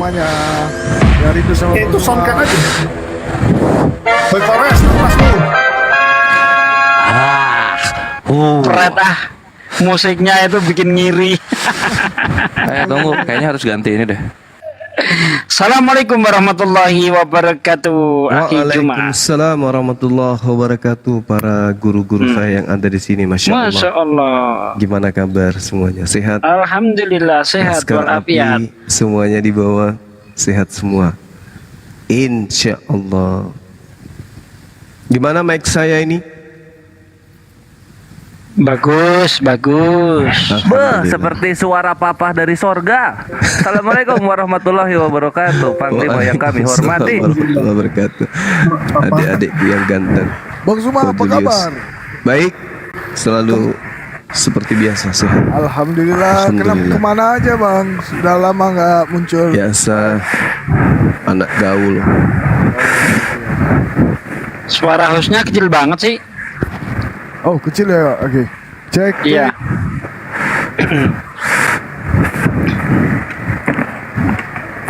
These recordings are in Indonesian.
semuanya. Dari itu sama Itu semua. soundkan aja. Boy Kores, lepas lu. Berat musiknya itu bikin ngiri. Tunggu, kayaknya harus ganti ini deh. Assalamualaikum warahmatullahi wabarakatuh. Waalaikumsalam warahmatullahi wabarakatuh. Para guru-guru saya yang ada di sini, masya Allah. Masya Allah. Gimana kabar semuanya? Sehat? Alhamdulillah sehat Laskar walafiat. Api semuanya di bawah sehat semua. Insya Allah. Gimana mic saya ini? Bagus. Alhamdulillah. Seperti suara papa dari sorga. Assalamualaikum warahmatullahi wabarakatuh. Panglima yang kami hormati. Warahmatullahi wabarakatuh. Adik-adikku yang ganteng. Bang Zuma, apa Julius. kabar? Baik, selalu seperti biasa sehat. Alhamdulillah. Alhamdulillah. Kemana aja bang? Sudah lama nggak muncul. Biasa anak gaul. Suara hostnya kecil banget sih. Oh kecil ya, oke. Cek. Iya.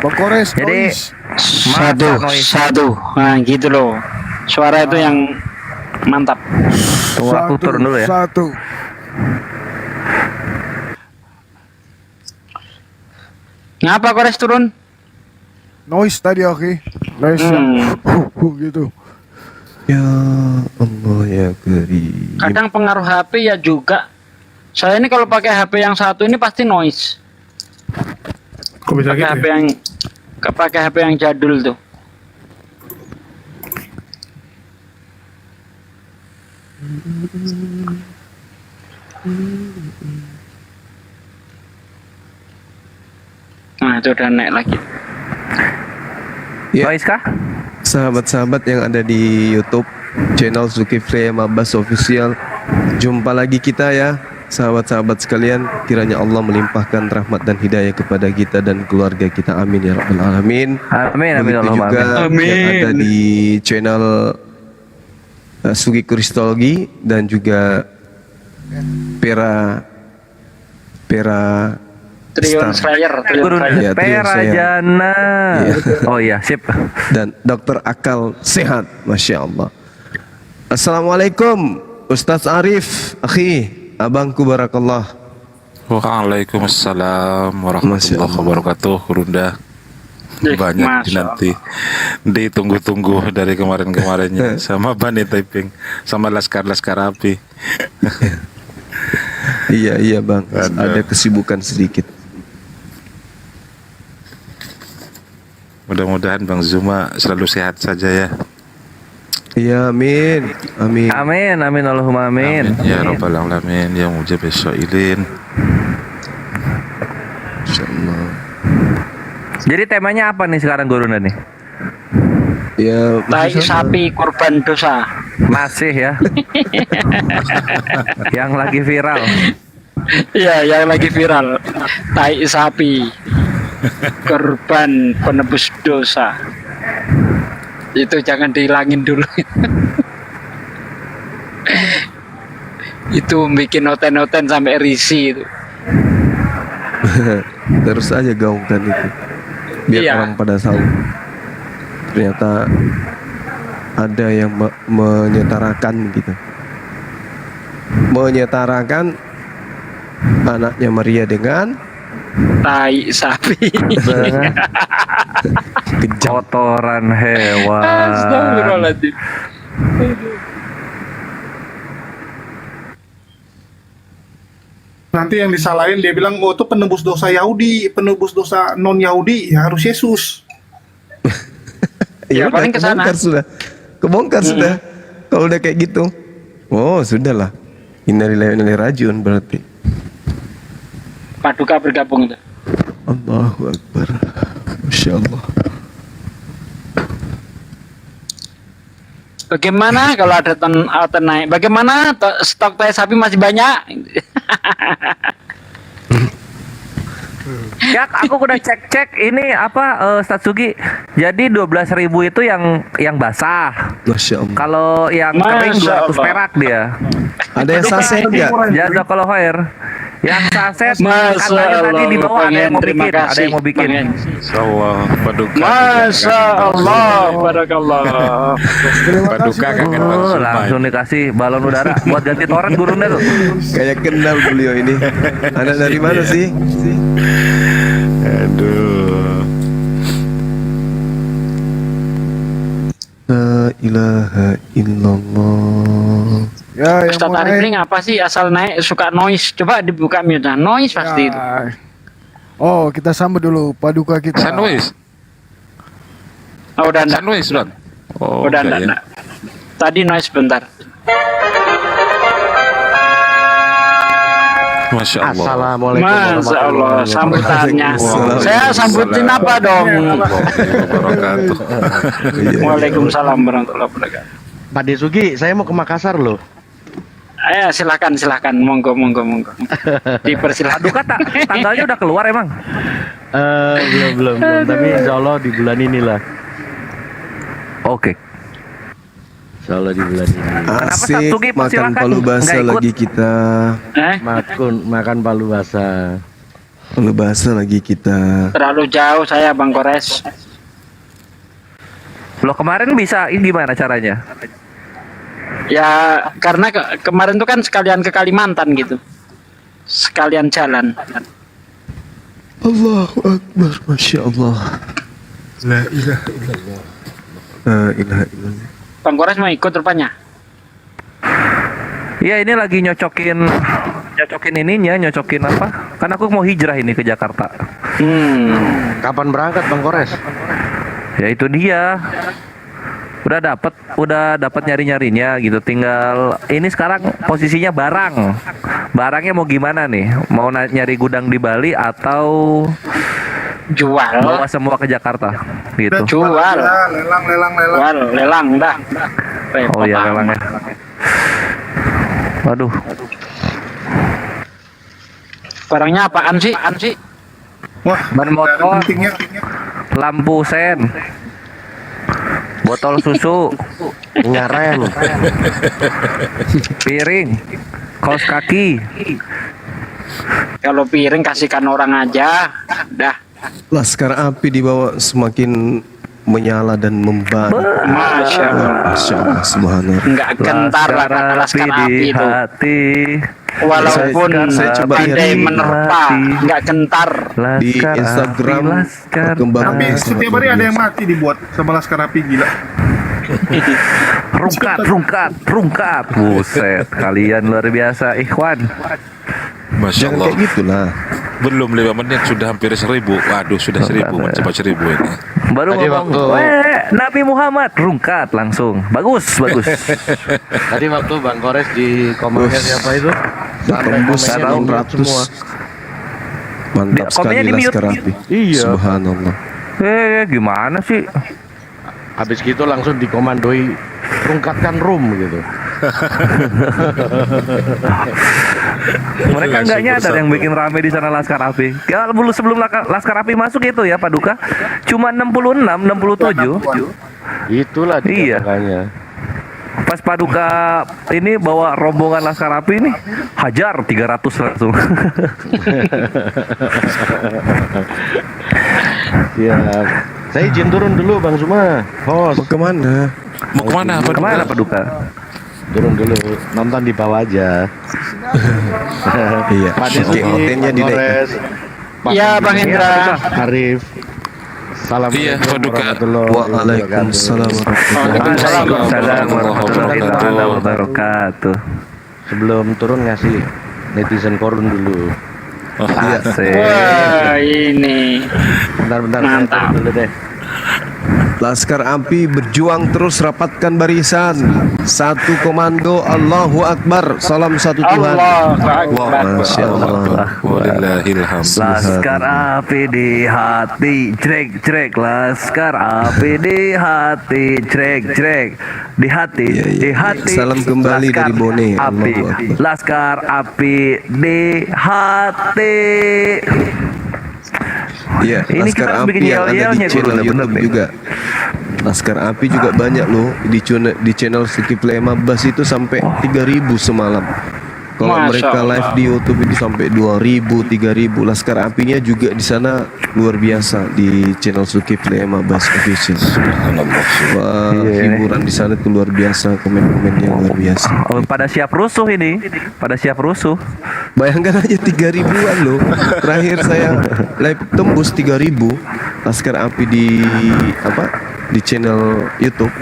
Bang Kores. Jadi, noise. Satu. Nah gitu loh. Suara itu yang mantap. Tunggu aku turun dulu ya. Satu. Ngapa Kores turun? Noise tadi oke. Noise gitu. Ya Allah ya Karim. Kadang pengaruh HP ya juga. Saya ini kalau pakai HP yang satu ini pasti noise. Kok bisa Pakai gitu HP ya? yang pakai HP yang jadul tuh. Nah itu udah naik lagi. Ya, Noise kah? sahabat-sahabat yang ada di YouTube channel Zulkifli Mabas Official, jumpa lagi kita ya, sahabat-sahabat sekalian. Kiranya Allah melimpahkan rahmat dan hidayah kepada kita dan keluarga kita. Amin ya rabbal alamin. Amin, amin, Begitu Allahumma juga amin. yang ada di channel Sugi Kristologi dan juga Pera Trion Star. Slayer, Guru Iya, Trion saya. Perajana. Iya. Oh iya, sip. Dan Dokter Akal Sehat, masya Allah. Assalamualaikum Ustadz Arif, akhi, abangku barakallah. Waalaikumsalam Masya warahmatullahi Allah. wabarakatuh. Runda banyak Masya nanti ditunggu-tunggu dari kemarin-kemarinnya sama Bani Taiping sama Laskar Api. Iya bang, Ada. ada kesibukan sedikit. Mudah-mudahan Bang Zuma selalu sehat saja ya. Iya amin, amin. Amin, amin, Allahumma amin. Ya Rabbal Alamin ya mujib as-sa'ilin. Masya Allah. Jadi temanya apa nih sekarang Gurunda nih? Ya, tai masya Allah. sapi korban dosa. Masih ya. Yang lagi viral. Iya, yang lagi viral. Tai sapi korban penebus dosa. Itu jangan dihilangin dulu. Itu bikin noten-noten sampai risih itu. Terus aja gaungkan itu, biar Iya. orang pada tahu. Ternyata ada yang menyetarakan gitu, menyetarakan anaknya Maria dengan Tai sapi. Dengan kejam. kotoran hewan. Astagfirullahaladzim. Nanti yang disalahin dia bilang, oh itu penebus dosa Yahudi, penebus dosa non Yahudi ya harus Yesus. Ya, udah, paling kesana. kebongkar sudah. Kalau udah kayak gitu, oh sudahlah. Innalillahi wa inna ilaihi rajiun berarti. Paduka bergabung itu. Allahu Akbar. Masya Allah. Bagaimana kalau ada ten naik? Bagaimana stok tai sapi masih banyak? Ya, aku udah cek ini apa Statsugi. Jadi 12.000 itu yang basah. Masya Allah. Kalau yang kering Masya 200 Allah. perak dia. Ada yang saset enggak? Jazakallahu khair. Yang saset Masya katanya tadi Allah, di bawah Bang ada yang mau Hen, terima bikin, ada kasih, yang mau bikin. Bang Hen. Insyaallah paduka. Masya Allah, barakallah. Paduka kangen Bang Oh, Sumai. langsung dikasih balon udara buat ganti torrent gurunda tuh. Kayak kenal beliau ini. Anak dari mana sih? Aduh. La ilaha illallah. Ya, yang Ustaz mau Arif naik. ini ngapa sih asal naik suka noise? Coba dibuka mute dah. Noise pasti itu. Ya. Oh, kita sambut dulu paduka kita. Sandwich. Oh, udah enggak. Sandwich, Bang. Oh, Udah enggak enggak. Tadi noise bentar. Masya Allah. Assalamualaikum Masya Allah, warahmatullahi wabarakatuh. sambutannya. Waalaikumsalam. Saya sambutin apa dong? Wabarakatuh. Waalaikumsalam warahmatullahi wabarakatuh. Pak Desugi, saya mau ke Makassar loh. Ayo silakan, monggo. Dipersilakan. Paduka tanggalnya udah keluar emang. Belum. Tapi insya Allah di bulan inilah. Oke. Insya Allah di bulan ini. Asik, Satugi, makan persilakan. palu basah Nggak ikut. lagi kita. Makan palu basah. Palu basah lagi kita. Terlalu jauh saya Bang Kores. Loh kemarin bisa ini gimana caranya? Ya karena kemarin tuh kan sekalian ke Kalimantan gitu. Sekalian jalan. Allahu Akbar, Masya Allah. La ilaha illallah. La ilaha illallah. Bang Kores mau ikut rupanya. Iya ini lagi nyocokin ininya, nyocokin apa? Kan aku mau hijrah ini ke Jakarta. Kapan berangkat Bang Kores? Ya itu dia. Udah dapat nyarinya gitu. Tinggal ini sekarang posisinya barang. Barangnya mau gimana nih? Mau nyari gudang di Bali atau Jual. bawa semua ke Jakarta gitu. Jual. Lelang dah. Oh iya memangnya. Waduh. Barangnya apaan sih? Wah, Ban nggak ada motor, pentingnya. lampu sen, botol susu, Ngarem. piring, kaos kaki. Kalau piring kasihkan orang aja. Dah. Laskar api dibawa semakin menyala dan membara. Masya Allah. Masya Allah, subhanallah. Enggak gentar lah kata laskar api di itu. hati. Walaupun Saya coba pandai lihat. menerpa, enggak gentar. Di Instagram perkembangan Tapi setiap hari ada yang mati dibuat sama Laskar Api, gila. Rungkat. Buset, kalian luar biasa, ikhwan. Masya Jangan Allah. kayak gitulah. Belum 5 menit sudah hampir 1000. Waduh, sudah 1000, mencapai 1000 ini. Baru Tadi ngomong, waktu- Nabi Muhammad, rungkat langsung. Bagus. Tadi waktu Bang Kores di komennya siapa itu? Sampai Tembus komennya tahu. di-mute semua. 600. Mantap sekali Komennya di-mute. Laskar Api. Iya. Subhanallah. Gimana sih? Habis gitu langsung dikomandoi rungkatkan room gitu. Mereka nggak Langsung nyadar yang bersatu. bikin rame di sana Laskar Api. Ya sebelum Laskar Api masuk itu ya Paduka, cuma 66, 67. Itulah dia Iya. makanya. Pas Paduka ini bawa rombongan Laskar Api ini hajar 300 langsung. Ya. Saya izin turun dulu Bang Suma. Host, Mau kemana? Mau kemana? Apa Kemana Paduka? turun dulu. Nonton di bawah aja. Iya. Pak Oke, Desugi, kontennya Bang di Kores, Pak Iya, Bang Hendra. Arif. Iya, Assalamualaikum Paduka. warahmatullahi Waalaikumsalam warahmatullahi Waalaikumsalam warahmatullahi wabarakatuh. Sebelum turun ngasih netizen korun dulu. Iya. Asik. Wah, ini. Bentar-bentar saya Mantap. turun dulu deh. Laskar Api berjuang terus, rapatkan barisan. Satu komando, Allahu Akbar. Salam satu Tuhan. Allahu Akbar. Masya Allah. Walillahilham. Laskar Api di hati, jrek. Laskar Api di hati, jrek. Di hati, Iya, iya, di iya. hati. Salam kembali Laskar dari Bone. Api, Allahu Akbar. Laskar Api di hati. Iya, Ini Laskar kita Api bikin yang ada di yel-yelnya, channel bener-bener YouTube nih. juga. Laskar Api juga banyak loh di channel Zulkifli Mabas itu sampai 3.000 semalam. Kalau Masya mereka Allah. live di YouTube itu sampai 2.000, 3.000. Laskar apinya juga di sana luar biasa di channel Zulkifli M Abbas Official. Wah, hiburan di sana itu luar biasa, komen-komennya luar biasa. Oh, pada siap rusuh ini, pada siap rusuh. Bayangkan aja 3.000-an loh. Terakhir saya live tembus 3.000 Laskar Api di apa? Di channel YouTube.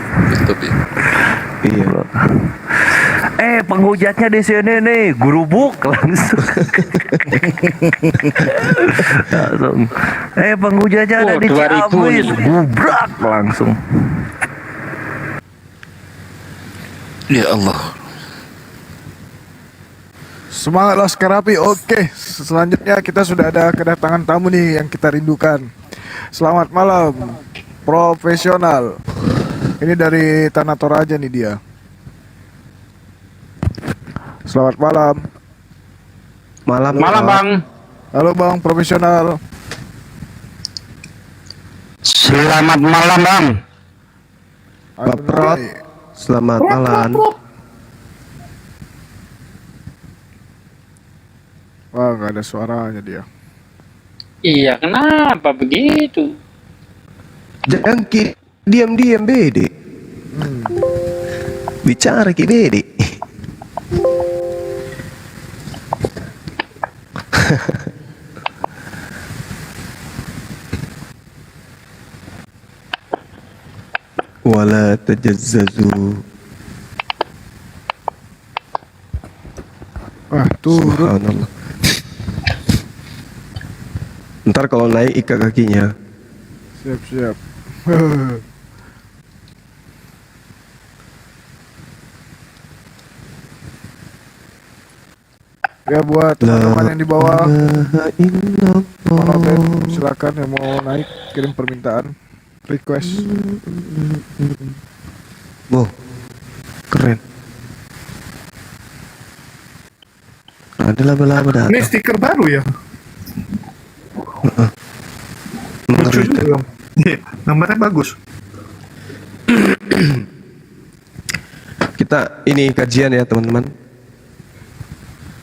Iya. Penghujatnya di sini nih, gurubuk langsung. Langsung. Penghujatnya ada Oh, di 2000 Ciamis, nih. gubrak langsung. Ya Allah. Semangat Laskar Api. Oke, selanjutnya kita sudah ada kedatangan tamu nih yang kita rindukan. Selamat malam, profesional. Ini dari Tanah Toraja nih dia. Selamat malam. Malam. Malam Pak. bang. Halo bang, profesional. Selamat malam bang. Pak Prot. Selamat malam. Wah, nggak ada suaranya dia. Iya, kenapa begitu? Jangan diam-diam bede. Bicara ki bede. Wala tajazzazu. Wah, turun. Subhanallah. Ntar kalau naik ikat kakinya. Siap-siap. Ya buat teman-teman yang di bawah, penonton, silakan yang mau naik kirim permintaan, request. Wow, keren. Ada laba-laba datang. Ini stiker baru ya? Lucu Mengerikan. juga Bang. Iya, gambarnya bagus. Kita ini kajian ya teman-teman.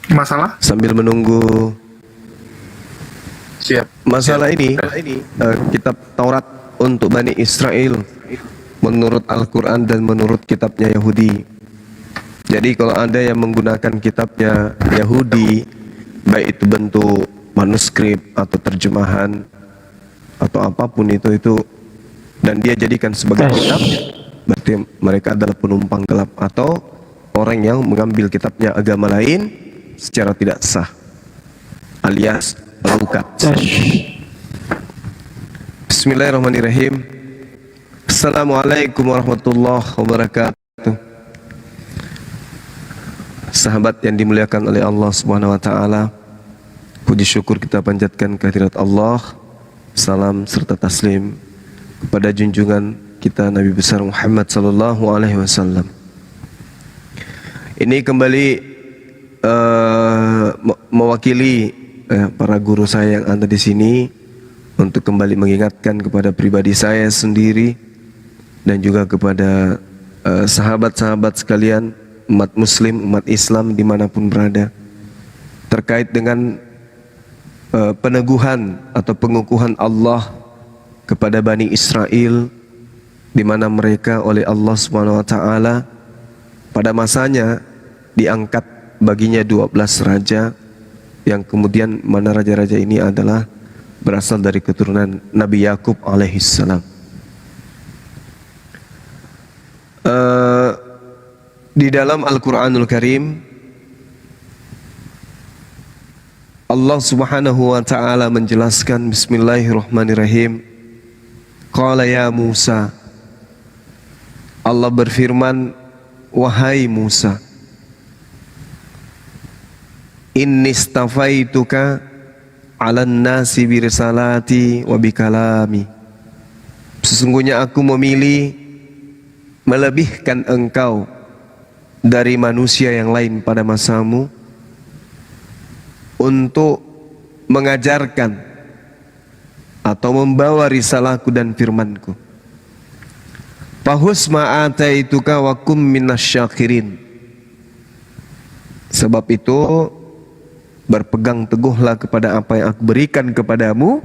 Masalah? Sambil menunggu Siap. masalah ini, kitab Taurat untuk Bani Israel menurut Al-Quran dan menurut kitabnya Yahudi. Jadi kalau ada yang menggunakan kitabnya Yahudi, baik itu bentuk manuskrip atau terjemahan atau apapun itu, dan dia jadikan sebagai kitab, berarti mereka adalah penumpang gelap atau orang yang mengambil kitabnya agama lain secara tidak sah, alias perukat. Bismillahirrahmanirrahim. Assalamualaikum warahmatullahi wabarakatuh. Sahabat yang dimuliakan oleh Allah Subhanahu wa taala, puji syukur kita panjatkan kehadirat Allah. Salam serta taslim kepada junjungan kita Nabi besar Muhammad sallallahu alaihi wasallam. Ini kembali mewakili para guru saya yang ada di sini untuk kembali mengingatkan kepada pribadi saya sendiri dan juga kepada sahabat-sahabat sekalian, umat muslim, umat Islam dimanapun berada, terkait dengan peneguhan atau pengukuhan Allah kepada Bani Israel, di mana mereka oleh Allah Subhanahu wa taala pada masanya diangkat baginya 12 raja, yang kemudian mana raja-raja ini adalah berasal dari keturunan Nabi Yakub alaihissalam. Di dalam Al-Quranul Karim, Allah Subhanahu wa taala menjelaskan, bismillahirrahmanirrahim. Qala ya Musa, Allah berfirman, wahai Musa, inni istafaituka 'alan nasi birisalati wa bikalami. Sesungguhnya aku memilih melebihkan engkau dari manusia yang lain pada masamu untuk mengajarkan atau membawa risalahku dan firmanku. Fahus ma'ataituka wa kum minasyakirin. Sebab itu berpegang teguhlah kepada apa yang aku berikan kepadamu,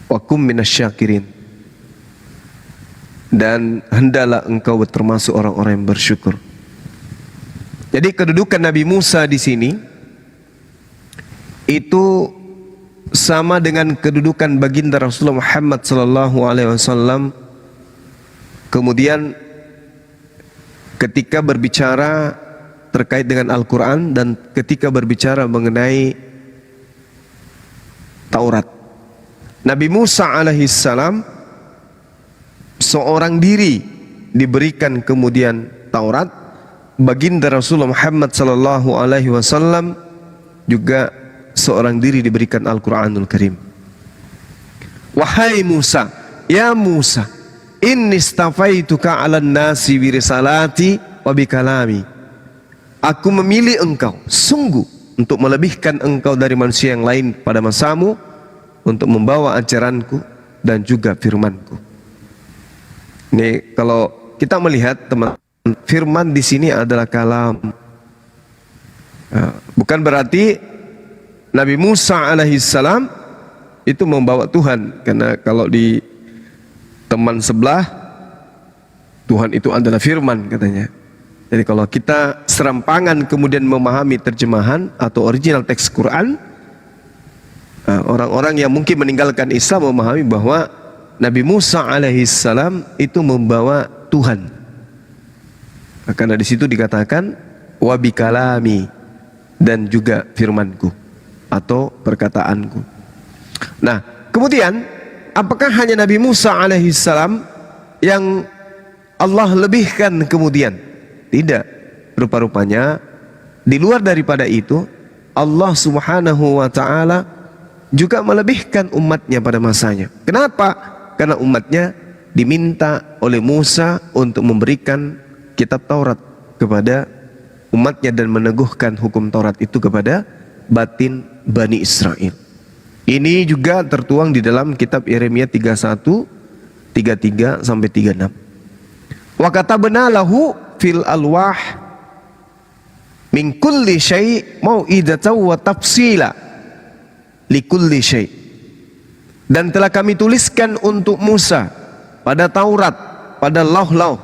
wa kum minasyakirin, dan hendaklah engkau termasuk orang-orang yang bersyukur. Jadi kedudukan Nabi Musa di sini itu sama dengan kedudukan baginda Rasulullah Muhammad sallallahu alaihi wasallam. Kemudian ketika berbicara terkait dengan Al-Quran dan ketika berbicara mengenai Taurat, Nabi Musa alaihissalam seorang diri diberikan kemudian Taurat, baginda Rasulullah Muhammad sallallahu alaihi wasallam juga seorang diri diberikan Al-Quranul Karim. Wahai Musa, ya Musa, inni istafaituka 'alan nasi bi risalati wa bi kalami. Aku memilih engkau sungguh untuk melebihkan engkau dari manusia yang lain pada masamu, untuk membawa ajaranku dan juga firmanku. Ini kalau kita melihat teman, firman di sini adalah kalam. Bukan berarti Nabi Musa alaihissalam itu membawa Tuhan, karena kalau di teman sebelah Tuhan itu adalah firman katanya. Jadi kalau kita serampangan kemudian memahami terjemahan atau original teks Quran, orang-orang yang mungkin meninggalkan Islam memahami bahwa Nabi Musa alaihissalam itu membawa Tuhan. Karena di situ dikatakan wa bikalami, dan juga firmanku atau perkataanku. Nah, kemudian apakah hanya Nabi Musa alaihissalam yang Allah lebihkan kemudian? Tidak. Rupa-rupanya di luar daripada itu Allah subhanahu wa ta'ala juga melebihkan umatnya pada masanya. Kenapa? Karena umatnya diminta oleh Musa untuk memberikan kitab Taurat kepada umatnya dan meneguhkan hukum Taurat itu kepada batin Bani Israel. Ini juga tertuang di dalam kitab Yeremia 31, 33 sampai 36. Wa katabna lahu fil alwah min kulli syai' mau'idatan wa tafsila li kulli syai'. Dan telah kami tuliskan untuk Musa pada Taurat, pada lauh-lauh,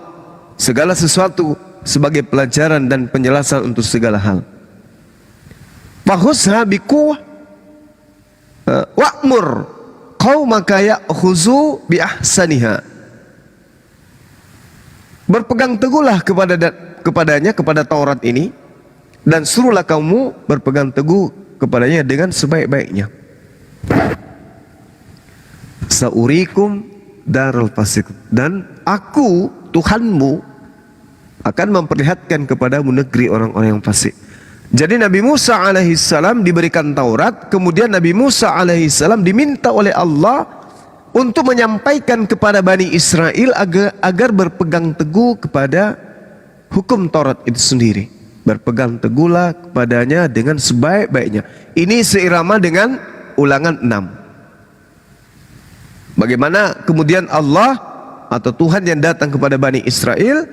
segala sesuatu sebagai pelajaran dan penjelasan untuk segala hal. Fahusha biquwwah wa'mur qaumaka ya'khuzu bi ahsaniha. Berpegang teguhlah kepadanya, kepada Taurat ini, dan suruhlah kamu berpegang teguh kepadanya dengan sebaik-baiknya. Saurikum darul fasik, dan aku Tuhanmu akan memperlihatkan kepadamu negeri orang-orang yang fasik. Jadi Nabi Musa alaihissalam diberikan Taurat, kemudian Nabi Musa alaihissalam diminta oleh Allah untuk menyampaikan kepada Bani Israel agar berpegang teguh kepada hukum Taurat itu sendiri. Berpegang teguhlah kepadanya dengan sebaik-baiknya. Ini seirama dengan Ulangan 6. Bagaimana kemudian Allah atau Tuhan yang datang kepada Bani Israel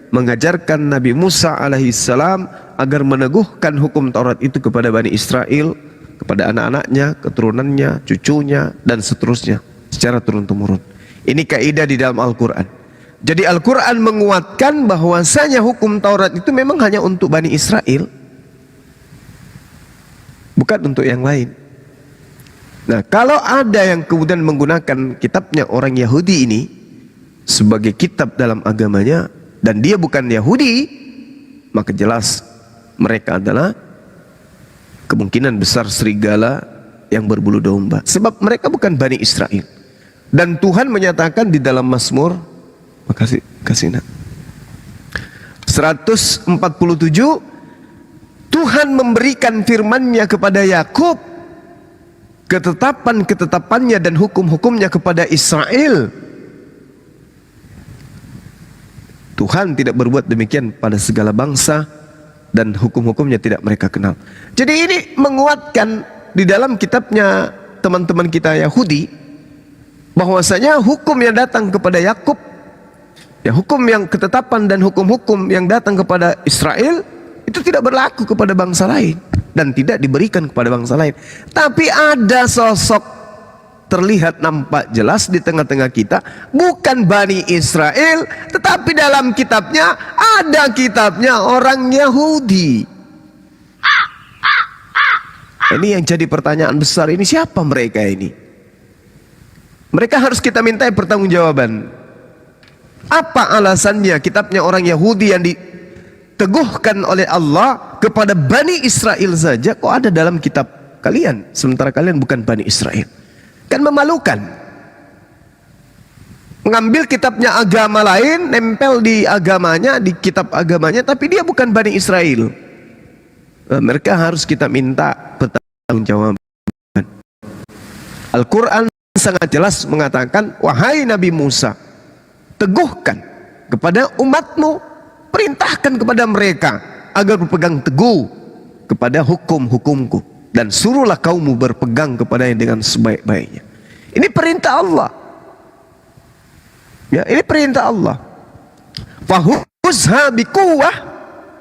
mengajarkan Nabi Musa alaihissalam agar meneguhkan hukum Taurat itu kepada Bani Israel, kepada anak-anaknya, keturunannya, cucunya, dan seterusnya secara turun-temurun. Ini kaidah di dalam Al-Quran. Jadi Al-Quran menguatkan bahwasanya hukum Taurat itu memang hanya untuk Bani Israel, bukan untuk yang lain. Nah, kalau ada yang kemudian menggunakan kitabnya orang Yahudi ini sebagai kitab dalam agamanya, dan dia bukan Yahudi, maka jelas mereka adalah kemungkinan besar serigala yang berbulu domba, sebab mereka bukan Bani Israel. Dan Tuhan menyatakan di dalam Mazmur 147, Tuhan memberikan firman-Nya kepada Yakub, ketetapan-ketetapannya dan hukum-hukumnya kepada Israel. Tuhan tidak berbuat demikian pada segala bangsa, dan hukum-hukumnya tidak mereka kenal. Jadi ini menguatkan di dalam kitabnya teman-teman kita Yahudi, bahwasanya hukum yang datang kepada Yakub, ya hukum yang ketetapan dan hukum-hukum yang datang kepada Israel itu tidak berlaku kepada bangsa lain dan tidak diberikan kepada bangsa lain. Tapi ada sosok terlihat nampak jelas di tengah-tengah kita, bukan Bani Israel, tetapi dalam kitabnya ada kitabnya orang Yahudi. Ini yang jadi pertanyaan besar, ini siapa mereka ini? Mereka harus kita minta pertanggungjawaban. Apa alasannya kitabnya orang Yahudi yang diteguhkan oleh Allah kepada Bani Israel saja kok ada dalam kitab kalian, sementara kalian bukan Bani Israel? Kan memalukan. Mengambil kitabnya agama lain, nempel di agamanya, di kitab agamanya, tapi dia bukan Bani Israel. Mereka harus kita minta pertanggungjawaban. Al-Quran sangat jelas mengatakan, wahai Nabi Musa, teguhkan kepada umatmu, perintahkan kepada mereka agar berpegang teguh kepada hukum-hukumku, dan suruhlah kaummu berpegang kepadanya dengan sebaik-baiknya. Ini perintah Allah. Ya, ini perintah Allah. Fahuzha biquwwah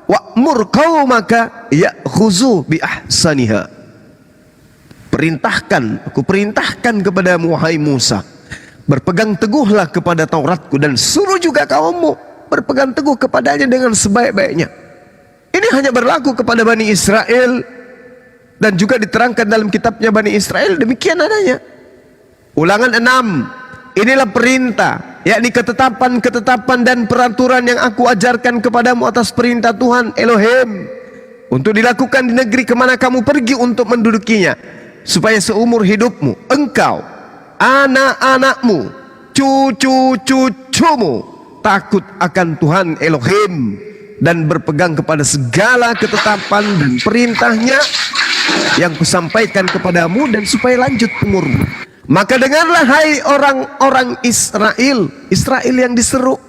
wa'mur qaumaka ya'khuzu bi ahsaniha. Aku perintahkan kepadamu wahai Musa, berpegang teguhlah kepada Tauratku, dan suruh juga kaummu berpegang teguh kepadanya dengan sebaik-baiknya. Ini hanya berlaku kepada Bani Israel, dan juga diterangkan dalam kitabnya Bani Israel demikian adanya. Ulangan 6, inilah perintah, yakni ketetapan-ketetapan dan peraturan yang aku ajarkan kepadamu atas perintah Tuhan Elohim, untuk dilakukan di negeri kemana kamu pergi untuk mendudukinya, supaya seumur hidupmu, engkau, anak-anakmu, cucu-cucumu takut akan Tuhan Elohim, dan berpegang kepada segala ketetapan dan perintahnya yang kusampaikan kepadamu, dan supaya lanjut umurmu. Maka dengarlah hai orang-orang Israel yang diseru.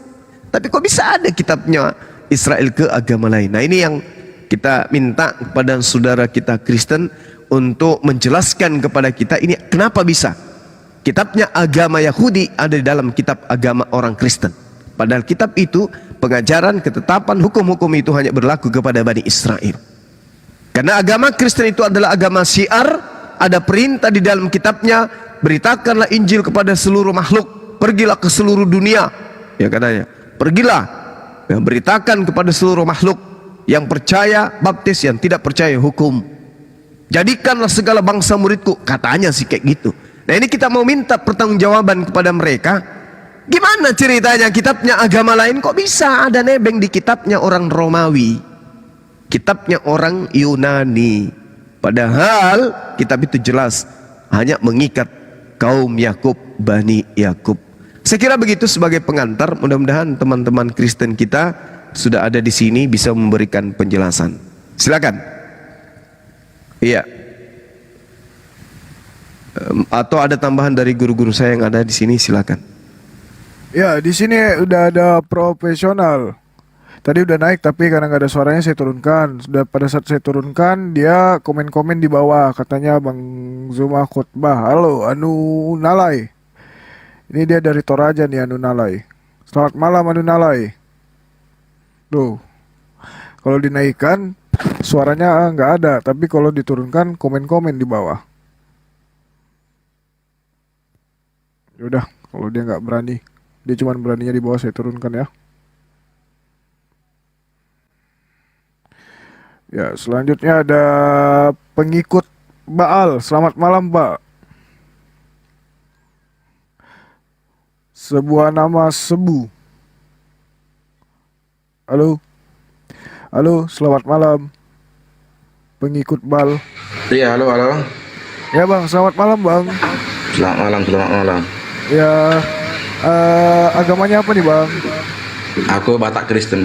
Tapi kok bisa ada kitabnya Israel ke agama lain? Nah, ini yang kita minta kepada saudara kita Kristen untuk menjelaskan kepada kita, ini kenapa bisa kitabnya agama Yahudi ada di dalam kitab agama orang Kristen, padahal kitab itu pengajaran, ketetapan, hukum-hukum itu hanya berlaku kepada Bani Israel. Karena agama Kristen itu adalah agama syiar, ada perintah di dalam kitabnya, beritakanlah Injil kepada seluruh makhluk, pergilah ke seluruh dunia, ya katanya, pergilah, ya, beritakan kepada seluruh makhluk, yang percaya baptis, yang tidak percaya hukum, jadikanlah segala bangsa muridku, katanya sih kayak gitu. Nah, ini kita mau minta pertanggungjawaban kepada mereka. Gimana ceritanya kitabnya agama lain kok bisa ada nebeng di kitabnya orang Romawi, kitabnya orang Yunani, padahal kitab itu jelas hanya mengikat kaum Yakub, Bani Yakub. Saya kira begitu sebagai pengantar. Mudah-mudahan teman-teman Kristen kita sudah ada di sini bisa memberikan penjelasan. Silakan. Iya. Atau ada tambahan dari guru-guru saya yang ada di sini, silakan. Ya, di sini udah ada profesional. Tadi udah naik tapi karena nggak ada suaranya saya turunkan. Sudah pada saat saya turunkan dia komen-komen di bawah, katanya Bang Zuma khutbah. Halo Anu Nalai. Ini dia dari Toraja nih, Anu Nalai. Selamat malam Anu Nalai. Tuh. Kalau dinaikkan suaranya nggak ada, tapi kalau diturunkan komen-komen di bawah. Yaudah, kalau dia nggak berani, dia cuma beraninya di bawah, saya turunkan ya. Ya, selanjutnya ada pengikut Baal. Selamat malam, Pak. Sebuah nama Sebu. Halo. Halo, selamat malam. Pengikut Baal. Iya, halo. Ya, Bang, selamat malam, Bang. Selamat malam. Ya, agamanya apa nih, Bang? Aku Batak Kristen.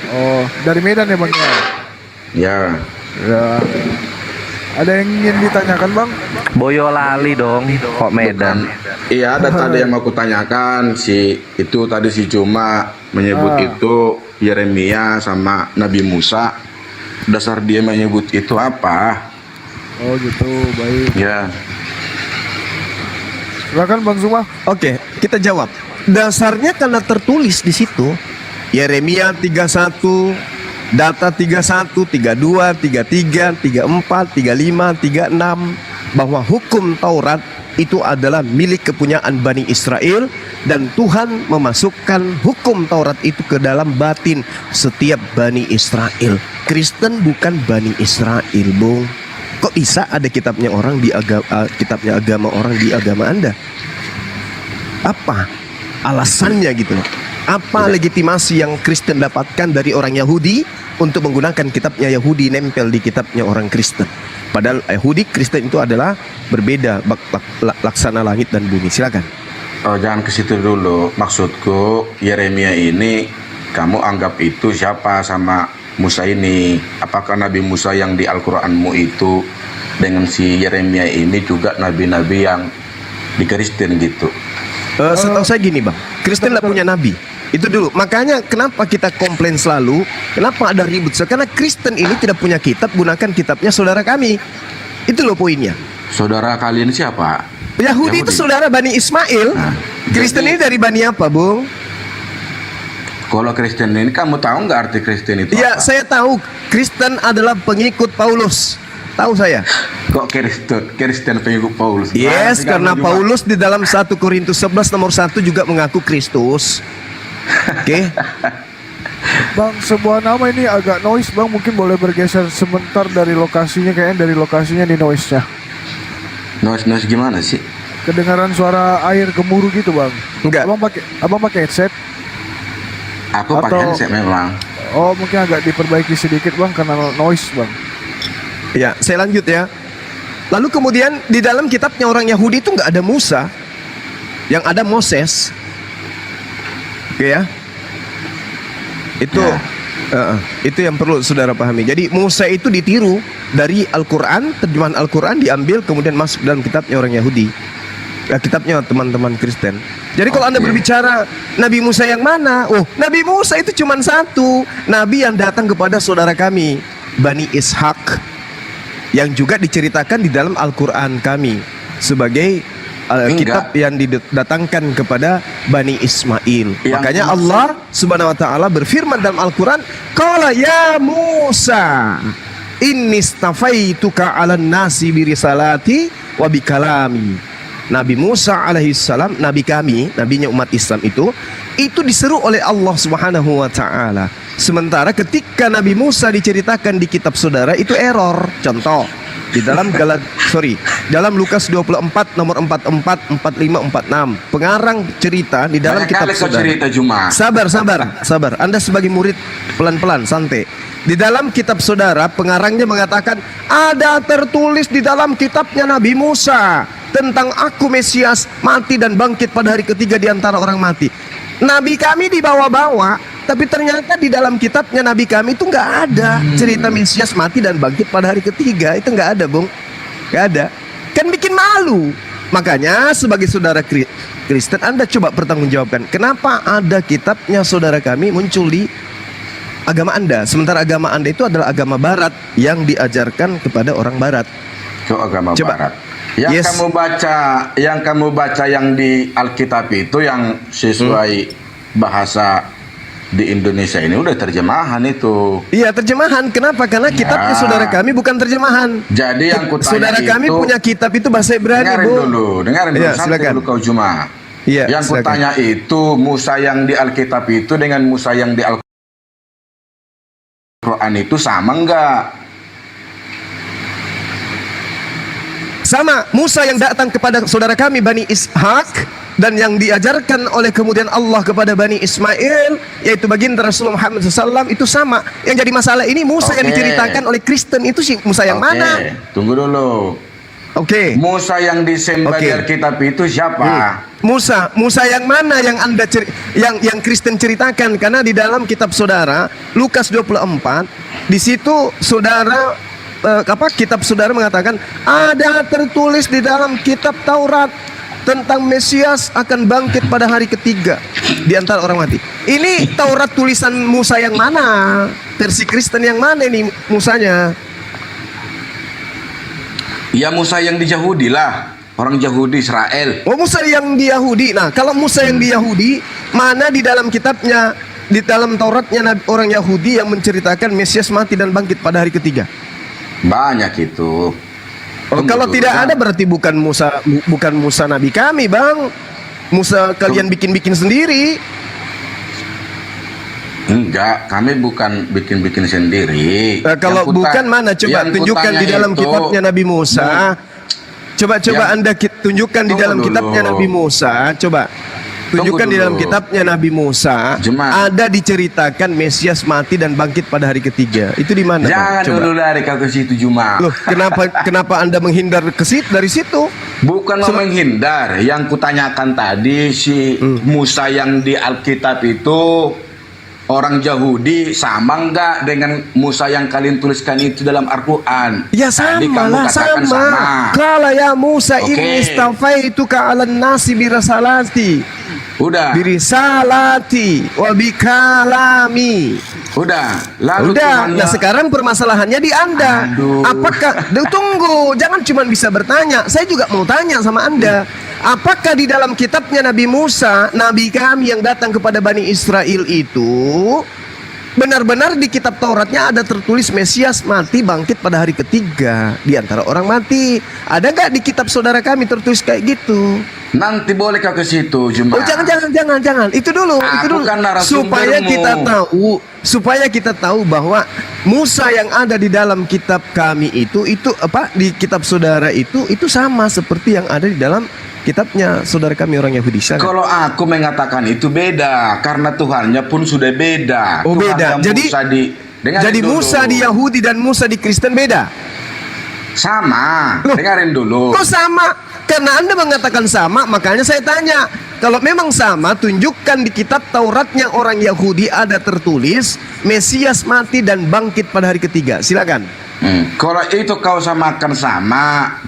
Oh, dari Medan ya, Bang? Ya. Ya. Ada yang ingin ditanyakan, Bang? Boyolali dong, kok Medan? Iya, ada yang mau kutanyakan. Itu tadi si Juma menyebut itu Yeremia sama Nabi Musa. Dasar dia menyebut itu apa? Oh gitu, baik. Ya. Silakan Bang Zuma. Oke, kita jawab. Dasarnya karena tertulis di situ Yeremia 31 Data 31, 32, 33, 34, 35, 36 bahwa hukum Taurat itu adalah milik kepunyaan Bani Israel dan Tuhan memasukkan hukum Taurat itu ke dalam batin setiap Bani Israel. Kristen bukan Bani Israel, Bung. Kok bisa ada kitabnya orang di kitabnya agama orang di agama Anda? Apa alasannya gitu loh? Apa legitimasi yang Kristen dapatkan dari orang Yahudi untuk menggunakan kitabnya Yahudi nempel di kitabnya orang Kristen? Padahal Yahudi Kristen itu adalah berbeda laksana langit dan bumi. Silakan. Oh, jangan ke situ dulu. Maksudku Yeremia ini kamu anggap itu siapa sama Musa ini? Apakah Nabi Musa yang di Al-Qur'anmu itu dengan si Yeremia ini juga nabi-nabi yang di Kristen gitu? Setahu saya gini bang, Kristen tidak punya nabi. Itu dulu. Makanya kenapa kita komplain selalu? Kenapa ada ribut? Karena Kristen ini tidak punya kitab, gunakan kitabnya saudara kami. Itu loh poinnya. Saudara kalian siapa? Yahudi itu saudara Bani Ismail. Nah, Kristen ini dari Bani apa, Bung? Kalau Kristen ini kamu tahu nggak arti Kristen itu Ya, apa? saya tahu. Kristen adalah pengikut Paulus. Tahu saya. Kok Kristen pengikut Paulus? Yes, Nah, karena juga. Paulus di dalam 1 Korintus 11 nomor 1 juga mengaku Kristus. Oke. Bang, sebuah nama ini agak noise bang, mungkin boleh bergeser sebentar dari lokasinya, kayaknya dari lokasinya di noise-nya. Noise gimana sih? Kedengaran suara air gemuruh gitu bang. Enggak. Abang pakai headset? Aku pakai Atau- headset memang. Oh, mungkin agak diperbaiki sedikit bang karena noise bang. Ya, saya lanjut ya. Lalu kemudian di dalam kitabnya orang Yahudi itu nggak ada Musa, yang ada Moses. Oke ya. Itu itu yang perlu saudara pahami. Jadi Musa itu ditiru dari Al-Quran, terjemahan Al-Quran diambil kemudian masuk dalam kitabnya orang Yahudi. Kitabnya teman-teman Kristen. Jadi kalau Anda berbicara Nabi Musa yang mana? Oh, Nabi Musa itu cuma satu. Nabi yang datang kepada saudara kami, Bani Ishak, yang juga diceritakan di dalam Al-Quran kami sebagai kitab yang didatangkan kepada Bani Ismail. Makanya Allah Subhanahu wa taala berfirman dalam Al-Quran, "Qala ya Musa, inni stafaituka 'alan nasi bi risalati wa bi kalami." Nabi Musa alaihissalam, nabi kami, nabinya umat Islam itu diseru oleh Allah Subhanahu wa taala. Sementara ketika Nabi Musa diceritakan di kitab saudara itu error. Contoh, di dalam dalam Lukas 24 nomor 44, 45, 46. Pengarang cerita di dalam Banyak kitab kali kau saudara. cerita Juma. Sabar. Anda sebagai murid pelan-pelan, santai. Di dalam kitab saudara, pengarangnya mengatakan ada tertulis di dalam kitabnya Nabi Musa tentang aku Mesias mati dan bangkit pada hari ketiga di antara orang mati. Nabi kami dibawa-bawa, tapi ternyata di dalam kitabnya Nabi kami itu nggak ada cerita Mesias mati dan bangkit pada hari ketiga. Itu nggak ada, Bung. Nggak ada. Kan bikin malu. Makanya sebagai saudara Kristen, Anda coba pertanggungjawabkan. Kenapa ada kitabnya saudara kami muncul di agama Anda, sementara agama Anda itu adalah agama Barat yang diajarkan kepada orang Barat. Kok agama Coba. Barat? Yang kamu baca yang di Alkitab itu yang sesuai bahasa di Indonesia ini udah terjemahan itu. Iya, terjemahan. Kenapa? Karena kitabnya saudara kami bukan terjemahan. Jadi yang kutanya Saudara kami itu, punya kitab itu bahasa Ibrani, dengarin Bu. dengarin dulu, Iya, santai silakan. dulu kau Juma. Iya, Yang silakan. kutanya itu Musa yang di Alkitab itu dengan Musa yang di Al-Quran itu sama enggak? Sama. Musa yang datang kepada saudara kami Bani Ishak dan yang diajarkan oleh kemudian Allah kepada Bani Ismail, yaitu baginda Rasulullah Muhammad SAW, itu sama. Yang jadi masalah ini Musa yang Oke. diceritakan oleh Kristen itu si Musa yang mana? Tunggu dulu. Oke. Musa yang disembah di Oke. Alkitab itu siapa? Musa yang mana yang Anda yang Kristen ceritakan? Karena di dalam kitab saudara Lukas 24 di situ saudara kitab saudara mengatakan ada tertulis di dalam kitab Taurat tentang Mesias akan bangkit pada hari ketiga di antara orang mati. Ini Taurat tulisan Musa yang mana? Versi Kristen yang mana ini Musanya? Ya Musa yang di Yahudi lah. Orang Yahudi Israel. Oh, Musa yang di Yahudi. Nah, kalau Musa yang di Yahudi, mana di dalam kitabnya di dalam Tauratnya orang Yahudi yang menceritakan Mesias mati dan bangkit pada hari ketiga? Banyak itu. Oh, kalau tidak ada berarti bukan Musa nabi kami, Bang. Musa kalian bikin-bikin sendiri. Enggak, kami bukan bikin-bikin sendiri. Kalau bukan mana coba yang tunjukkan kutanya di dalam itu, kitabnya Nabi Musa. Coba Anda tunjukkan di Tunggu dalam dulu. kitabnya Nabi Musa. Coba tunjukkan di dalam dulu. kitabnya Nabi Musa. Jemaah. Ada diceritakan Mesias mati dan bangkit pada hari ketiga. Itu di mana, Bang? Jangan Coba. dulu lari kau ke situ, Juma. Loh, kenapa Anda menghindar dari situ? Bukan mau menghindar. Yang kutanyakan tadi si Musa yang di Alkitab itu orang Yahudi sama enggak dengan Musa yang kalian tuliskan itu dalam Al-Quran? Ya Tadi sama kamu lah, katakan sama. Kala ya Musa Oke. ini istafaituka 'alan nasi birasalati. Udah, Birisalati wa bikalami. udah. Lalu Udah, Tuhannya- nah sekarang permasalahannya di Anda. Aduh. Apakah, tunggu, jangan cuma bisa bertanya. Saya juga mau tanya sama Anda. Apakah di dalam kitabnya Nabi Musa, Nabi kami yang datang kepada Bani Israel itu, benar-benar di kitab Tauratnya ada tertulis Mesias mati bangkit pada hari ketiga di antara orang mati? Ada nggak di kitab saudara kami tertulis kayak gitu? Nanti boleh kau ke situ, Juma. Oh jangan. Itu dulu. Kan narasumbermu. Supaya kita tahu bahwa Musa yang ada di dalam kitab kami itu apa di kitab saudara itu sama seperti yang ada di dalam kitabnya saudara kami orang Yahudi. Sangat. Kalau aku mengatakan itu beda, karena Tuhannya pun sudah beda. Oh beda. Tuhannya Jadi dulu. Musa di Yahudi dan Musa di Kristen beda. Sama. Loh, Dengarin dulu. Kok sama? Karena Anda mengatakan sama, makanya saya tanya. Kalau memang sama, tunjukkan di kitab Tauratnya orang Yahudi ada tertulis Mesias mati dan bangkit pada hari ketiga. Silakan. Kalau itu kau samakan sama,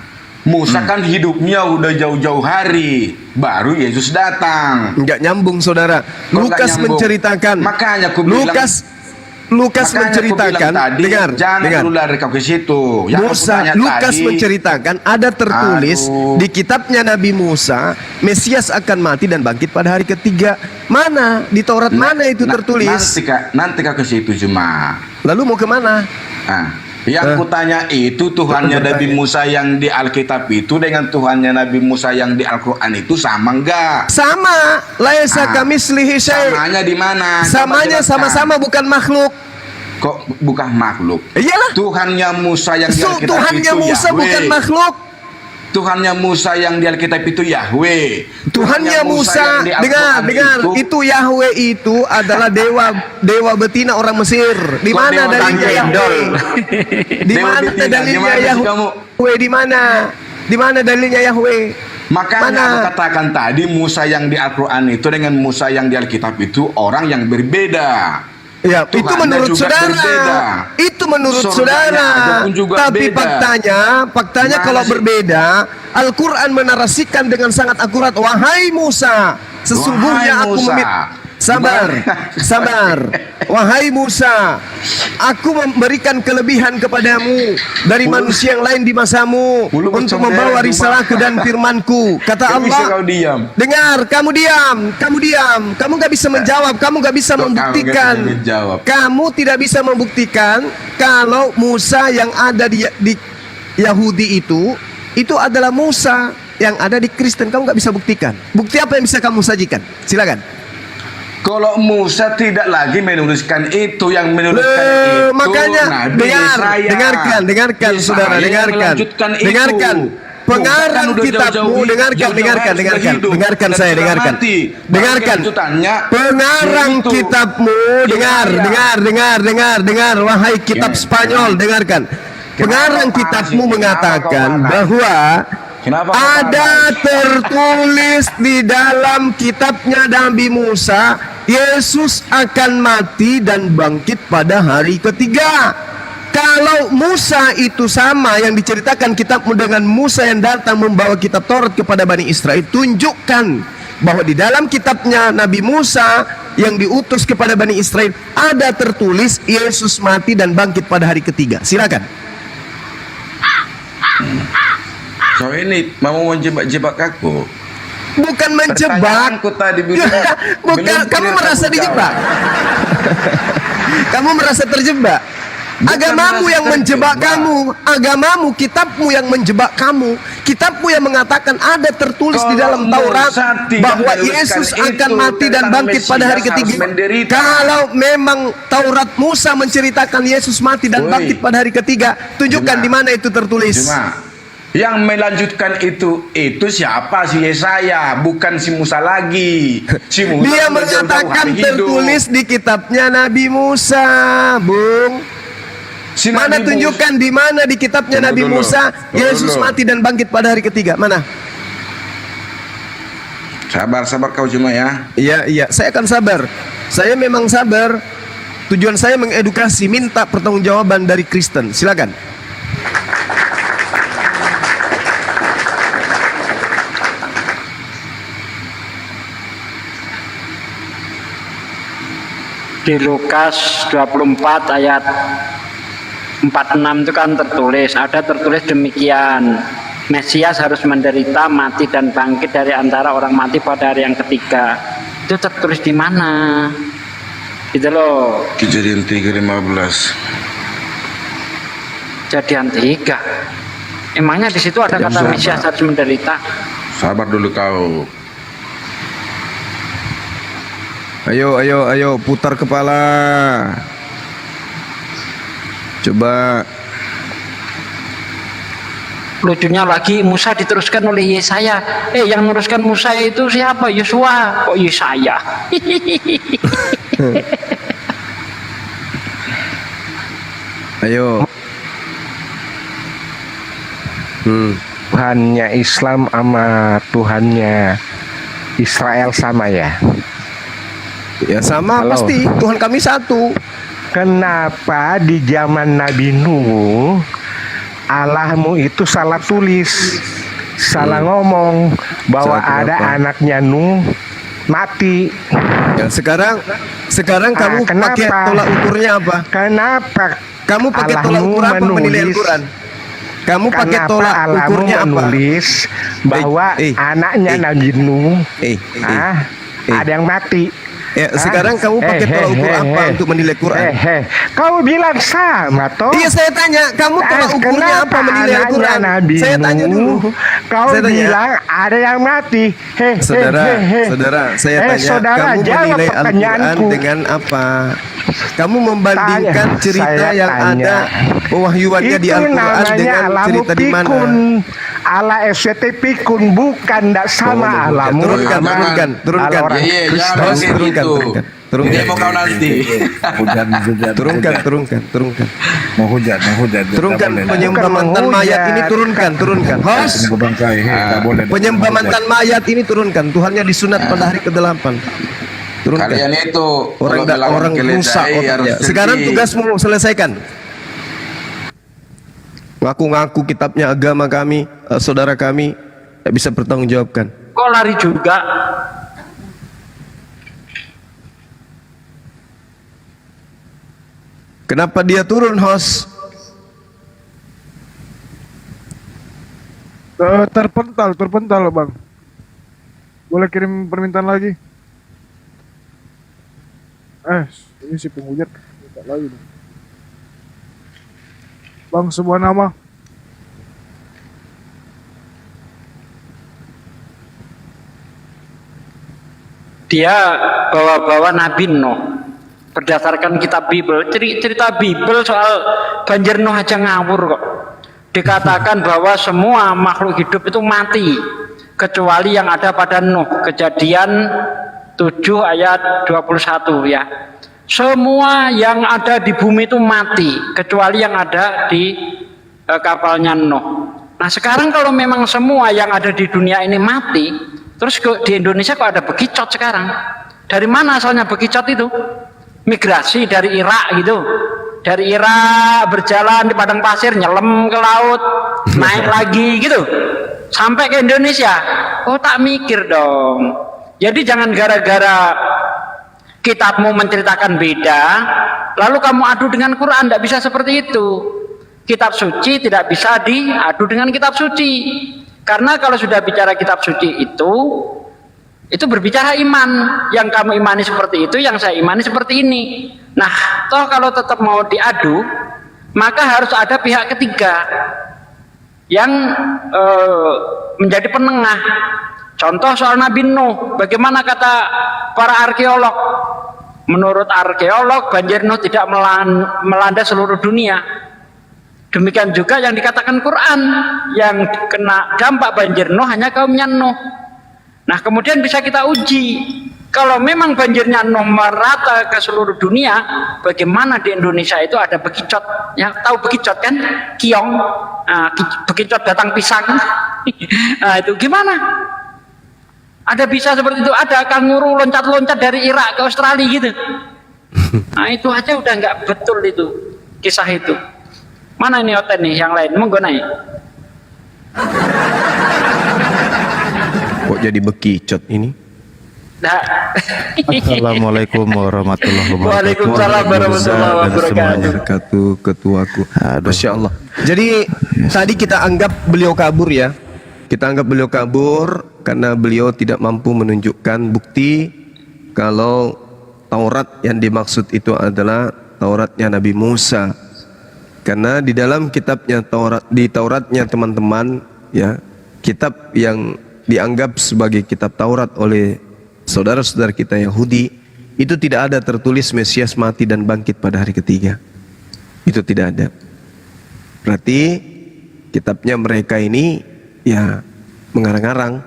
Musa kan hidupnya udah jauh-jauh hari, baru Yesus datang. Enggak nyambung, saudara. Kok nggak Lukas nyambung? menceritakan. Makanya aku bilang- Lukas Makanya aku menceritakan. bilang tadi, Dengar. jangan dulu lari kau ke situ. Yang aku Musa, tanya Lukas tadi, menceritakan ada tertulis Aduh. di kitabnya Nabi Musa, Mesias akan mati dan bangkit pada hari ketiga. Mana di Taurat mana itu tertulis? Nanti kau ke situ cuma. Lalu mau kemana? Yang kutanya itu Tuhannya Nabi Musa yang di Alkitab itu dengan Tuhannya Nabi Musa yang di Al-Quran itu sama enggak? Sama, laisa kamislihi syai'. Samanya di mana? Coba Samanya jelaskan. sama-sama bukan makhluk. Kok bukan makhluk? Iyalah. Tuhannya Musa yang di Alkitab Tuhannya itu Musa Yahweh. bukan makhluk. Tuhannya Musa yang di Alkitab itu Yahweh. Tuhannya Musa, yang di dengar, Al-Quran itu Yahweh itu adalah dewa betina orang Mesir. Di Kok mana dewa dalilnya gendol? Yahweh? Di Dewa mana betina, dalilnya gimana sih kamu? Yahweh? Di mana? Di mana dalilnya Yahweh? Makanya Mana? aku katakan tadi Musa yang di Al-Quran itu dengan Musa yang di Alkitab itu orang yang berbeda. Ya, Tuhannya itu menurut juga saudara. berbeda. Itu menurut Surganya saudara. ada pun juga Tapi beda. faktanya Gimana kalau sih? berbeda, Al-Qur'an menarasikan dengan sangat akurat, wahai Musa, sesungguhnya Wahai aku Musa. sabar. Wahai Musa, aku memberikan kelebihan kepadamu dari manusia yang lain di masamu Mulu untuk macam membawa merah, risalahku dan firmanku. Kata Gak bisa Allah, kau diam. dengar, kamu diam, kamu nggak bisa menjawab, kamu nggak bisa Kok kamu nggak membuktikan, bisa menjawab? kamu tidak bisa membuktikan kalau Musa yang ada di Yahudi itu adalah Musa yang ada di Kristen. Kamu nggak bisa buktikan. Bukti apa yang bisa kamu sajikan? Silakan. Kalau Musa tidak lagi menuliskan itu, yang menuliskan itu Makanya Nabi Yesaya. dengarkan Yesaya saudara, yang dengarkan. melanjutkan itu. Dengarkan. Pengarang Musa kan udah kitabmu, jauh-jauh dengarkan. sudah hidup. Dengarkan Dan saya, sudah dengarkan. mati. Baru Dengarkan. kita tanya, Pengarang itu. kitabmu, Yesaya. dengar, wahai kitab Ya, Spanyol, dengarkan. Pengarang Kenapa kitabmu sih? mengatakan Kenapa kau bahwa Kenapa kau ada marah? tertulis di dalam kitabnya Nabi Musa, Yesus akan mati dan bangkit pada hari ketiga. Kalau Musa itu sama yang diceritakan kitabmu dengan Musa yang datang membawa kitab Taurat kepada Bani Israel, tunjukkan bahwa di dalam kitabnya Nabi Musa yang diutus kepada Bani Israel ada tertulis Yesus mati dan bangkit pada hari ketiga. Silakan. Kau ini mau menjebak-jebak aku. bukan menjebak. Pertanyaanku tadi belum Bukan, kamu clear merasa kamu dijebak. Kamu merasa terjebak. Agamamu merasa yang menjebak terjebak. kamu, agamamu, kitabmu yang menjebak kamu, kitabmu yang mengatakan ada tertulis di dalam Kalau Taurat Musa tidak bahwa menuliskan Yesus itu akan mati dan tentang bangkit pada hari Mesias harus ketiga. menderita. Kalau memang Taurat Musa menceritakan Yesus mati dan Woi. bangkit pada hari ketiga, tunjukkan Cuma- di mana itu tertulis. Cuma yang melanjutkan itu siapa? Si Yesaya, bukan si Musa lagi. Si Musa Dia udah jauh-jauh mengatakan hari hidup. tertulis di kitabnya Nabi Musa, Bung. Si Mana Nabi tunjukkan di mana di kitabnya Tunggu Nabi dulu, Musa tunggu Yesus dulu. mati dan bangkit pada hari ketiga? Mana? Sabar kau cuma ya. Iya, saya akan sabar. Saya memang sabar. Tujuan saya mengedukasi, minta pertanggungjawaban dari Kristen. Silakan. Di Lukas 24 ayat 46 itu kan tertulis demikian, Mesias harus menderita, mati dan bangkit dari antara orang mati pada hari yang ketiga. Itu tertulis di mana? Gitu loh. Kejadian 3:15. Kejadian 3. Emangnya di situ ada kata Mesias harus menderita? Sabar dulu kau. Ayo, putar kepala. Coba. Lucunya lagi Musa diteruskan oleh Yesaya. Yang meneruskan Musa itu siapa? Yosua. Kok Yesaya? Ayo. Tuhannya Islam sama Tuhannya Israel sama ya? Ya sama. Halo. Pasti Tuhan kami satu. Kenapa di zaman Nabi Nuh Allahmu itu salah tulis, salah ngomong bahwa Salah ada kenapa? anaknya Nuh mati? Ya, sekarang kamu kenapa? pakai tolak ukurnya apa? Kenapa Kamu pakai tolak Allahmu ukur apa menilai menulis- Al-Quran? Kamu pakai Kenapa tolak Allahmu ukurnya apa? menulis bahwa anaknya Nabi Nuh ada yang mati? Ya, sekarang kamu pakai tolak ukur apa untuk menilai Quran? Kau bilang sama toh? Iya, saya tanya, kamu tolak ukurnya Kenapa apa menilai anaknya Al-Quran? Nabi Saya tanya Nuh, dulu. Kau Saya tanya. bilang ada yang mati. Saudara, saya tanya, saudara, kamu jawab menilai Al-Quran pertanyaanku. dengan apa? Kamu membandingkan Tanya, cerita saya yang tanya. ada pewahyuannya di Itu Al-Quran namanya dengan alamu cerita di mana? pikun. Ala SWT pikun bukan ndak sama alamu. Turunkan. Ala orang Kristen. Host, turunkan. Dia mau kau nanti. Turunkan. Mau hujat. Turunkan penyembah mantan mayat ini, turunkan. Host, penyembah mantan mayat ini turunkan. Tuhannya disunat pada hari ke-8. Turunkan. Kalian itu Orang rusak otaknya. Sekarang tugasmu selesaikan. Ngaku-ngaku kitabnya agama kami, saudara kami tidak bisa bertanggungjawabkan. Kok lari juga? Kenapa dia turun, host? Terpental bang. Boleh kirim permintaan lagi? Ini si penghujat minta lagi nih. Bang, sebuah nama. Dia bawa-bawa Nabi Nuh berdasarkan kitab Bible. Cerita Bible soal banjir Nuh aja ngawur kok. Dikatakan bahwa semua makhluk hidup itu mati kecuali yang ada pada Nuh. Kejadian 7 ayat 21 ya. Semua yang ada di bumi itu mati kecuali yang ada di kapalnya Nuh. Nah sekarang kalau memang semua yang ada di dunia ini mati, terus di Indonesia kok ada bekicot sekarang? Dari mana asalnya bekicot itu? Migrasi dari Irak gitu. Dari Irak berjalan di padang pasir, nyelam ke laut, naik lagi gitu. Sampai ke Indonesia. Oh tak mikir dong. Jadi jangan gara-gara kitabmu menceritakan beda, lalu kamu adu dengan Quran. Tidak bisa seperti itu. Kitab suci tidak bisa diadu dengan kitab suci. Karena kalau sudah bicara kitab suci itu Itu berbicara iman. Yang kamu imani seperti itu, yang saya imani seperti ini. Nah, toh kalau tetap mau diadu, maka harus ada pihak ketiga yang menjadi penengah. Contoh soal Nabi Nuh, bagaimana kata para arkeolog? Menurut arkeolog, banjir Nuh tidak melanda seluruh dunia. Demikian juga yang dikatakan Quran, yang kena dampak banjir Nuh hanya kaumnya Nuh. Nah, kemudian bisa kita uji, kalau memang banjirnya Nuh merata ke seluruh dunia, bagaimana di Indonesia itu ada bekicot? Ya, tahu bekicot kan? Kiong, bekicot batang pisang. Nah, itu gimana? Ada bisa seperti itu? Ada kanguru loncat-loncat dari Irak ke Australia gitu. Nah, itu aja udah nggak betul itu kisah itu. Mana ini Oten nih yang lain? Monggo naik. Kok jadi bekicot ini? Nah. Assalamualaikum warahmatullahi wabarakatuh. Waalaikumsalam warahmatullahi wabarakatuh. Ketuaku. Masya Allah. Jadi tadi kita anggap beliau kabur ya. Kita anggap beliau kabur karena beliau tidak mampu menunjukkan bukti kalau Taurat yang dimaksud itu adalah Tauratnya Nabi Musa. Karena di dalam kitabnya Taurat, di Tauratnya teman-teman ya, kitab yang dianggap sebagai kitab Taurat oleh saudara-saudara kita Yahudi, itu tidak ada tertulis Mesias mati dan bangkit pada hari ketiga. Itu tidak ada. Berarti kitabnya mereka ini ya mengarang-arang,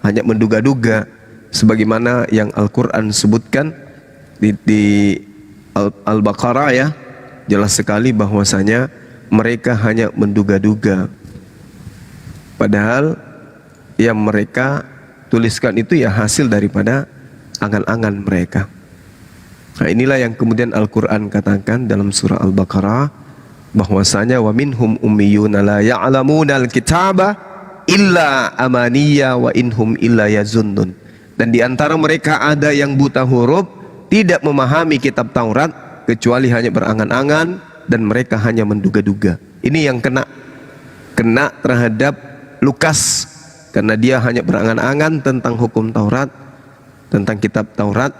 hanya menduga-duga, sebagaimana yang Al-Quran sebutkan di Al-Baqarah ya, jelas sekali bahwasanya mereka hanya menduga-duga. Padahal yang mereka tuliskan itu ya hasil daripada angan-angan mereka. Nah, inilah yang kemudian Al-Quran katakan dalam surah Al-Baqarah, bahwasanya wa minhum ummiyuna la ya'lamuna al-kitaba illa amaniya wa inhum illa yazunnun. Dan di antara mereka ada yang buta huruf, tidak memahami kitab Taurat kecuali hanya berangan-angan, dan mereka hanya menduga-duga. Ini yang kena terhadap Lukas, karena dia hanya berangan-angan tentang hukum Taurat, tentang kitab Taurat,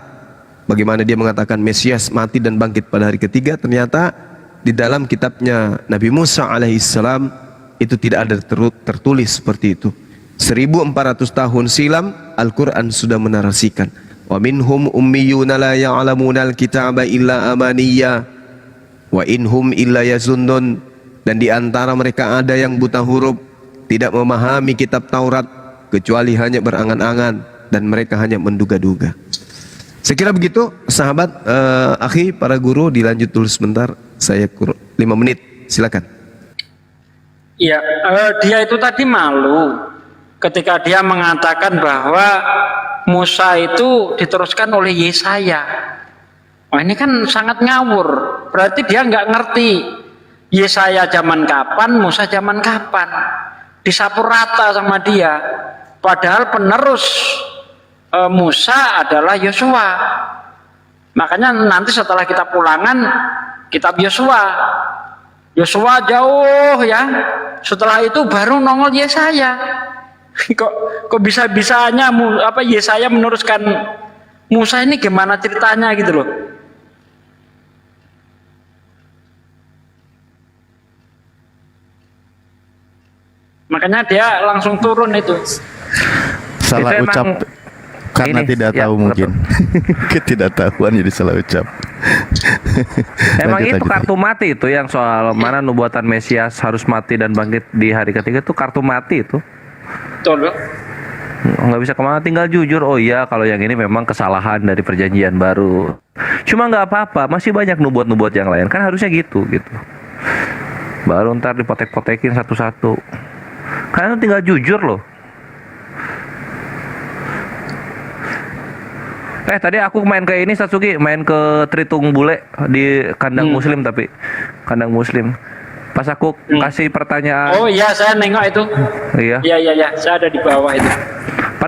bagaimana dia mengatakan Mesias mati dan bangkit pada hari ketiga. Ternyata di dalam kitabnya Nabi Musa alaihissalam itu tidak ada tertulis seperti itu. 1400 tahun silam Al-Quran sudah menarasikan, wa minhum ummiyuna la ya'lamuna al-kitaba illa amaniya wa inhum illa yazunnun. Dan di antara mereka ada yang buta huruf, tidak memahami kitab Taurat kecuali hanya berangan-angan, dan mereka hanya menduga-duga. Saya kira begitu sahabat, akhi, para guru, dilanjut dulu sebentar, saya 5 menit, silakan. Iya, dia itu tadi malu ketika dia mengatakan bahwa Musa itu diteruskan oleh Yesaya. Wah, ini kan sangat ngawur. Berarti dia nggak ngerti Yesaya zaman kapan, Musa zaman kapan. Disapu rata sama dia. Padahal penerus Musa adalah Yosua. Makanya nanti setelah kita pulangan kitab Yosua, Yosua jauh ya. Setelah itu baru nongol Yesaya. Kok bisa-bisanya Yesaya meneruskan Musa, ini gimana ceritanya gitu loh. Makanya dia langsung turun itu. Salah Itu ucap karena ini, tidak ya, tahu mungkin. Ketidaktahuan jadi salah ucap. Emang Lanjut, itu lanjut. kartu mati itu yang soal mana nubuatan Mesias harus mati dan bangkit di hari ketiga, itu kartu mati itu. Betul loh. Nggak bisa kemana, tinggal jujur. Oh iya, kalau yang ini memang kesalahan dari perjanjian baru. Cuma nggak apa-apa, masih banyak nubuat-nubuat yang lain, kan harusnya gitu. Baru ntar dipotek-potekin satu-satu. Karena tinggal jujur loh. Tadi aku main ke ini, Satsuki, main ke Tritung Bule di kandang Muslim, tapi kandang Muslim. Pas aku kasih pertanyaan. Oh iya, saya nengok itu. Iya. Iya, saya ada di bawah itu.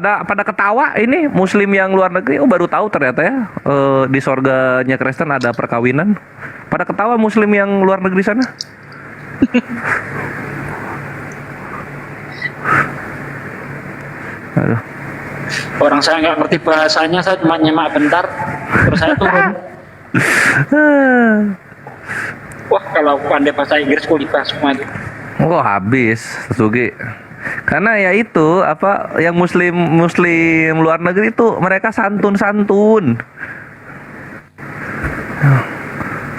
Pada ketawa ini Muslim yang luar negeri, baru tahu ternyata ya di sorganya Kristen ada perkawinan. Pada ketawa Muslim yang luar negeri sana. Aduh. Orang saya nggak ngerti bahasanya, saya cuma nyimak bentar, terus saya turun. Wah, kalau pandai bahasa Inggris kuliah semua itu. Oh habis Sugi. Karena ya itu apa yang muslim luar negeri itu mereka santun.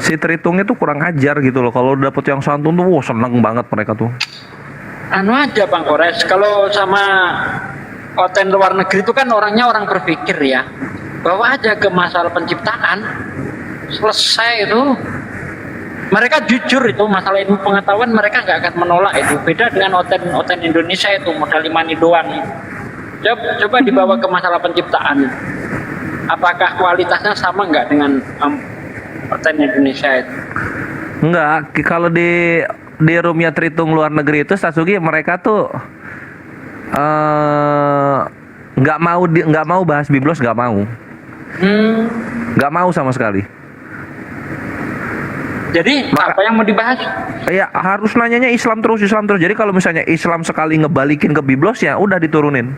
Si Tritungnya tuh kurang ajar gitu loh. Kalau dapet yang santun tuh wah, seneng banget mereka tuh. Anu aja Bang Kores, kalau sama oten luar negeri itu kan orangnya orang berpikir ya, bawa aja ke masalah penciptaan, selesai itu. Mereka jujur itu masalah ilmu pengetahuan, mereka nggak akan menolak itu. Beda dengan oten Indonesia itu modal imani doang. Coba dibawa ke masalah penciptaan, apakah kualitasnya sama nggak dengan oten Indonesia itu? Enggak, kalau di roomnya Tritung luar negeri itu Sasugi mereka tuh nggak mau bahas biblos, nggak mau sama sekali. Jadi apa yang mau dibahas? Ya harus nanyanya Islam terus. Jadi kalau misalnya Islam sekali ngebalikin ke biblos ya udah diturunin.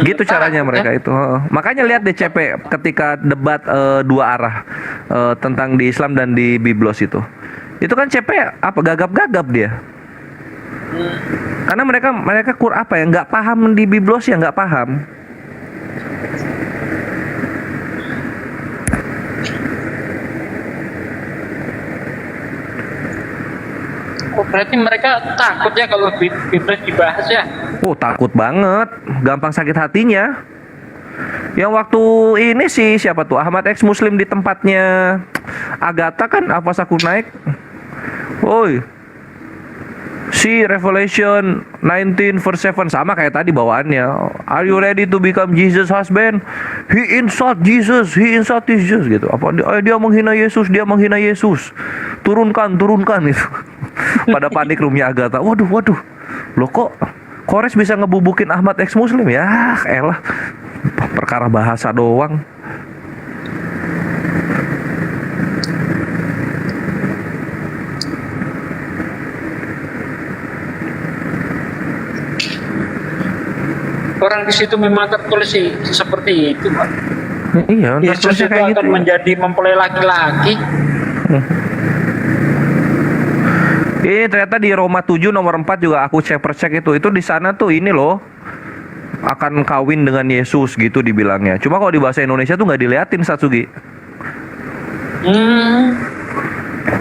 Gitu caranya mereka itu. Makanya lihat DCP ketika debat dua arah tentang di Islam dan di biblos itu kan CP apa gagap-gagap dia. Karena mereka apa ya, nggak paham di biblos ya, nggak paham. Oh, berarti mereka takut ya kalau biblos dibahas ya? Oh takut banget, gampang sakit hatinya. Yang waktu ini sih siapa tuh Ahmad X Muslim di tempatnya Agatha kan apa aku naik. Woi, si Revelation 19 verse 7 sama kayak tadi bawaannya. Are you ready to become Jesus husband? He insult Jesus gitu. Apa dia menghina Yesus, Turunkan itu. Pada panik roomnya Agatha. Waduh. Loh kok Kores bisa ngebubukin Ahmad X Muslim ya? Elah. Perkara bahasa doang. Orang di situ memang tertulis sih seperti itu, Pak. Iya, Yesus itu kayak akan gitu. menjadi mempelai laki-laki. Ini ternyata di Roma 7 nomor 4 juga aku cek itu di sana tuh ini loh akan kawin dengan Yesus gitu dibilangnya. Cuma kalau di bahasa Indonesia tuh nggak diliatin Satsugi.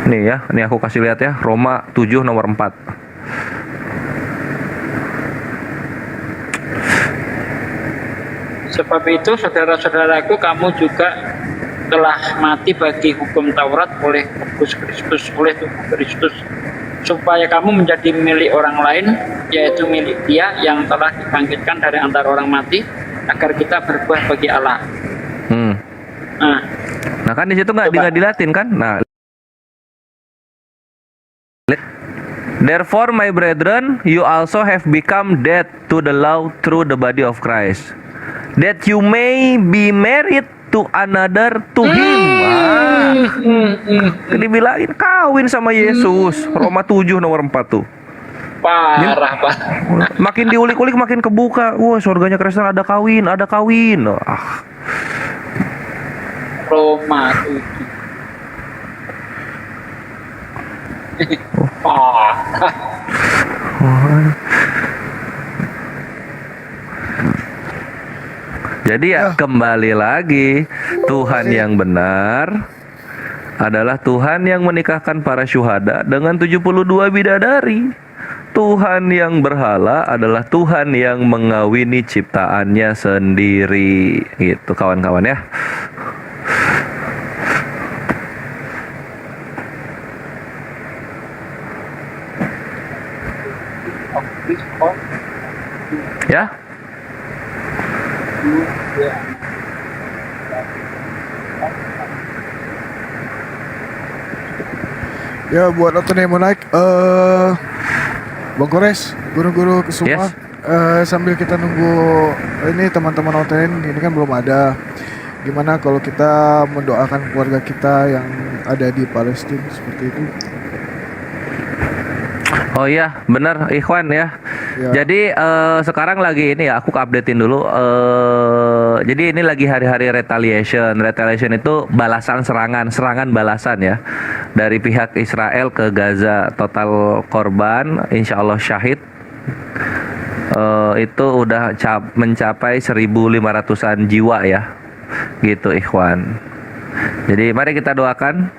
Nih ya, ini aku kasih lihat ya, Roma 7 nomor 4. Sebab itu saudara-saudaraku, kamu juga telah mati bagi hukum Taurat oleh tubuh Kristus, supaya kamu menjadi milik orang lain, yaitu milik Dia yang telah dibangkitkan dari antara orang mati, agar kita berbuah bagi Allah. Nah kan di situ nggak dilatin kan? Nah, therefore my brethren, you also have become dead to the law through the body of Christ, that you may be married to another to him. Dibilangin kawin sama Yesus. Roma 7 nomor 4 tuh. Parah, Pak. Makin diulik-ulik makin kebuka. Wah, surganya Kristen ada kawin. Roma 7. Jadi ya kembali lagi, Tuhan yang benar adalah Tuhan yang menikahkan para syuhada dengan 72 bidadari. Tuhan yang berhala adalah Tuhan yang mengawini ciptaannya sendiri. Gitu kawan-kawan ya. Ya. Ya buat nonton yang mau naik, Bang Kores, guru-guru semua, sambil kita nunggu ini teman-teman OTN ini kan belum ada. Gimana kalau kita mendoakan keluarga kita yang ada di Palestina seperti itu? Oh iya, benar Ikhwan ya. Ya. Jadi sekarang lagi ini ya, aku updatein dulu. Jadi ini lagi hari-hari retaliation. Retaliation itu balasan serangan balasan ya dari pihak Israel ke Gaza. Total korban, insya Allah syahid. Itu udah mencapai 1.500-an jiwa ya, gitu ikhwan. Jadi mari kita doakan.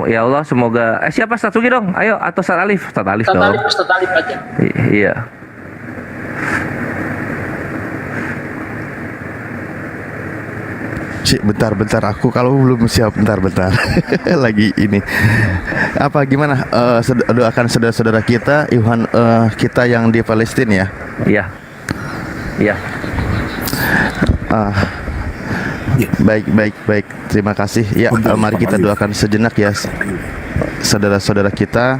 Ya Allah semoga siapa Satsuki dong, ayo, atau Ustaz Alif dong. Ustaz Alif aja. Iya. Bentar, aku kalau belum siap, bentar. Lagi ini. Apa gimana? Doakan saudara-saudara kita, Iwan, kita yang di Palestina ya. Iya. Baik. Terima kasih. Ya, mari kita doakan sejenak ya, saudara-saudara kita.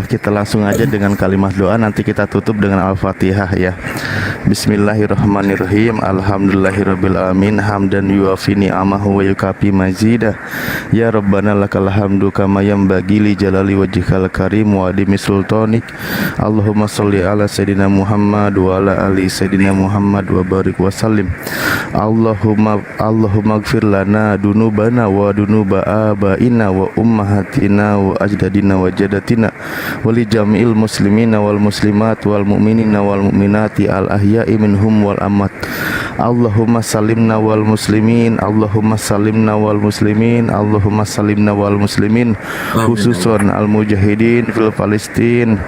Kita langsung aja dengan kalimat doa. Nanti kita tutup dengan Al-Fatihah ya. Bismillahirrahmanirrahim. Alhamdulillahirabbil alamin, hamdan yuafi ni'amahu wa yukafi mazidah. Ya Rabbana lakal hamdu kama yanbaghi li jalali wajhikal karim wa adimi sultanik. Allahumma sholli ala sayidina Muhammad wa ala ali sayidina Muhammad wa barik wa sallim. Allahumma ighfir lana dunubana wa dunuba abaina wa ummahatina wa ajdadina wa jadatina wa li jami'il muslimina wal muslimat wal mu'minina wal mu'minati al ahya'i minhum wal amwat. Allahumma salimna wal muslimin, Allahumma salimna wal muslimin, Allahumma salimna wal muslimin, khususan al mujahidin fil Palestin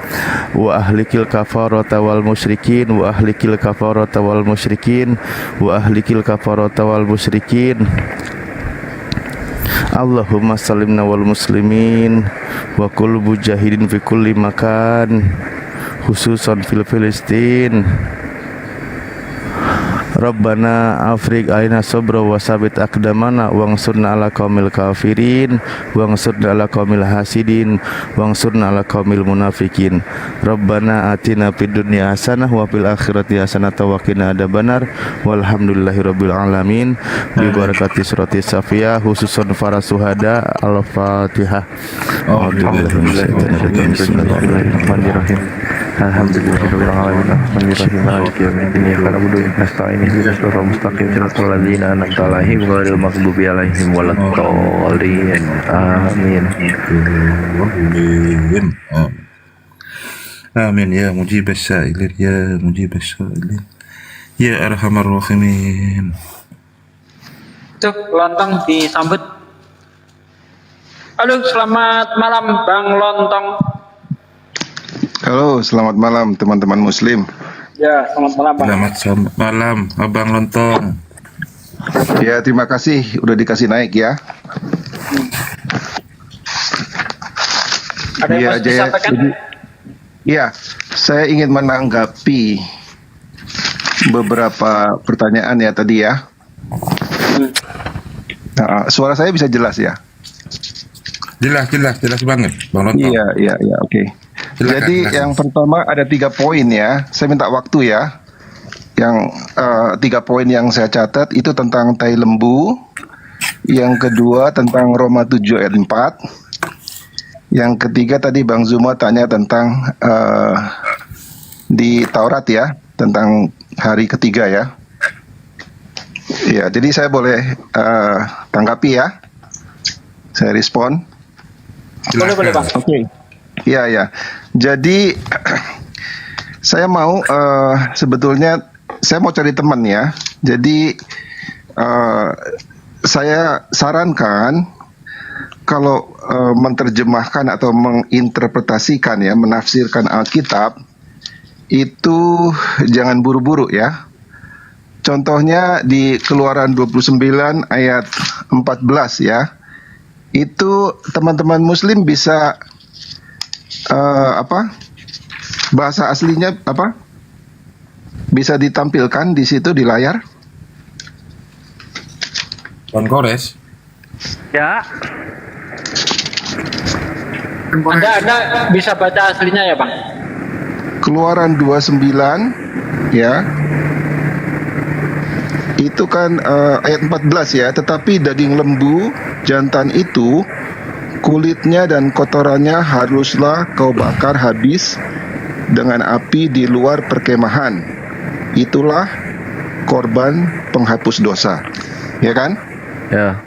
wa ahlikil kafarata wal musyrikin wa ahlikil kafarata wal musyrikin wa ahlikil kafarata wal musyrikin. Allahumma salimna wal muslimin wa kul mujahidin fi kulli makan khususan fil Palestin. Rabbana afrig aina sabra wa sabit aqdamana wangsurna ala qaumil kafirin wangsurna ala qaumil hasidin wangsurna ala qaumil munafikin. Rabbana atina fid dunya hasanah wa fil akhirati hasanah wa qina adzabannar walhamdulillahirabbil alamin bi barakati surati safiyah khususan para syuhada. Al-Fatihah. Bismillahirrahmanirrahim. Alhamdulillahirabbil alamin arrahmanirrahim maliki yaumiddin iyyaka na'budu wa iyyaka nasta'in ihdinas siratal mustaqim siratal ladzina an'amta 'alaihim ghairil maghdubi 'alaihim waladdallin. Amin. Amin ya mujibas sa'ilin ya mujibas sa'ilin ya arhamar rahimin. Tuh, Lontong disambut. Halo, selamat malam Bang Lontong. Halo, selamat malam teman-teman Muslim. Ya, selamat malam Bang. Selamat malam Abang Lontong. Ya, terima kasih udah dikasih naik ya. Ada yang mau disampaikan? Ya, saya ingin menanggapi beberapa pertanyaan ya tadi ya. Nah, suara saya bisa jelas ya? Jelas banget Bang Lontong. Iya, oke. Jadi yang pertama ada 3 poin ya. Saya minta waktu ya. Yang 3 poin yang saya catat itu tentang tai lembu. Yang kedua tentang Roma 7 ayat 4. Yang ketiga tadi Bang Zuma tanya tentang di Taurat ya, tentang hari ketiga ya. Ya, jadi saya boleh tanggapi ya. Saya respon. Boleh Bang. Oke. Ya. Jadi saya mau sebetulnya saya mau cari teman ya. Jadi saya sarankan kalau menerjemahkan atau menginterpretasikan ya, menafsirkan Alkitab itu jangan buru-buru ya. Contohnya di Keluaran 29 ayat 14 ya. Itu teman-teman Muslim bisa bahasa aslinya apa? Bisa ditampilkan di situ di layar. Bang Kores. Ya. Anda bisa baca aslinya ya Bang? Keluaran 29 ya. Itu kan ayat 14 ya, tetapi daging lembu jantan itu kulitnya dan kotorannya haruslah kau bakar habis dengan api di luar perkemahan. Itulah korban penghapus dosa. Ya kan? Ya.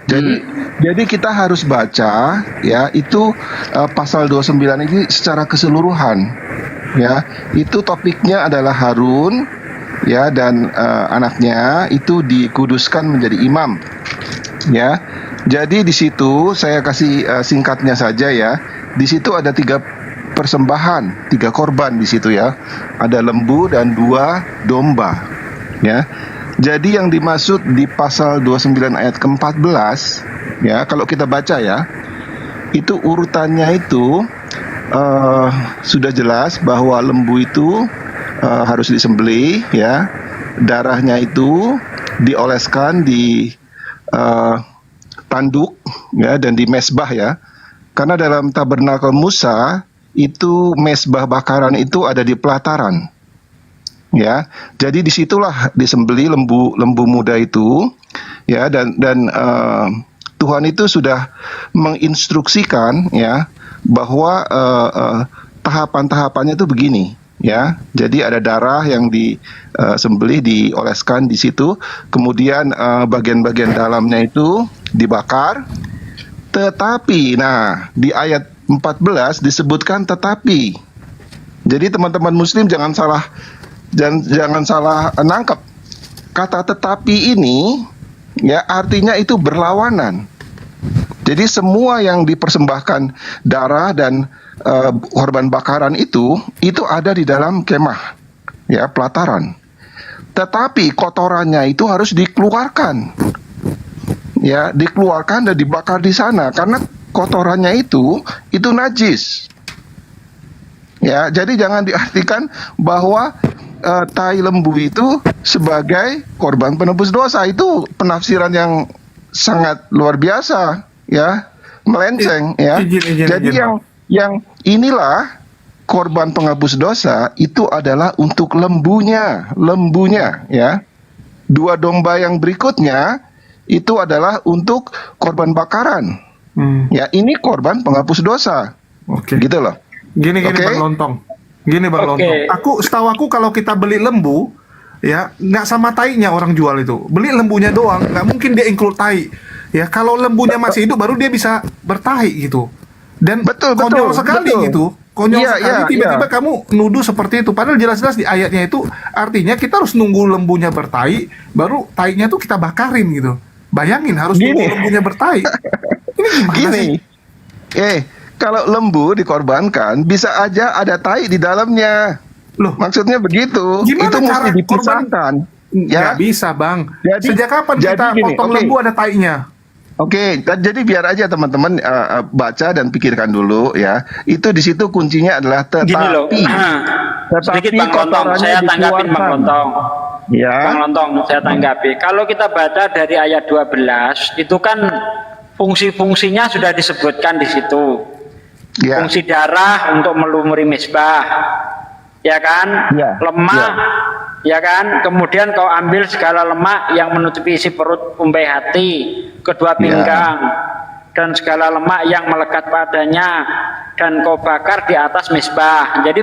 Jadi kita harus baca ya itu pasal 29 ini secara keseluruhan. Ya, itu topiknya adalah Harun ya dan anaknya itu dikuduskan menjadi imam. Ya. Jadi di situ saya kasih singkatnya saja ya. Di situ ada 3 persembahan, 3 korban di situ ya. Ada lembu dan 2 domba. Ya. Jadi yang dimaksud di pasal 29 ayat ke-14 ya, kalau kita baca ya, itu urutannya itu sudah jelas bahwa lembu itu harus disembelih ya. Darahnya itu dioleskan di tanduk ya dan di mesbah ya. Karena dalam tabernakel Musa itu mesbah bakaran itu ada di pelataran. Ya. Jadi disitulah disembelih lembu muda itu ya dan Tuhan itu sudah menginstruksikan ya bahwa tahapan-tahapannya itu begini ya. Jadi ada darah yang disembelih dioleskan di situ, kemudian bagian-bagian dalamnya itu dibakar. Tetapi nah di ayat 14 disebutkan tetapi. Jadi teman-teman muslim jangan salah nangkep. Kata tetapi ini ya artinya itu berlawanan. Jadi semua yang dipersembahkan darah dan korban bakaran itu ada di dalam kemah ya pelataran. Tetapi kotorannya itu harus dikeluarkan. Ya, dikeluarkan dan dibakar di sana karena kotorannya itu najis. Ya, jadi jangan diartikan bahwa tai lembu itu sebagai korban penebus dosa. Itu penafsiran yang sangat luar biasa ya, melenceng ya. Jadi yang inilah korban penghapus dosa itu adalah untuk lembunya ya. 2 domba yang berikutnya itu adalah untuk korban bakaran. Ya, ini korban penghapus dosa. Oke. Gitu loh. Gini Bang Lontong. Setahu aku kalau kita beli lembu ya nggak sama tainya orang jual itu. Beli lembunya doang, nggak mungkin dia include tai. Ya, kalau lembunya masih hidup baru dia bisa bertahi gitu. Dan konyol sekali gitu. Konyol sekali tiba-tiba kamu nuduh seperti itu. Padahal jelas-jelas di ayatnya itu artinya kita harus nunggu lembunya bertahi, baru tainya tuh kita bakarin gitu. Bayangin harus nunggu lembunya bertahi. Ini gimana sih? Kalau lembu dikorbankan bisa aja ada tai di dalamnya. Loh, maksudnya begitu. Gimana itu mesti dipisahkan. Ya, nggak bisa, Bang. Sejak kapan kita potong lembu ada tainya? Oke, jadi biar aja teman-teman baca dan pikirkan dulu ya. Itu di situ kuncinya adalah tetapi. Gini loh. Sedikit Bang Lontong, saya tanggapin Bang Lontong. Ya. Bang Lontong, saya tanggapi. Kalau kita baca dari ayat 12, itu kan fungsi-fungsinya sudah disebutkan di situ. Ya. Fungsi darah untuk melumuri misbah. Ya kan? Ya. Lemak. Ya kan? Kemudian kau ambil segala lemak yang menutupi isi perut, umpai hati, kedua pinggang, dan segala lemak yang melekat padanya, dan kau bakar di atas misbah. Jadi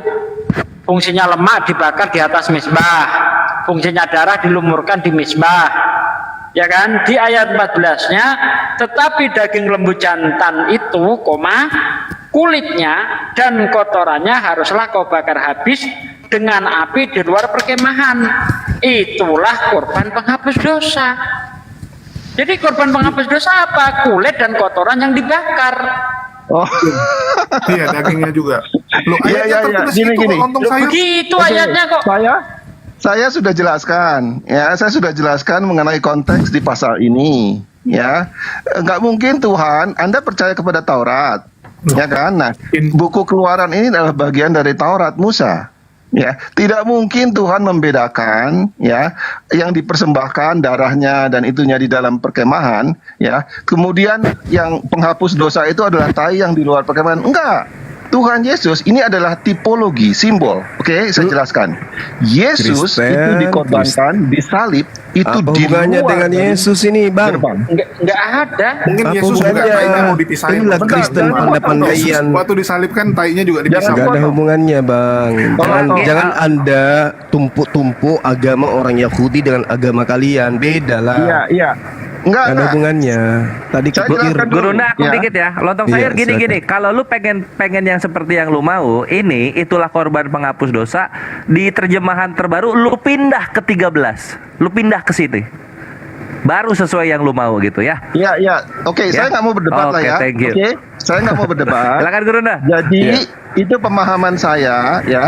fungsinya lemak dibakar di atas misbah, fungsinya darah dilumurkan di misbah. Ya kan? Di ayat 14-nya, tetapi daging lembu jantan itu, kulitnya dan kotorannya haruslah kau bakar habis dengan api di luar perkemahan. Itulah korban penghapus dosa. Jadi korban penghapus dosa apa? Kulit dan kotoran yang dibakar. Oh. Iya, dagingnya juga. Loh, ayatnya tertulis gini. Begitu ayatnya kok. Saya sudah jelaskan, ya. Saya sudah jelaskan mengenai konteks di pasal ini, ya. Nggak mungkin Tuhan, Anda percaya kepada Taurat, ya kan? Nah, buku Keluaran ini adalah bagian dari Taurat Musa. Ya, tidak mungkin Tuhan membedakan ya yang dipersembahkan darahnya dan itunya di dalam perkemahan ya. Kemudian yang penghapus dosa itu adalah tai yang di luar perkemahan. Enggak. Tuhan Yesus ini adalah tipologi, simbol. Oke, saya jelaskan. Yesus Kristen, itu dikorbankan, disalib, itu Apa di hubungannya luar dengan dari Yesus ini, Bang? gerbang. Nggak ada. Mungkin Apa Yesus juga hubungannya? tainya mau dipisahin. Inilah Kristen pandai-pandaian. Waktu disalibkan tainya juga dipisahin. Gak ada hubungannya, Bang. Jangan, Tolong. jangan Anda tumpuk-tumpuk agama orang Yahudi dengan agama kalian. Beda lah. Iya, iya. Enggak, Gak ada hubungannya. Tadi Saya kepikir. jelaskan dulu. Gurunda aku Ya. dikit ya. Lontong Iya, sayur gini-gini. silakan. Kalau lu pengen yang seperti yang lu mau, ini itulah korban penghapus dosa. Di terjemahan terbaru lu pindah ke 13. Lu pindah ke sini. Baru sesuai yang lu mau gitu ya. Iya, iya. Oke, Ya. saya nggak mau berdebat lah Oke, ya. thank you. Oke, saya nggak mau berdebat. Silakan Gurunda. Jadi Iya. itu pemahaman saya ya.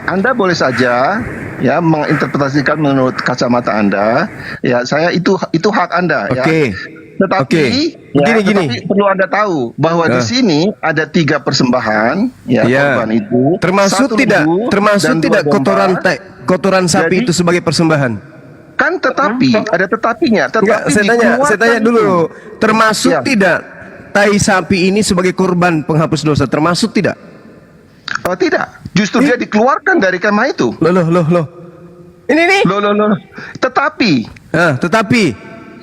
Anda boleh saja ya menginterpretasikan menurut kacamata Anda. Ya, saya itu hak Anda ya. Oke. Tetapi Oke. ya, Gini. tetapi perlu Anda tahu bahwa di Nah. sini ada 3 persembahan ya Ya. korban itu. Termasuk satu tidak? lembu Termasuk dan 2 tidak domba. kotoran sapi Jadi- itu sebagai persembahan? Kan tetapi ada tetapinya. Enggak, Tetapi saya tanya dikeluarkan dulu. itu. Termasuk Ya. tidak tai sapi ini sebagai korban penghapus dosa? Termasuk tidak? Oh, tidak. Justru dia dikeluarkan dari kemah itu. Loh. Ini nih. Loh. Tetapi, Tetapi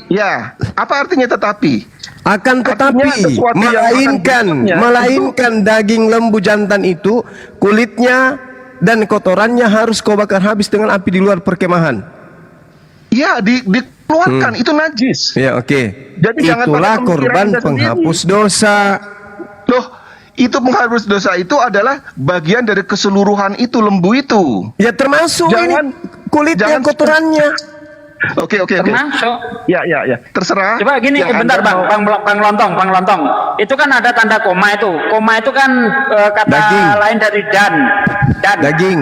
ya, apa artinya tetapi? akan Artinya tetapi sesuatu yang akan melainkan daging lembu jantan itu kulitnya dan kotorannya harus kau bakar habis dengan api di luar perkemahan. Ya, dikeluarkan itu najis. Ya, oke. Jadi jangan Itulah pakai pemikiran korban Anda sendiri. penghapus dosa. Loh, itu penghapus dosa itu adalah bagian dari keseluruhan itu lembu itu. Ya termasuk Jangan- ini kulitnya, jangan- kotorannya. Oke. Termasuk. Ya. Terserah. Coba gini, Yang bentar Anda bang Lontong. Itu kan ada tanda koma itu. Koma itu kan kata Daging. lain dari dan. Daging.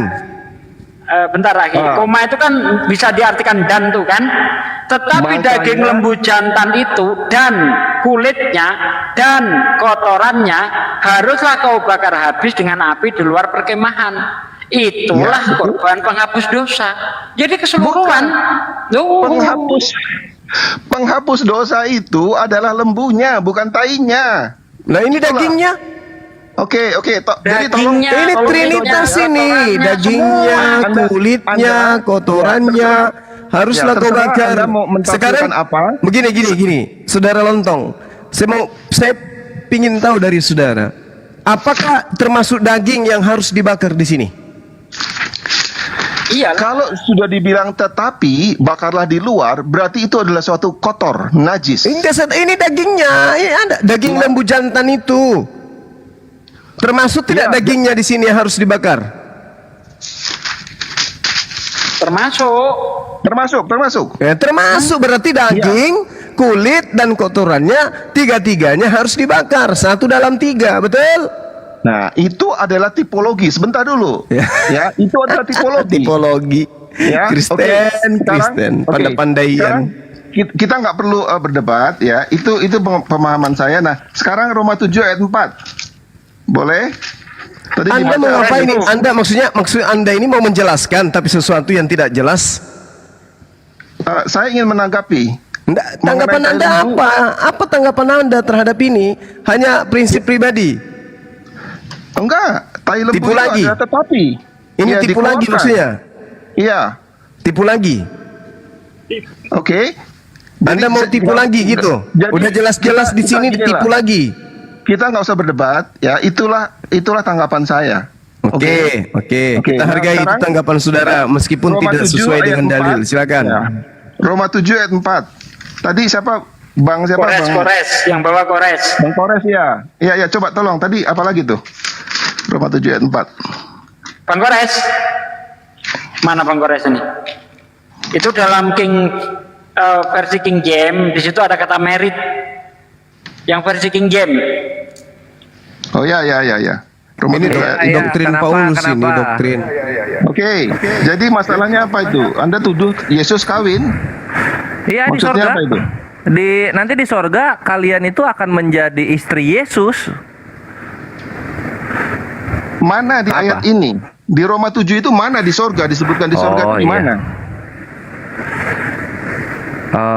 Bentar lagi. Koma itu kan bisa diartikan dan tuh kan. Tetapi Makanya- daging lembu jantan itu dan kulitnya dan kotorannya haruslah kau bakar habis dengan api di luar perkemahan. Itulah Ya, korban penghapus dosa. Jadi keseluruhan. Loh. Penghapus dosa itu adalah lembunya, bukan tainya. Nah ini Itulah. dagingnya. Oke. Jadi tolong. Dagingnya. Ini Kalau trinitas kulitnya, ini. kotorannya, Dagingnya, semua. kulitnya, Anda- kotorannya. Haruslah Ya, kau terserah bakar. Anda mau mentafsirkan Sekarang apa? Begini, Saudara Lontong. Saya pingin tahu dari saudara. Apakah termasuk daging yang harus dibakar di sini? Iya. Kalau sudah dibilang tetapi bakarlah di luar, berarti itu adalah suatu kotor, najis. Ini dagingnya. Ini ada daging lembu jantan itu. Termasuk tidak Ya, dagingnya di sini yang harus dibakar? Termasuk. Ya, termasuk berarti daging, kulit dan kotorannya tiga-tiganya harus dibakar 1 dalam 3, betul? Nah, itu adalah tipologi. Sebentar dulu. Ya. Ya, itu adalah tipologi. Tipologi. Ya, Kristen, oke. Sekarang- Kristen, oke. pandai-pandaian. Sekarang kita nggak perlu berdebat ya. Itu pemahaman saya. Nah, sekarang Roma 7 ayat 4. Boleh? Tadi Anda dibaca mau apa ayat ini? itu. Anda maksud Anda ini mau menjelaskan tapi sesuatu yang tidak jelas? Saya ingin menanggapi. Tanggapan Mengenai Anda lembu. apa? Apa tanggapan Anda terhadap ini? Hanya prinsip pribadi. Enggak, tai lembu Tipu itu lagi. adalah tetapi. Ini Ya, tipu lagi dikeluarkan. maksudnya? Iya. Tipu lagi. Oke. Anda mau tipu lagi gitu? Udah jelas-jelas di sini ditipu lagi. Kita nggak usah berdebat, ya. Itulah tanggapan saya. Oke. Kita Nah, hargai itu sekarang tanggapan saudara meskipun Roma tidak 7 sesuai ayat dengan 4. dalil. Silakan. Ya. Roma 7 ayat 4. Tadi siapa? Bang siapa? Kores, yang bawa kores. Bang Kores ya. Iya, coba tolong. Tadi apa lagi tuh? Roma 7 ayat 4. Bang Kores. Mana Bang Kores ini? Itu dalam versi King James, di situ ada kata merit. Yang versi King James. Oh ya. Roma Ini 7 ayat doktrin Kenapa? Paulus ini Kenapa? doktrin. Oke. Jadi masalahnya apa itu? Anda tuduh Yesus kawin? Iya di Maksudnya sorga. apa itu? Nanti di sorga kalian itu akan menjadi istri Yesus. Mana di ayat ini? Di Roma 7 itu mana di sorga? Disebutkan di sorga Oh, di iya. mana?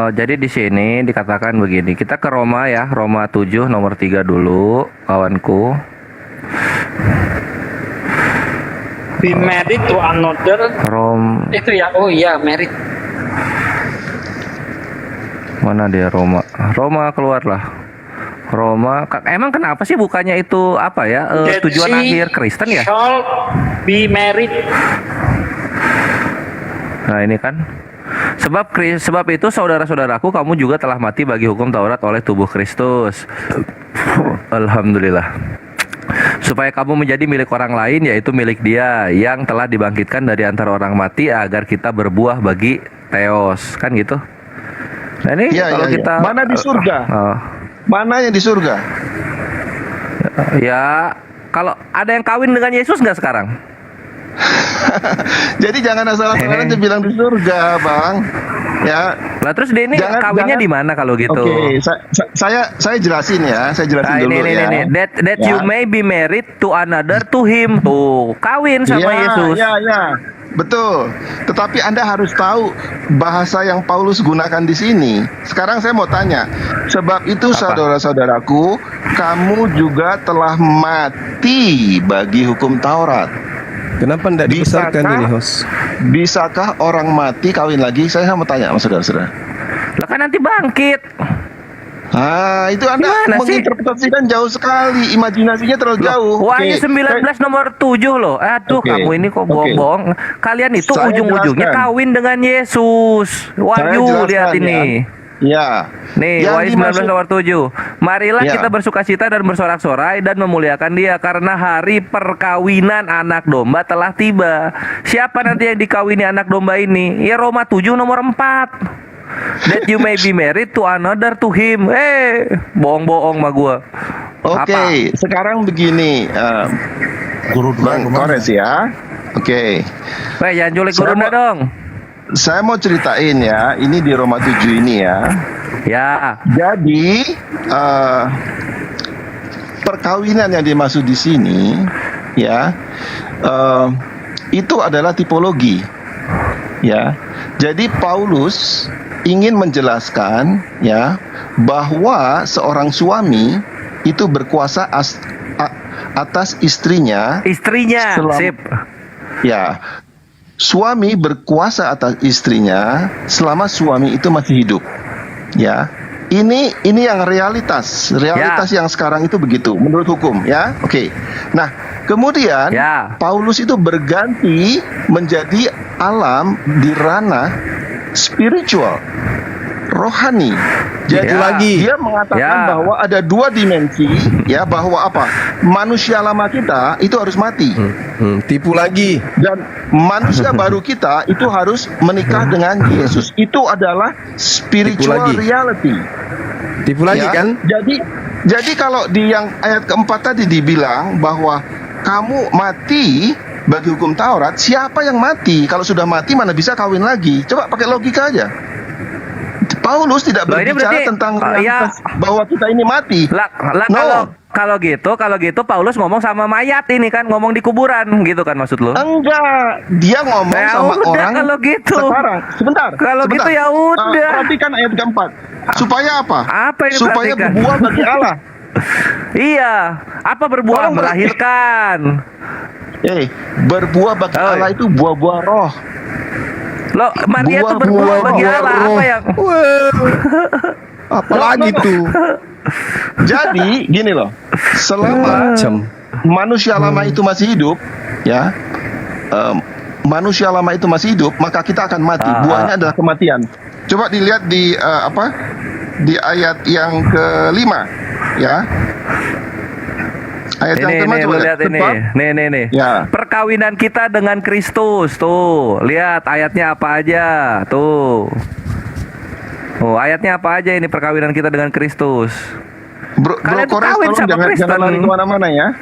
Jadi di sini dikatakan begini. Kita ke Roma ya, Roma 7 nomor 3 dulu, kawanku. Be married to another. Itu ya, oh iya, married. Mana dia Roma? Roma keluarlah. Roma, emang kenapa sih bukannya itu apa ya? That Tujuan she akhir Kristen ya? shall be married. Nah ini kan. Sebab itu saudara-saudaraku, kamu juga telah mati bagi hukum Taurat oleh tubuh Kristus. Alhamdulillah. Supaya kamu menjadi milik orang lain, yaitu milik Dia yang telah dibangkitkan dari antara orang mati, agar kita berbuah bagi Theos, kan gitu. Nah ini kalau kita mana di surga? Mana yang di surga? Ya, kalau ada yang kawin dengan Yesus nggak sekarang? Jadi jangan asal-asalan aja bilang di surga, Bang. Ya. Lah terus dia ini kawinnya di mana kalau gitu? Oke, saya jelasin ya. Saya jelasin dulu ya. That you may be married to another to him. Tuh, kawin sama Yesus. Ya. Betul. Tetapi Anda harus tahu bahasa yang Paulus gunakan di sini. Sekarang saya mau tanya. Sebab itu saudara-saudaraku, kamu juga telah mati bagi hukum Taurat. Kenapa tidak dibesarkan ini, host? Bisakah orang mati kawin lagi? Saya mau tanya sama saudara-saudara. Lah kan nanti bangkit. Itu Anda menginterpretasikan jauh sekali, imajinasinya terlalu jauh. Wahyu 19 nomor 7 loh. Aduh, kamu ini kok bohong-bohong. Kalian itu ujung-ujungnya kawin dengan Yesus. Wahyu, lihat ini. Ya. Nih, Wahyu 19 nomor 7. Marilah kita bersukacita dan bersorak-sorai dan memuliakan Dia, karena hari perkawinan anak domba telah tiba. Siapa nanti yang dikawini anak domba ini? Ya Roma 7 nomor 4. That you may be married to another to him. Bohong-bohong mah gua. Oke, sekarang begini, Bang Kores ya. Oke. Jangan julik gurunda dong. Saya mau ceritain ya, ini di Roma 7 ini ya. Ya. Jadi perkawinan yang dimaksud di sini ya, itu adalah tipologi. Ya. Jadi Paulus ingin menjelaskan ya bahwa seorang suami itu berkuasa atas istrinya. Sip. Ya. Suami berkuasa atas istrinya selama suami itu masih hidup. Ya. Ini yang realitas yang sekarang itu begitu menurut hukum ya. Oke. Nah, kemudian Paulus itu berganti menjadi alam di ranah spiritual, rohani. Jadi dia mengatakan bahwa ada dua dimensi ya, bahwa apa? Manusia lama kita itu harus mati. Tipu lagi. Dan manusia baru kita itu harus menikah dengan Yesus. Itu adalah spiritual reality. Tipu lagi kan? Jadi kalau di yang ayat keempat tadi dibilang bahwa kamu mati bagi hukum Taurat, siapa yang mati? Kalau sudah mati mana bisa kawin lagi? Coba pakai logika aja. Paulus tidak berbicara tentang bahwa kita ini mati. Kalau gitu Paulus ngomong sama mayat ini kan, ngomong di kuburan gitu kan maksud lo? Enggak, dia ngomong sama orang kalau gitu. Sekarang, sebentar. Kalau gitu ya udah. Perhatikan ayat keempat. Supaya apa? Apa ini? Supaya berbuah bagi Allah. Iya, apa berbuah? Melahirkan. Berbuah bagi Allah itu buah-buah roh. Loh, Maria itu berbuah bagi Allah apa yang? Apalagi tuh. Jadi gini loh, selama manusia lama itu masih hidup, ya, manusia lama itu masih hidup, maka kita akan mati. Buahnya adalah kematian. Coba dilihat di di ayat yang kelima, ya. Ayat yang kelima coba lihat ini. Nih. Ya. Perkawinan kita dengan Kristus. Tuh, lihat ayatnya apa aja. Tuh. Oh, ayatnya apa aja ini perkawinan kita dengan Kristus? Bro Kores, tolong jangan lari kemana-mana ya.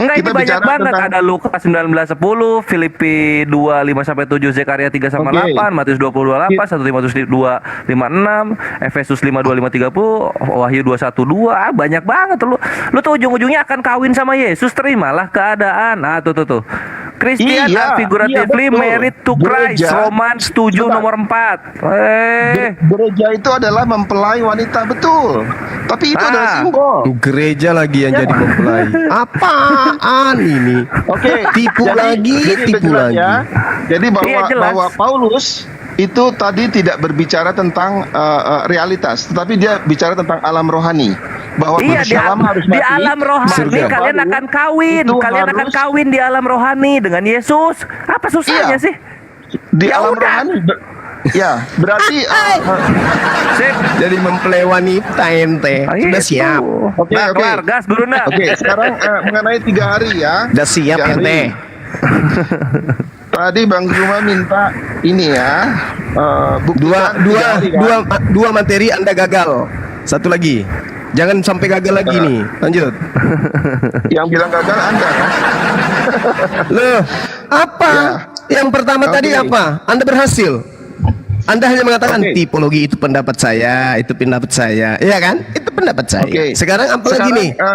Enggak, ini banyak banget. Ada Lukas 19:10, Filipi 2:5-7, Zekaria 3:8, Matius 20:28, 1 Timotius 2:5-6, Efesus 5:2-5-30, Wahyu 2:1-2. Banyak banget lu tuh ujung-ujungnya akan kawin sama Yesus, terimalah keadaan. Tuh. Christian Iya, are figuratively iya, betul. married to Christ. Gereja- Romans 7 Sebentar. nomor 4. Gereja itu adalah mempelai wanita, betul. Tapi itu adalah simbol. Gereja lagi yang jadi mempelai. Apaan ini? Oke, Tipu lagi, jadi tipu udah jelas lagi. ya. Jadi Iya, jelas. bahwa Paulus itu tadi tidak berbicara tentang realitas, tetapi dia bicara tentang alam rohani. Bahwa Iya, manusia lama harus di mati, alam rohani manusia kalian baru akan kawin. itu Kalian akan harus kawin di alam rohani dengan Yesus. Apa susahnya Iya. sih? di Ya alam udah. rohani. Ya, berarti Sip. Jadi mempelai wanita ente. Ah, Sudah itu. siap. Oke, Nah, oke. kelar, gas Gurunda. Oke, sekarang mengenai 3 hari ya. Sudah siap 3 hari. ente. Tadi Bang Zuma minta ini ya, buktikan 3 hari, kan? Dua materi Anda gagal. Satu lagi. Jangan sampai gagal lagi nih. Lanjut. Yang bilang gagal Anda kan? Loh, apa? Yang pertama tadi Oke. apa? Anda berhasil. Anda hanya mengatakan Oke. tipologi itu pendapat saya, itu pendapat saya. Iya kan? Itu pendapat saya. Oke. Sekarang apa lagi Sekarang, nih? Anda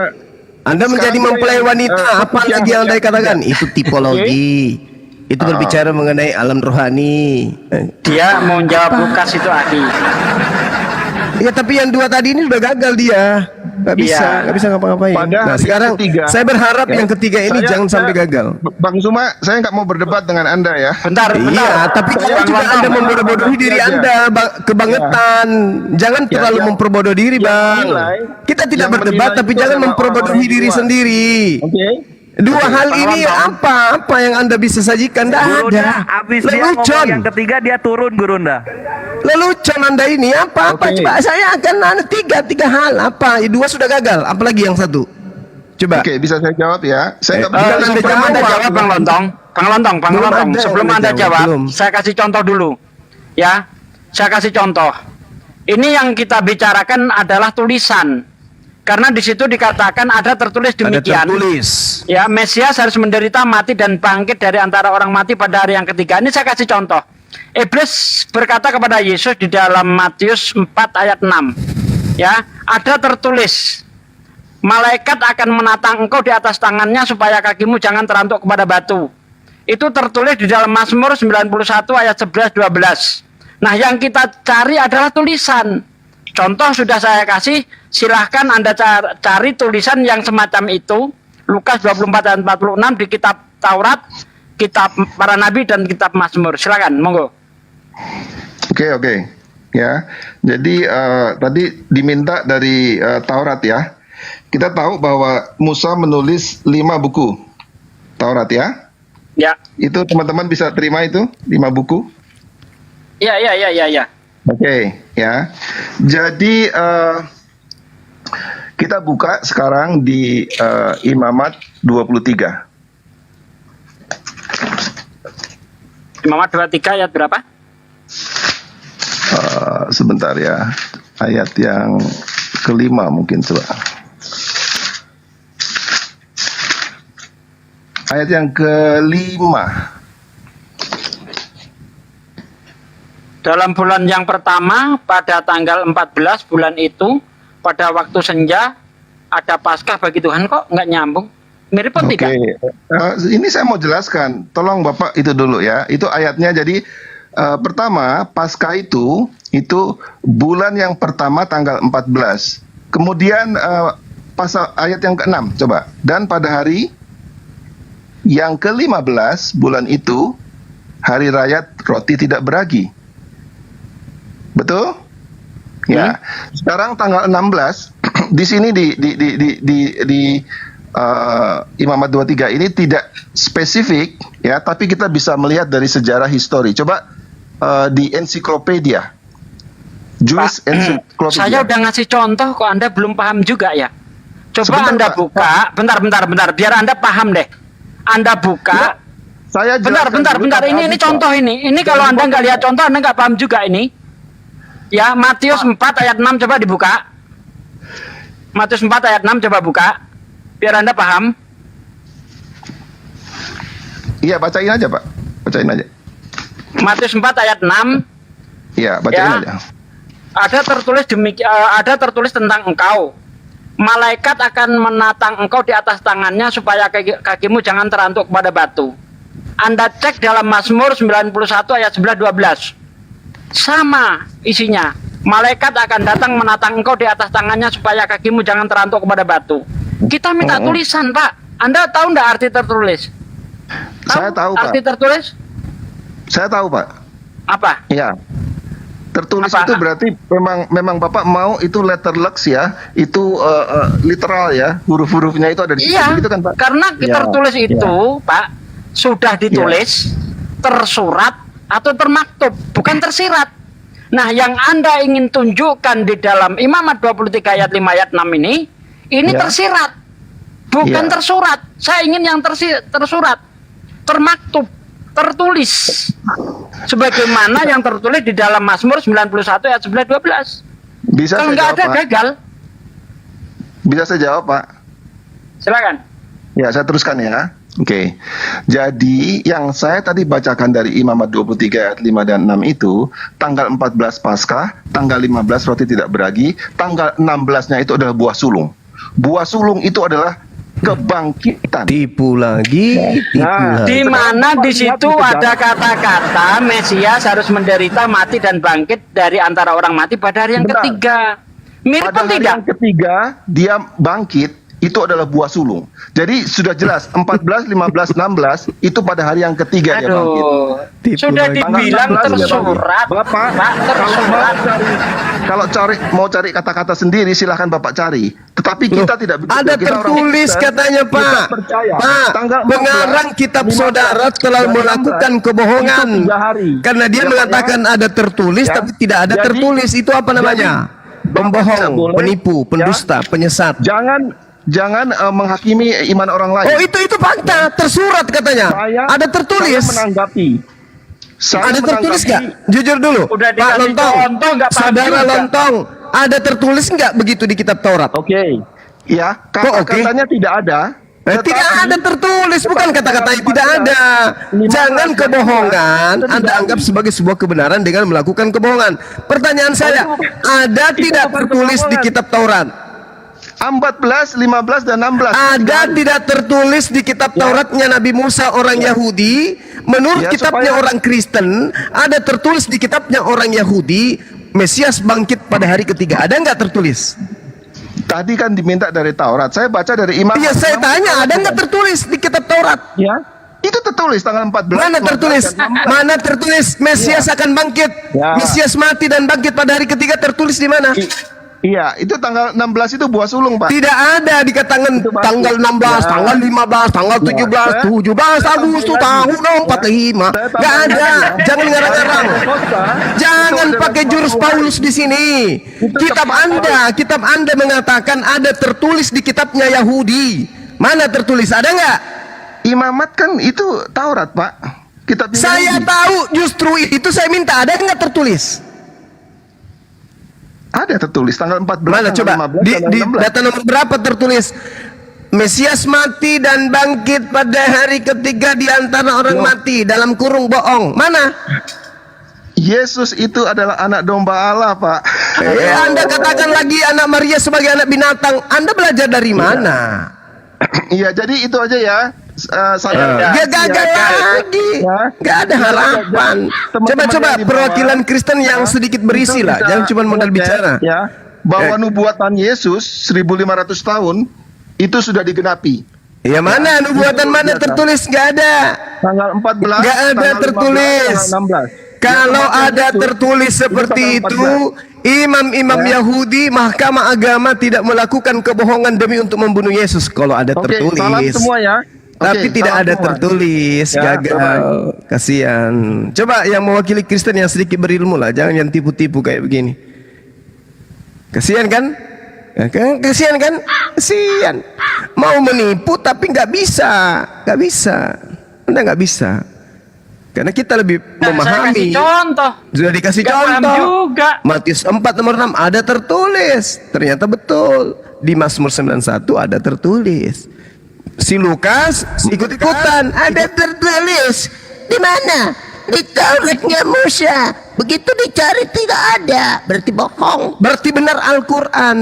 sekarang menjadi dia mempelai yang, wanita, apa bukti lagi yang Anda katakan? Itu tipologi. Itu berbicara mengenai alam rohani. Dia mau jawab Lukas itu Adi. Ya tapi yang 2 tadi ini sudah gagal dia. Gak bisa, Iya. gak bisa ngapa-ngapain. Pada Nah hari sekarang ketiga, saya berharap ya, yang ketiga ini saya- jangan sampai saya- gagal. Bang Zuma, saya nggak mau berdebat dengan Anda ya. Bentar, Iya, tapi Saya kalau juga ngomong, Anda Bang, membodoh-bodohi Bang, diri aja. Anda, kebangetan. Jangan Ya, terlalu yang- memperbodoh diri, yang Bang. menilai- Kita tidak yang berdebat, menilai tapi itu jangan adalah memperbodohi orang-orang diri luar. sendiri. Oke. Dua Oke, hal ini apa yang Anda bisa sajikan? Tidak Gurunda, ada. abis dia ngomong Lelucon. yang ketiga dia turun Gurunda. Lelucon Anda ini apa? Oke. Coba saya akan ada tiga hal. Apa? 2 sudah gagal. Apalagi yang 1? Coba. Oke, bisa saya jawab ya. Saya nggak bisa Anda Sebelum Anda jawab. jawab Bang Lontong, Bang Belum Lontong, ada sebelum yang Anda jawab, jawab, belum. saya kasih contoh dulu. Ya, saya kasih contoh. Ini yang kita bicarakan adalah tulisan. Karena di situ dikatakan ada tertulis Ada demikian. tertulis. Ya, Mesias harus menderita mati dan bangkit dari antara orang mati pada hari yang ketiga. Ini saya kasih contoh. Iblis berkata kepada Yesus di dalam Matius 4 ayat 6. Ya, ada tertulis, malaikat akan menatang engkau di atas tangannya supaya kakimu jangan terantuk kepada batu. Itu tertulis di dalam Mazmur 91 ayat 11-12. Nah, yang kita cari adalah tulisan. Contoh sudah saya kasih, silahkan Anda cari tulisan yang semacam itu. Lukas 24 ayat 46 di kitab Taurat, kitab para nabi dan kitab Mazmur. Silakan, monggo. Oke. Ya. Jadi tadi diminta dari Taurat ya. Kita tahu bahwa Musa menulis 5 buku Taurat ya. Ya. Itu teman-teman bisa terima itu 5 buku? Ya. Oke, ya. Jadi kita buka sekarang di Imamat 23. Imamat 23 ayat berapa? Sebentar ya. Ayat yang kelima mungkin coba. Ayat yang kelima. Dalam bulan yang pertama, pada tanggal 14 bulan itu, pada waktu senja, ada Paskah bagi Tuhan. Kok nggak nyambung? Mirip apa tidak? Ini saya mau jelaskan. Tolong Bapak itu dulu ya. Itu ayatnya. Jadi pertama, Paskah itu bulan yang pertama tanggal 14. Kemudian pasal ayat yang ke-6 coba. Dan pada hari yang ke-15 bulan itu, hari raya roti tidak beragi. Betul? Ya. Sekarang tanggal 16 di sini di Imamat 23 ini tidak spesifik ya, tapi kita bisa melihat dari sejarah histori. Coba di ensiklopedia. Jewish Encyclopedia. Saya udah ngasih contoh kok Anda belum paham juga ya. Coba Sebentar, Anda Pak. buka, bentar, biar Anda paham deh. Anda buka. Saya jelaskan Bentar. dulu, Ini Habis, contoh Pak. ini. Ini kalau Anda nggak lihat contoh, Anda nggak paham juga ini. Ya, Matius 4 ayat 6 coba dibuka. Matius 4 ayat 6 coba buka. Biar Anda paham. Iya, bacain aja, Pak. Bacain aja. Matius 4 ayat 6. Iya, bacain Ya. aja. Ada tertulis tentang engkau. Malaikat akan menatang engkau di atas tangannya supaya kakimu jangan terantuk kepada batu. Anda cek dalam Mazmur 91 ayat 11-12. Sama isinya. Malaikat akan datang menatang engkau di atas tangannya supaya kakimu jangan terantuk kepada batu. Kita minta tulisan, Pak. Anda tahu enggak arti tertulis? Saya tahu, Pak. Arti tertulis? Saya tahu, Pak. Apa? Ya. Tertulis Apa? itu berarti memang Bapak mau itu letterlux ya, itu literal ya, huruf-hurufnya itu ada di situ, Iya, gitu kan, Pak? karena Ya, tertulis ya. itu, Pak, sudah ditulis, tersurat atau termaktub, bukan tersirat. Nah, yang Anda ingin tunjukkan di dalam Imamat 23 ayat 5 ayat 6 ini Ya. tersirat, bukan Ya. tersurat. Saya ingin yang tersurat, termaktub, tertulis. Sebagaimana yang tertulis di dalam Mazmur 91 ayat 11-12. Bisa Kalau saya nggak jawab, ada, Pak? gagal. Bisa saya jawab, Pak? Silakan. Ya, saya teruskan ya. Oke. Jadi yang saya tadi bacakan dari Imamat 23 ayat 5 dan 6 itu, tanggal 14 Paskah, tanggal 15 roti tidak beragi, tanggal 16-nya itu adalah buah sulung. Buah sulung itu adalah kebangkitan. Tipu lagi, tipu Nah, lagi. Di mana di situ ada kata-kata Mesias harus menderita, mati dan bangkit dari antara orang mati pada hari yang Benar. ketiga. Mirip Pada pun hari tidak? yang ketiga dia bangkit, itu adalah buah sulung. Jadi sudah jelas 14, 15, 16 itu pada hari yang ketiga dia bangkit. Aduh, Tipu sudah lagi. dibilang Tanggal 16 dia tersurat, bangkit. Bapak, Pak, tersurat. Kalau mau cari kata-kata sendiri silahkan Bapak cari. Tetapi kita tidak begitu. Ada Kita orang tertulis Kristen, katanya, kita Pak. percaya. Pak, Tanggal 14, pengarang kitab 15, saudara telah dan melakukan 16, kebohongan. itu 3 hari. Karena dia Ya, Pak, mengatakan ada tertulis Ya. tapi tidak ada Jadi- tertulis. Itu apa namanya? Bapak tidak Pembohong, boleh, penipu, pendusta, penyesat. Jangan menghakimi iman orang lain. Oh, itu fakta, tersurat katanya. Ada tertulis. Saya menanggapi. Ada tertulis nggak? Jujur dulu, Udah Pak dikasih Lontong, contoh, nggak paham Saudara juga. Lontong, ada tertulis nggak begitu di kitab Taurat? Oke. Ya, Kok oke? kata-katanya tidak ada. Tidak ada tertulis, bukan kata-katanya tidak ada. Jangan kebohongan Anda anggap sebagai sebuah kebenaran dengan melakukan kebohongan. Pertanyaan saya, ada tidak tertulis di kitab Taurat? 14, 15 dan 16. Ada tidak tertulis di kitab Tauratnya Nabi Musa orang Yahudi? Menurut Ya, kitabnya supaya- orang Kristen, ada tertulis di kitabnya orang Yahudi, Mesias bangkit pada hari ketiga. Ada nggak tertulis? Tadi kan diminta dari Taurat. Saya baca dari Imam. Iya, saya tanya, ada nggak tertulis di kitab Taurat? Ya. Itu tertulis tanggal 14. Mana 15, tertulis? dan 16. Mana tertulis Mesias akan bangkit? Ya. Mesias mati dan bangkit pada hari ketiga, tertulis di mana? Iya, itu tanggal 16 itu buah sulung, Pak. Tidak ada di katangan Itu pasti. tanggal 16, Ya. tanggal 15, tanggal 17, saya- 17 saya Agustus tambah tahun lagi. 45. Saya tambah Gak ada. lagi. Jangan ngarang-ngarang. Jangan Itu pakai adalah jurus suatu Paulus di sini. Kitab Anda mengatakan ada tertulis di kitabnya Yahudi. Mana tertulis? Ada nggak? Imamat kan itu Taurat, Pak. Kitab Saya Yahudi. tahu, justru itu saya minta. Ada nggak tertulis? Ada tertulis tanggal 14. Mana tanggal coba 15, di tanggal 16. data nomor berapa tertulis Mesias mati dan bangkit pada hari ketiga di antara orang mati dalam kurung bohong. Mana? Yesus itu adalah anak domba Allah, Pak. Anda katakan lagi anak Maria sebagai anak binatang. Anda belajar dari mana? Iya, jadi itu aja ya. Saya Gagal lagi. Gak ada harapan. Coba-coba perwakilan Kristen yang sedikit berisi lah. Jangan cuma modal bicara. Ya, bahwa nubuatan Yesus 1500 tahun itu sudah digenapi. Ya mana nubuatan mana tertulis? Gak ada. Tanggal 14. Gak ada tanggal 15, tertulis. tanggal 16. Kalau ada tertulis seperti itu, imam-imam Yahudi, mahkamah agama tidak melakukan kebohongan demi untuk membunuh Yesus. Kalau ada Oke, tertulis. salam semua ya. Tapi Oke, tidak salam ada semua. tertulis, Ya, gagal. Kasihan. Coba yang mewakili Kristen yang sedikit berilmu lah, jangan yang tipu-tipu kayak begini. Kasihan kan? Kasihan kan? Kasihan. Mau menipu tapi nggak bisa, nggak bisa. Anda nggak bisa. Karena kita lebih Saya memahami. kasih contoh. Sudah dikasih Nggak paham contoh. juga. Matius 4 nomor 6 ada tertulis. Ternyata betul. Di Mazmur 91 ada tertulis. Si Lukas ikut-ikutan. Ada tertulis. Di mana? Di Tauratnya Musa. Begitu dicari tidak ada. Berarti bohong. Berarti benar Al-Quran.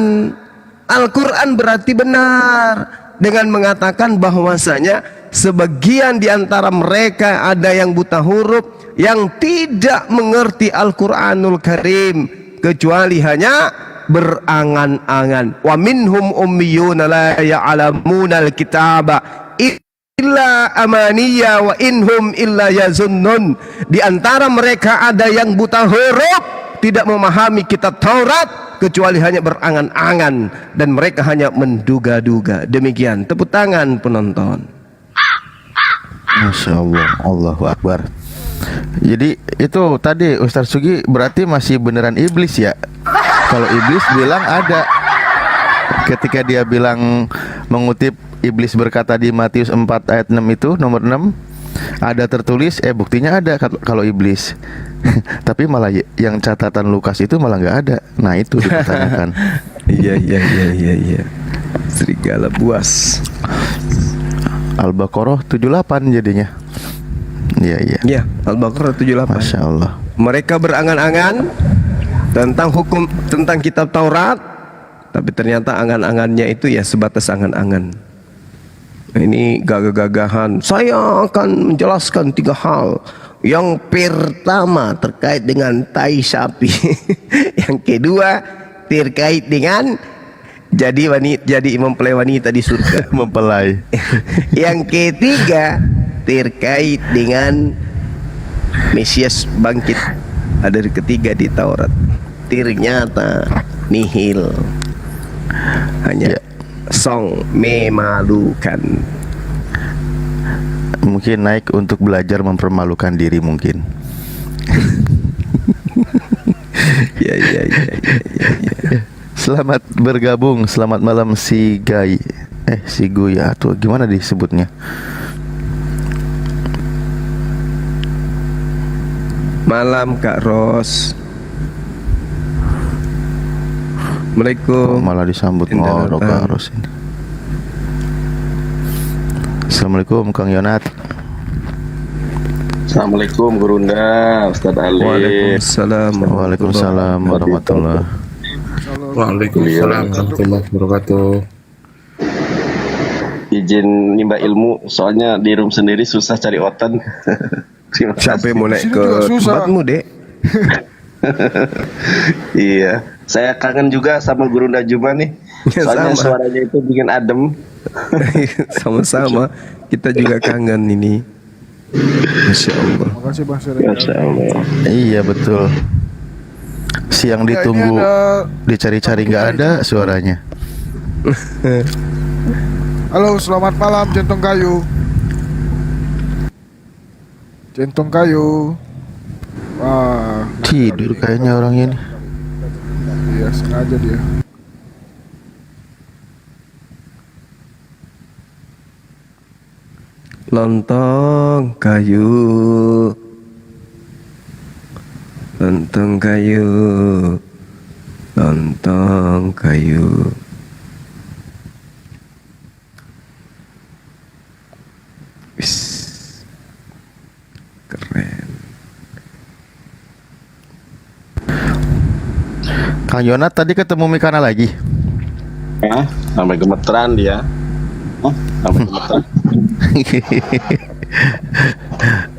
Al-Quran berarti benar. Dengan mengatakan bahwasanya sebagian di antara mereka ada yang buta huruf, yang tidak mengerti Al-Qur'anul Karim kecuali hanya berangan-angan. Wa minhum ummiyuna la ya'lamuna al-kitaba illa amaniya wa inhum illa yazunnun. Di antara mereka ada yang buta huruf, tidak memahami kitab Taurat kecuali hanya berangan-angan, dan mereka hanya menduga-duga. Demikian, tepuk tangan penonton. Masya Allah, Allahu Akbar. Jadi itu tadi Ustaz Sugi berarti masih beneran iblis ya? Kalau iblis bilang ada, ketika dia bilang mengutip iblis berkata di Matius 4 ayat 6 itu, nomor 6, ada tertulis, buktinya ada kalau iblis. Tapi malah yang catatan Lukas itu malah nggak ada. Nah itu dipertanyakan. Iya. Serigala buas. Al-Baqarah 78 jadinya. Iya. Al-Baqarah 78. Masya Allah. Mereka berangan-angan tentang hukum, tentang kitab Taurat, tapi ternyata angan-angannya itu ya sebatas angan-angan. Ini gagah-gagahan. Saya akan menjelaskan 3 hal. Yang pertama terkait dengan tai sapi. Yang kedua terkait dengan jadi mempelai wanita di surga. Mempelai. Yang ketiga terkait dengan Mesias bangkit. Ada ketiga di Taurat. Ternyata nihil. Hanya song memalukan. Mungkin naik untuk belajar mempermalukan diri mungkin. Ya. Selamat bergabung, selamat malam si Gai. Si Guya atau gimana disebutnya? Malam Kak Ros. Assalamualaikum. Malah disambut ngorok Kak Ros ini. Assalamualaikum Kang Yonat. Assalamualaikum Gurunda, Ustadz Ali. Waalaikumsalam warahmatullahi. Waalaikumsalam warahmatullahi wabarakatuh. Izin nimba ilmu, soalnya di room sendiri susah cari otan. Siapa yang mau naik ke tempatmu, Dek? Iya, saya kangen juga sama Gurunda Juma nih. Soalnya suaranya itu bikin adem. Sama-sama, kita juga kangen ini. Masya Allah. Makasih Bang Masya Allah. Iya betul. Siang ditunggu, dicari-cari nggak ada suaranya. Halo, selamat malam Centong Kayu. Centong Kayu. Wah, tidur kayaknya orang ini. Iya, sengaja dia. Lontong kayu, lontong kayu, lontong kayu. Wis, keren. Kang Yonat tadi ketemu Mikana lagi. Sampai gemeteran dia. Sampai gemeteran.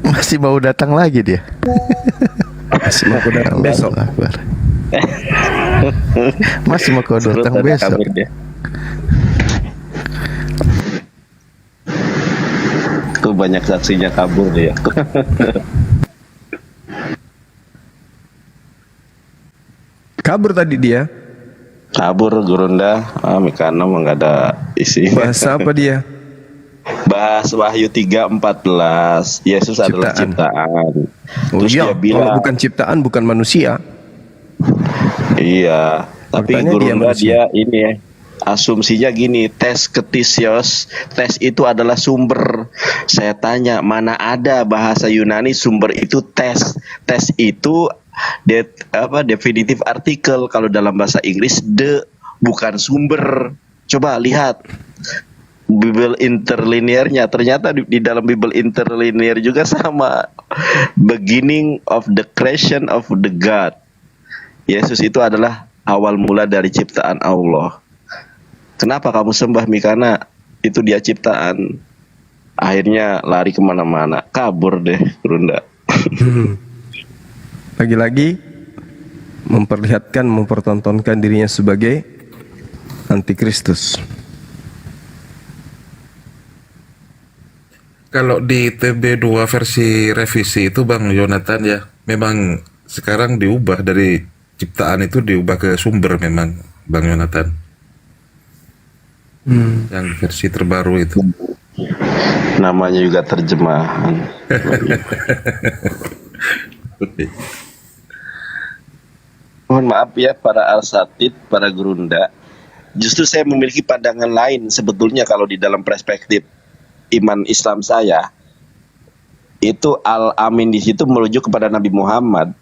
Masih mau datang lagi dia. Masih mau datang besok. Masih mau datang besok. Tuh banyak saksinya kabur dia. Kabur tadi dia. Kabur Gurunda, Mikana mah nggak ada isi. Bahasa apa dia? Bahas Wahyu 3:14. Yesus adalah ciptaan. Terus dia bilang, kalau bukan ciptaan bukan manusia. Iya, tapi Faktanya Gurunda dia ini ya, asumsinya gini, tes ketisios, tes itu adalah sumber. Saya tanya, mana ada bahasa Yunani sumber itu tes. Tes itu definitif artikel. Kalau dalam bahasa Inggris bukan sumber. Coba lihat Bible interlinearnya, ternyata di dalam Bible interlinear juga sama. Beginning of the creation of the God. Yesus itu adalah awal mula dari ciptaan Allah. Kenapa kamu sembah Mikana? Itu dia ciptaan. Akhirnya lari kemana-mana, kabur deh Gurunda. Lagi-lagi mempertontonkan dirinya sebagai antikristus. Kalau di TB2 versi revisi itu Bang Yonatan ya, memang sekarang diubah dari ciptaan itu diubah ke sumber memang Bang Yonatan. Yang versi terbaru itu. Namanya juga terjemahan. Mohon maaf ya para al-satid, para Gurunda. Justru saya memiliki pandangan lain sebetulnya kalau di dalam perspektif iman Islam saya. Itu al-amin di situ merujuk kepada Nabi Muhammad.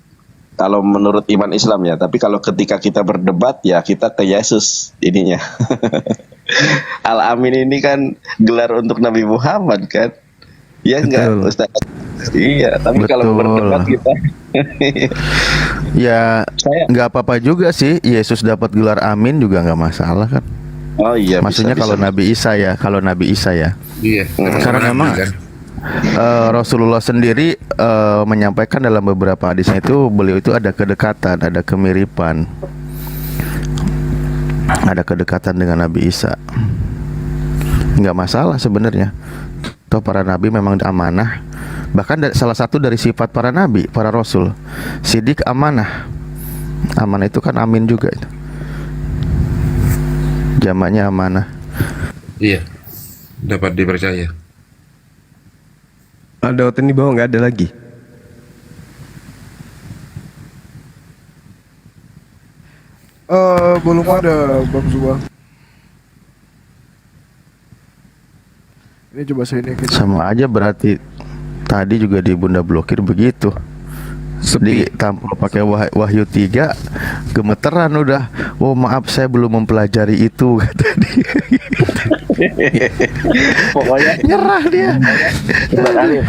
Kalau menurut iman Islam ya, tapi kalau ketika kita berdebat ya kita ke Yesus ininya. Al-amin ini kan gelar untuk Nabi Muhammad kan? Ya enggak Ustaz? Iya, tapi kalau berdebat kita Ya nggak apa-apa juga sih, Yesus dapat gelar amin juga nggak masalah kan. Oh iya, maksudnya kalau Nabi Isa ya, Iya, karena memang Rasulullah sendiri menyampaikan dalam beberapa hadisnya itu beliau itu ada kedekatan, ada kemiripan, ada kedekatan dengan Nabi Isa. Nggak masalah sebenarnya. Toh para nabi memang amanah. Bahkan salah satu dari sifat para nabi, para rasul, sidik amanah. Amanah itu kan amin juga itu. Jamaknya amanah. Iya, dapat dipercaya. Ada oten di bawah, nggak ada lagi. Belum ada Bang Zuba. Ini coba saya ini sama aja berarti tadi juga di Bunda blokir begitu. Ditampung pakai Wahyu 3 gemeteran udah. Oh maaf saya belum mempelajari itu kata dia. Pokoknya nyerah dia. Ya Allah.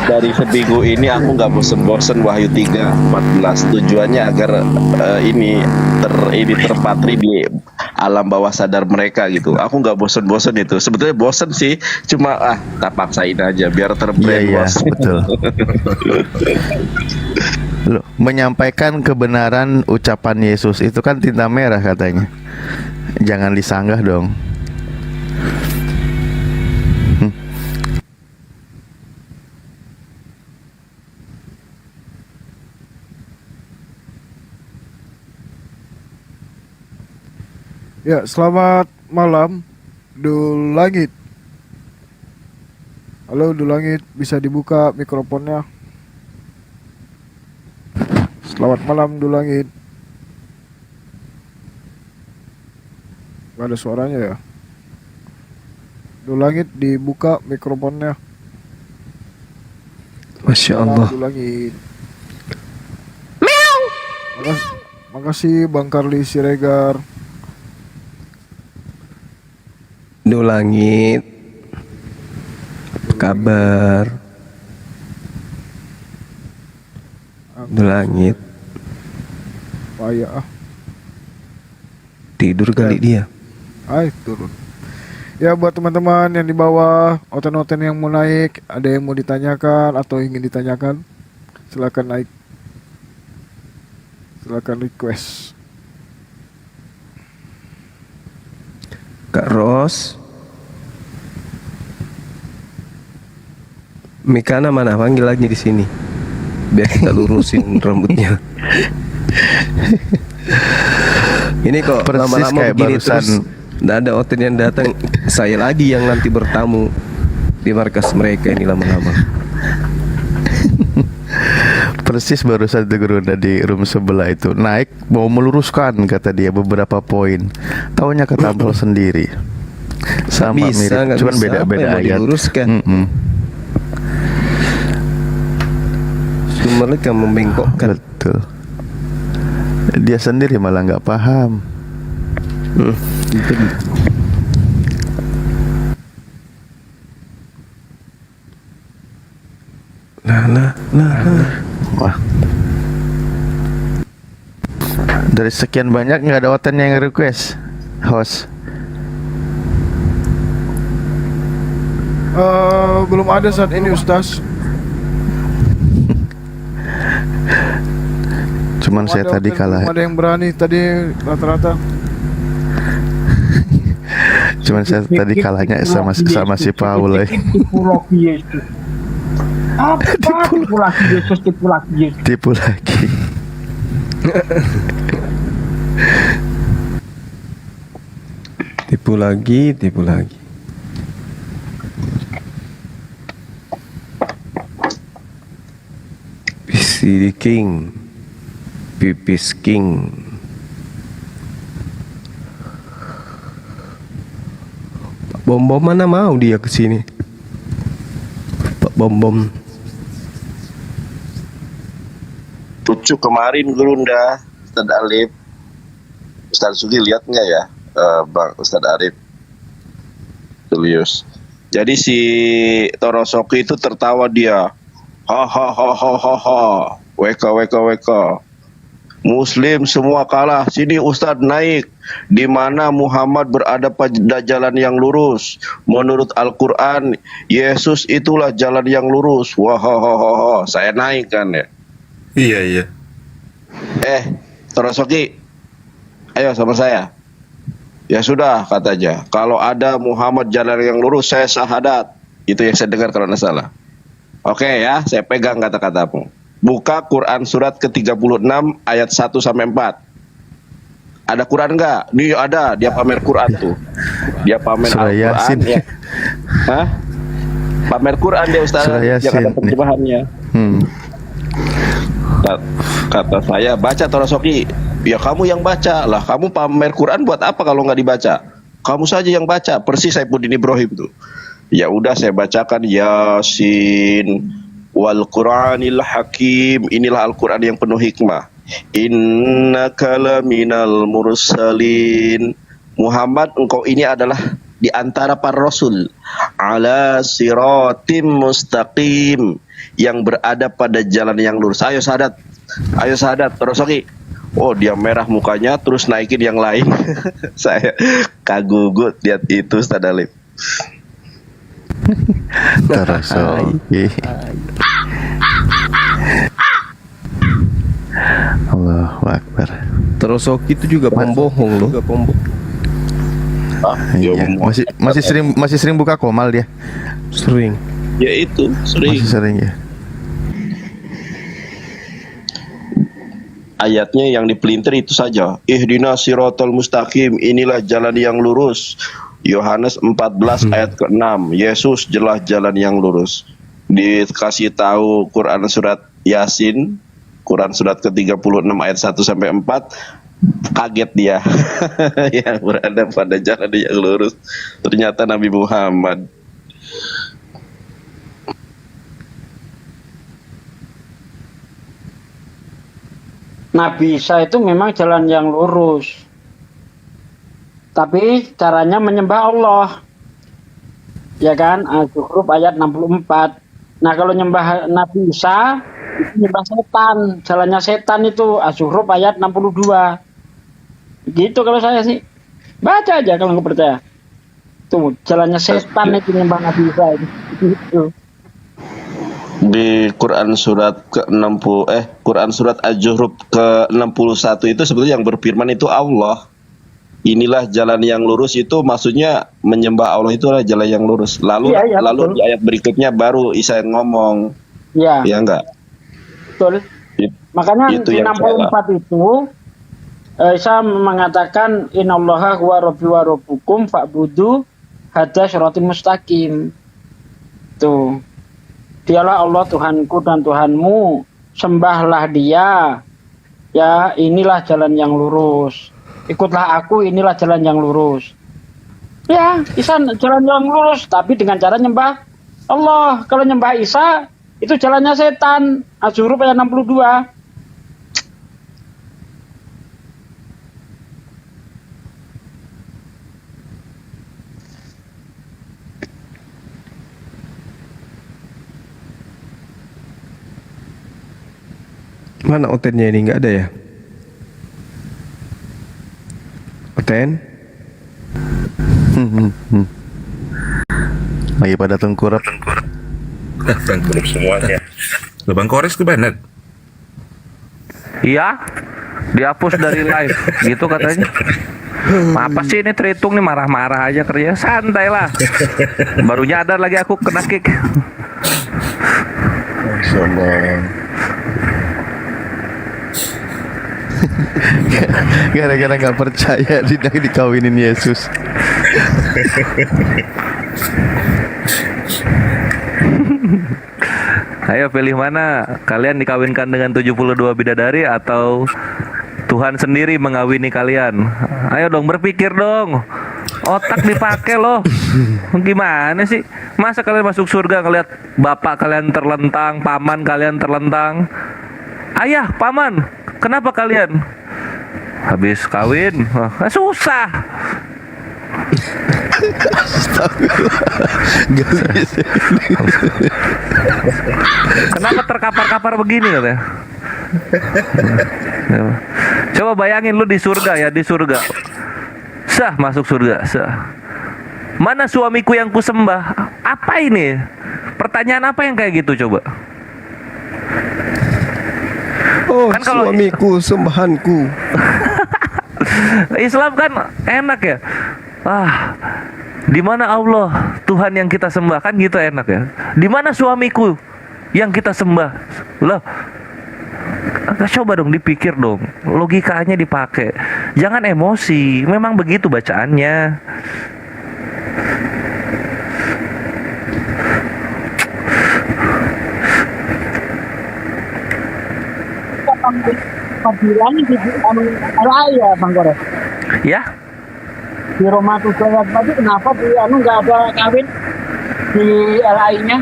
Dari seminggu ini aku nggak bosen-bosen Wahyu 3:14. Tujuannya agar ini terpatri di alam bawah sadar mereka gitu. Aku nggak bosen-bosen itu. Sebetulnya bosen sih, cuma tak paksain aja biar terbrainwash. Iya, betul. Loh, menyampaikan kebenaran ucapan Yesus itu kan tinta merah katanya. Jangan disanggah dong. Ya, selamat malam Dul Langit. Halo Dul Langit, bisa dibuka mikrofonnya? Selamat malam Dul Langit. Gak ada suaranya ya? Dul Langit dibuka mikrofonnya. Masya Allah. Dul Langit. Makasih Bang Karli Siregar. Dul Langit, apa kabar? Dul Langit, Payah tidur kali dia. Turun. Ya buat teman-teman yang di bawah, oten-oten yang mau naik, ada yang mau ditanyakan atau ingin ditanyakan, silakan naik. Silakan request. Kak Ros, Mikana mana? Panggil lagi di sini, biar kita lurusin rambutnya. Ini kok persis lama-lama kayak begini barusan. terus nggak ada oten yang datang, saya lagi yang nanti bertamu di markas mereka ini lama-lama. Persis barusan tuh Gurunda di room sebelah itu naik mau meluruskan kata dia beberapa poin, taunya ketampol sendiri. Sama bisa, mirip, cuman bisa. beda-beda Apa yang mau ayat. diluruskan? Mereka membengkokkan. Betul. Dia sendiri malah nggak paham. Wah. Dari sekian banyak nggak ada oten yang request host. Belum ada saat ini Ustaz. Cuman saya tadi kalah. Belum ada yang berani tadi rata-rata. Cuman saya tadi kalahnya sama si Paul. Tipologi Yesus. Apa tipologi Yesus? Tipu lagi. Tipu lagi. PC King, Pipis King. Pak Bom mana mau dia kesini? Pak Bom. Lucu kemarin Gerunda, Ustaz Alif. Ustaz Sugi lihat nggak ya, Bang Ustaz Arif? Julius. Jadi si Torosoki itu tertawa dia. Hahaha, WK. Muslim semua kalah. Sini Ustadz naik. Di mana Muhammad berada pada jalan yang lurus. Menurut Al-Quran, Yesus itulah jalan yang lurus. Wah, saya naik kan ya. Iya. Torosoki, ayo sama saya. Ya sudah katanya. Kalau ada Muhammad jalan yang lurus, saya syahadat. Itu yang saya dengar kalau tidak salah. Oke ya, saya pegang kata-katamu. Buka Quran surat ke-36 ayat 1 sampai 4. Ada Quran enggak? Dia ada, dia pamer Quran tuh. Dia pamer Al-Quran ya. Hah? Pamer Quran dia Ustaz, dia kata terjemahannya. Kata saya, baca Torosoki. Ya kamu yang baca lah, kamu pamer Quran buat apa kalau nggak dibaca? Kamu saja yang baca, persis Saifuddin Ibrahim tuh. Ya udah saya bacakan Yasin wal Qur'anil Hakim. Inilah Al-Qur'an yang penuh hikmah. Innaka laminal mursalin. Muhammad, engkau ini adalah di antara para rasul. Ala siratim mustaqim, yang berada pada jalan yang lurus. Ayo sahadat Torosoki. Oh dia merah mukanya, terus naikin yang lain. Saya kagugut lihat itu Ustaz Alif. Torosoki. Allahu Akbar. Torosoki itu juga pembohong loh. Iya. Masih sering buka komal dia. Sering. Ya itu sering. Masih sering ya. Ayatnya yang dipelintir itu saja. Ihdinas siratal mustaqim, inilah jalan yang lurus. Yohanes 14 ayat ke-6. Yesus jelas jalan yang lurus. Dikasih tahu Quran surat Yasin, Quran surat ke-36 ayat 1 sampai 4, kaget dia. Yang berada pada jalan yang lurus ternyata Nabi Muhammad. Nabi Isa itu memang jalan yang lurus. Tapi caranya menyembah Allah. Ya kan? Az-Zukhruf ayat 64. Nah, kalau nyembah Nabi Isa itu nyembah setan. Jalannya setan itu Az-Zukhruf ayat 62. Gitu kalau saya sih. Baca aja kalau nggak percaya. Tuh, jalannya setan itu nyembah Nabi Isa itu. Gitu. Di Quran surat ke-60 Quran surat Az-Zukhruf ke-61 itu sebetulnya yang berfirman itu Allah. Inilah jalan yang lurus, itu maksudnya menyembah Allah itu adalah jalan yang lurus. Lalu betul. di ayat berikutnya baru Isa yang ngomong. Ya. Ya enggak? Betul. Makanya itu di yang 64 itu Isa mengatakan innallaha huwa rabbi wa rabbukum fa'budu hadza siratal mustaqim. Tuh. Dialah Allah Tuhanku dan Tuhanmu, sembahlah Dia. Ya, inilah jalan yang lurus. Ikutlah aku, inilah jalan yang lurus. Ya, Isa jalan yang lurus, tapi dengan cara nyembah Allah. Kalau nyembah Isa, itu jalannya setan. Az-Zukhruf ayat 62. Mana otennya ini? Nggak ada ya? Oten? Lagi pada tengkurap. Tengkurap semuanya. Loh, Bang Kores ke Bennett? Iya, dihapus dari live, gitu katanya. Apa sih ini Tritung nih marah-marah aja kerja, santai lah. Baru nyadar lagi aku kena kick. Gara-gara nggak percaya dikawinin Yesus. Ayo pilih mana? Kalian dikawinkan dengan 72 bidadari atau Tuhan sendiri mengawini kalian? Ayo dong berpikir dong. Otak dipakai loh. Gimana sih? Masa kalian masuk surga ngeliat bapak kalian terlentang, paman kalian terlentang? Ayah, paman, kenapa kalian? Habis kawin, susah. Kenapa terkapar-kapar begini katanya? Coba bayangin lu di surga ya, di surga. Sah masuk surga, sah. Mana suamiku yang kusembah? Apa ini? Pertanyaan apa yang kayak gitu coba? Oh, kan kalau suamiku, sembahanku. Islam kan enak ya. Di mana Allah, Tuhan yang kita sembah, kan gitu enak ya. Di mana suamiku yang kita sembah? Loh, coba dong dipikir dong, logikanya dipakai. Jangan emosi, memang begitu bacaannya. Bilang di raya Bang Kores. Ya? Di Roma 7 ayat 4 kenapa nggak ada kawin di LI-nya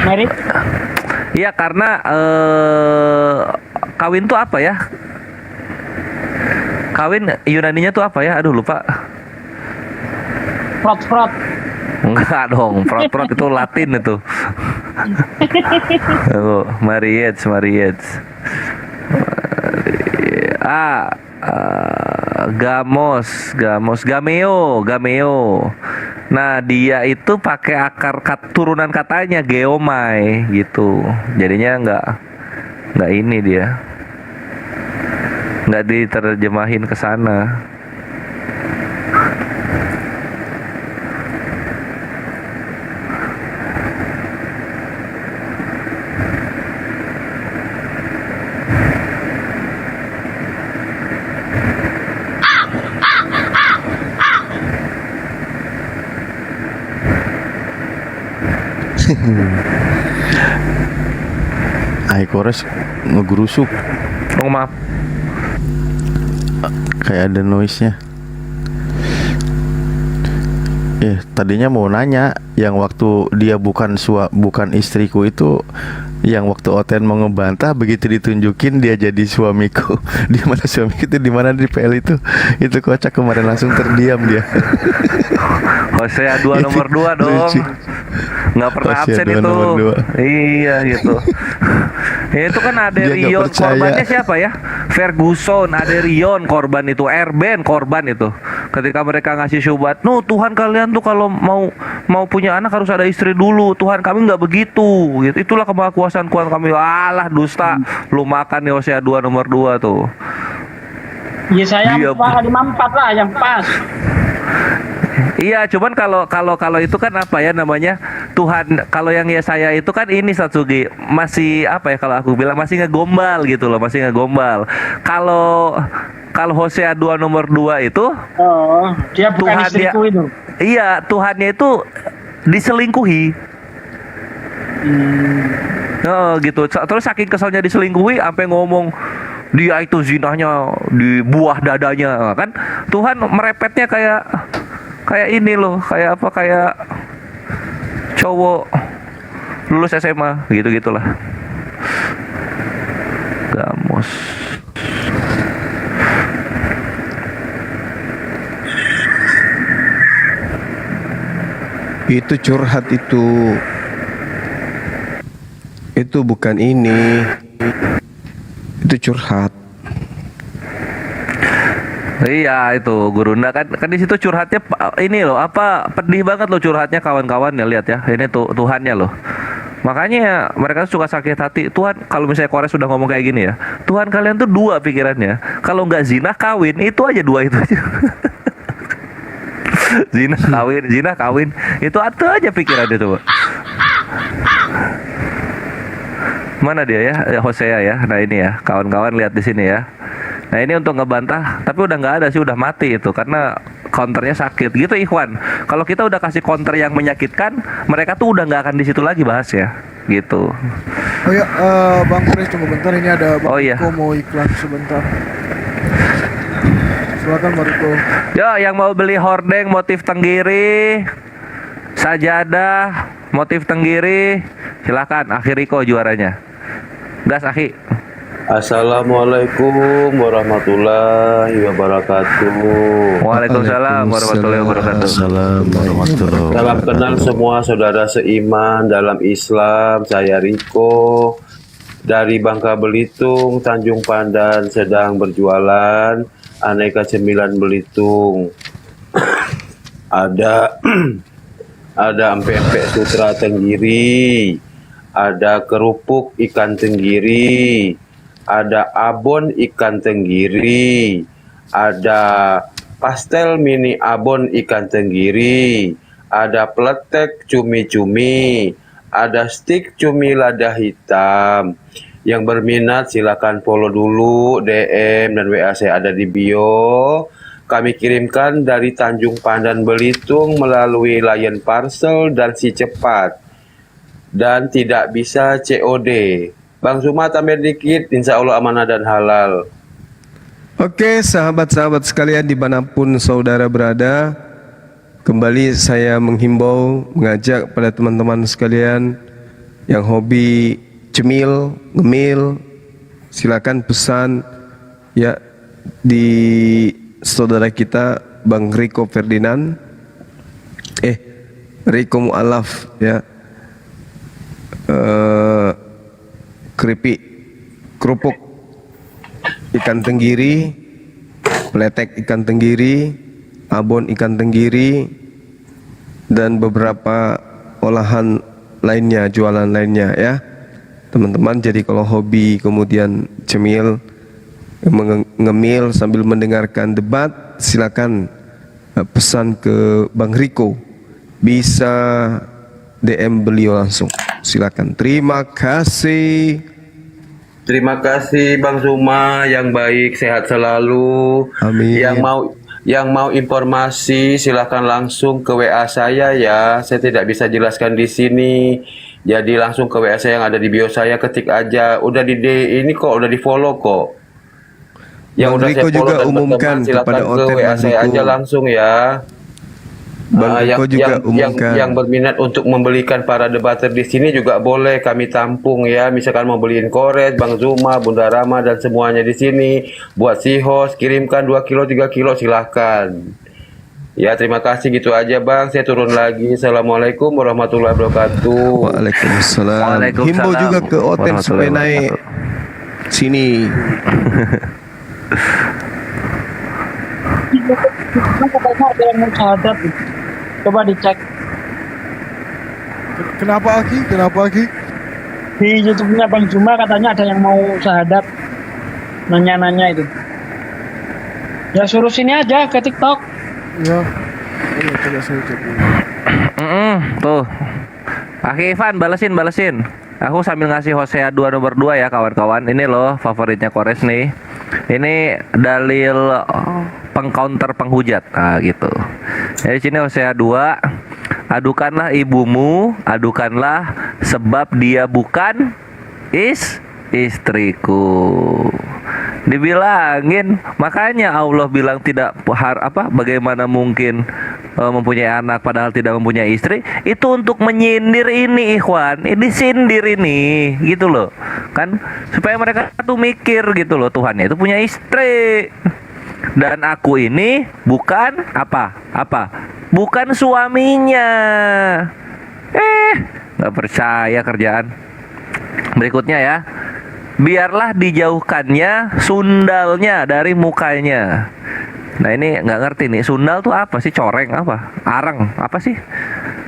merit? Iya karena kawin tuh apa ya? Kawin Yunaninya tuh apa ya? Aduh lupa. Frot. Enggak dong, frot itu Latin itu. Marriage. Gameo. Nah, dia itu pakai akar turunan katanya geomai gitu. Jadinya nggak ini dia. Nggak diterjemahin ke sana. Kores ngegerusuk. Oh maaf. Kayak ada noise-nya. Tadinya mau nanya, yang waktu dia bukan istriku itu, yang waktu Oten mau ngebantah, begitu ditunjukin dia jadi suamiku. Di mana suamiku itu, di mana di PL itu kocak kemarin, langsung terdiam dia. Hosea 2 nomor 2 dong. Nggak pernah absen itu. Iya gitu. Itu kan Aderion, korbannya siapa ya? Ferguson, Aderion korban itu, Erben korban itu. Ketika mereka ngasih syubhat, Tuhan kalian tuh kalau mau punya anak harus ada istri dulu. Tuhan kami nggak begitu. Gitu. Itulah kemahakuasaan Tuhan kami. Alah dusta. Lu makan nih Hosea 2 nomor 2 tuh. Iya saya 54 lah yang pas. Iya, cuman kalau itu kan apa ya namanya, Tuhan, kalau yang Yesaya itu kan ini Satsugi masih apa ya, kalau aku bilang masih ngegombal gitu loh, masih ngegombal. Kalau Hosea 2 nomor 2 itu, dia bukan istriku itu. Iya, Tuhannya itu diselingkuhi. Gitu. Terus saking keselnya diselingkuhi sampai ngomong dia itu zinahnya di buah dadanya, kan Tuhan merepetnya kayak ini loh, kayak apa, kayak cowok lulus SMA gitu-gitulah. Gamos. Itu curhat itu bukan ini. Itu curhat. Iya itu Gurunda kan di situ curhatnya ini loh apa pedih banget loh curhatnya kawan-kawan ya lihat ya ini tuh Tuhannya loh. Makanya mereka suka sakit hati. Tuhan kalau misalnya Kores sudah ngomong kayak gini ya, Tuhan kalian tuh dua pikirannya. Kalau nggak zina kawin itu aja dua itu aja. zina kawin itu aja pikirannya tuh. Mana dia ya Hosea ya. Nah ini ya kawan-kawan lihat di sini ya. Nah ini untuk ngebantah, tapi udah nggak ada sih, udah mati itu karena counternya sakit gitu Ikhwan. Kalau kita udah kasih counter yang menyakitkan, mereka tuh udah nggak akan di situ lagi bahas ya, gitu. Oh ya, Bang Kores tunggu bentar, ini ada Bang Oh, iya. Riko mau iklan sebentar. Silakan Bang Riko. Yo, yang mau beli hordeng motif tenggiri, sajadah motif tenggiri, silakan. Akhiriko juaranya. Gas Akhi. Assalamualaikum warahmatullahi wabarakatuh. Waalaikumsalam warahmatullahi wabarakatuh. Assalamualaikum. Salam kenal semua saudara seiman dalam Islam. Saya Riko dari Bangka Belitung, Tanjung Pandan, sedang berjualan aneka cemilan Belitung. ada empek-empek sutra tenggiri, ada kerupuk ikan tenggiri, ada abon ikan tenggiri, ada pastel mini abon ikan tenggiri, ada pletek cumi-cumi, ada stik cumi lada hitam. Yang berminat silakan follow dulu, DM dan WA saya ada di bio. Kami kirimkan dari Tanjung Pandan Belitung melalui Lion Parcel dan Si Cepat. Dan tidak bisa COD. Bang Suma tambah dikit, insya Allah amanah dan halal. Oke, sahabat-sahabat sekalian dimanapun saudara berada, kembali saya menghimbau, mengajak pada teman-teman sekalian yang hobi cemil, ngemil, silakan pesan ya di saudara kita Bang Riko Ferdinand, Riko Mu'alaf ya. Kerupuk ikan tenggiri, pletek ikan tenggiri, abon ikan tenggiri, dan beberapa olahan lainnya, jualan lainnya ya teman-teman. Jadi kalau hobi kemudian cemil, ngemil sambil mendengarkan debat, silakan pesan ke Bang Riko, bisa DM beliau langsung, silakan. Terima kasih. Terima kasih Bang Suma, yang baik, sehat selalu. Amin. Yang mau informasi silakan langsung ke WA saya ya. Saya tidak bisa jelaskan di sini. Jadi langsung ke WA saya yang ada di bio saya, ketik aja. Udah ini kok, udah di follow kok. Yang Bang udah Riko saya follow juga dan umumkan silakan kepada ke OTEN WA Bang saya Riko. aja langsung ya. Bang Riko juga umumkan. Yang berminat untuk membelikan para debater di sini juga boleh kami tampung ya. Misalkan mau beliin Kores, Bang Zuma, Bunda Rama dan semuanya di sini. Buat si host kirimkan 2 kilo 3 kilo silahkan. Ya terima kasih, gitu aja Bang. Saya turun lagi. Assalamualaikum warahmatullahi wabarakatuh. Waalaikumsalam. Himbau juga ke OTEN supaya naik sini. Katanya ada yang mau syahadat. Coba dicek Kenapa Aki? di YouTube-nya Bang Juma, katanya ada yang mau syahadat, nanya-nanya itu. Ya suruh sini aja ke TikTok. Ya. Coba saya cek dulu. Tuh. Aki Ivan balesin. Aku sambil ngasih Hosea 2 nomor 2 ya kawan-kawan. Ini loh favoritnya Kores nih. Ini dalil pengcounter penghujat. Nah gitu. Jadi sini Hosea 2, adukanlah ibumu, adukanlah sebab dia bukan istriku. Dibilangin, makanya Allah bilang tidak bagaimana mungkin mempunyai anak padahal tidak mempunyai istri. Itu untuk menyindir ini Ikhwan, ini sindir ini gitu loh kan, supaya mereka tuh mikir gitu loh, Tuhannya itu punya istri dan aku ini bukan bukan suaminya. Nggak percaya kerjaan. Berikutnya ya, biarlah dijauhkannya sundalnya dari mukanya. Nah ini nggak ngerti nih, sundal tuh apa sih? Coreng apa? Arang apa sih?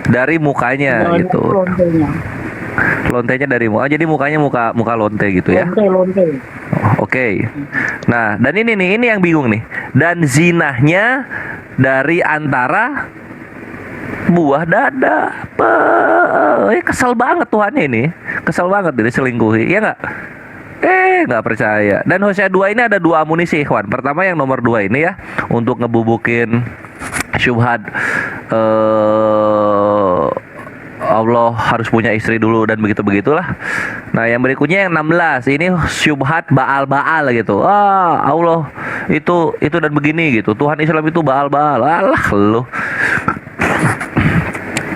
Dari mukanya gitu. Lontenya. Lontenya dari muka, jadi mukanya muka lonte gitu ya. Lonte. Oke. Nah, dan ini yang bingung nih. Dan zinahnya dari antara buah dada. Kesel banget Tuhannya ini. Kesel banget diselingkuhi. Ya nggak? Nggak percaya. Dan Hosea 2 ini ada 2 amunisi, ikhwan. Pertama yang nomor 2 ini ya, untuk ngebubukin syubhat Allah harus punya istri dulu dan begitu-begitulah. Nah, yang berikutnya yang 16 ini syubhat Baal gitu. Allah itu dan begini gitu. Tuhan Islam itu Baal. Alah lu.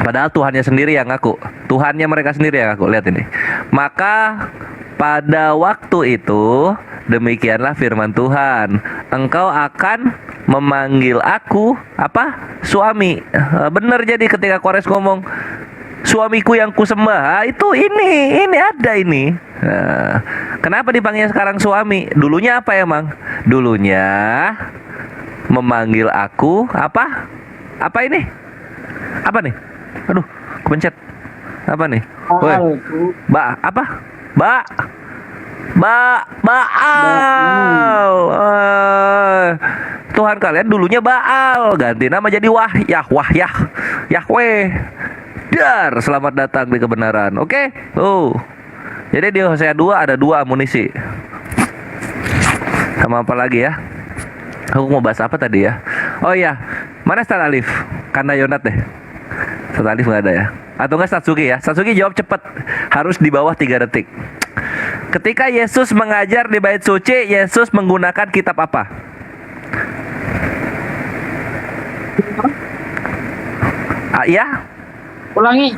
Padahal Tuhannya sendiri yang ngaku. Tuhannya mereka sendiri yang ngaku. Lihat ini. Maka pada waktu itu demikianlah firman Tuhan, engkau akan memanggil aku apa? Suami. Benar, jadi ketika Kores ngomong suamiku yang kusembah, itu ini ada ini. Nah, kenapa dipanggil sekarang suami? Dulunya apa emang? Dulunya memanggil aku apa? Apa ini? Apa nih? Aduh, kepencet. Apa nih? Woi. Apa? Baal. Tuhan kalian dulunya Baal, ganti nama jadi Yahweh. Dar, selamat datang di kebenaran. Oke? Tuh. Jadi di Hosea 2 ada 2 amunisi. Sama apa lagi ya? Aku mau bahas apa tadi ya? Oh iya, mana Stat Alif? Kanda Yonat deh. Stat Alif nggak ada ya? Atau nggak Satsuki ya? Satsuki jawab cepet. Harus di bawah 3 detik. Ketika Yesus mengajar di bait suci, Yesus menggunakan kitab apa? Ya? Ulangi.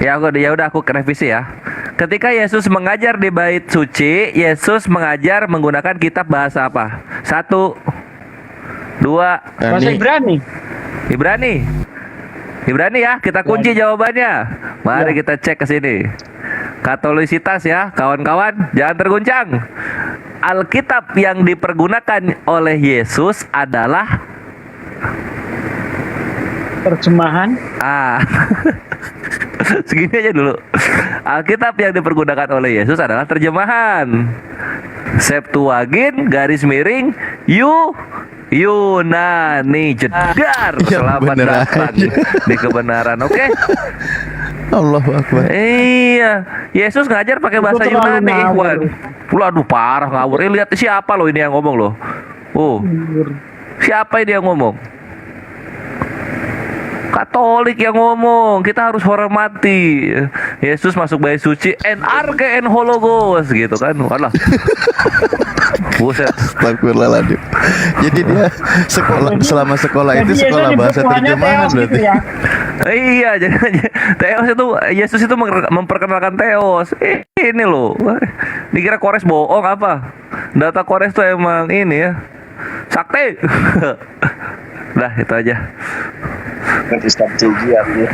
Ya udah aku revisi ya. Ketika Yesus mengajar di bait suci, Yesus mengajar menggunakan kitab bahasa apa? 1, 2. Bahasa Ibrani. Ibrani ya, kita kunci jawabannya. Mari kita cek ke sini. Katolisitas ya, kawan-kawan, jangan terguncang. Alkitab yang dipergunakan oleh Yesus adalah terjemahan. Segini aja dulu. Alkitab yang dipergunakan oleh Yesus adalah terjemahan. Septuagint Yunani. Jedar. Selamat datang di kebenaran. Oke? Allahu Akbar. Iya, Yesus ngajar pakai bahasa Yunani, ikhwan. Aduh, parah ngawur. Lihat siapa loh ini yang ngomong loh. Siapa ini yang ngomong? Katolik yang ngomong. Kita harus hormati. Yesus masuk bait suci en arke en hologos gitu kan. Alah. Buset. Astagfirullahaladzim. Jadi dia selama sekolah itu sekolah bahasa terjemahan berarti. Ya? Iya, jadi Theos itu Yesus itu memperkenalkan Theos. Ini loh. Dikira Kores bohong apa? Data Kores tuh emang ini ya. Sakti. Dah, itu aja. Nanti Sabtu ujian ya.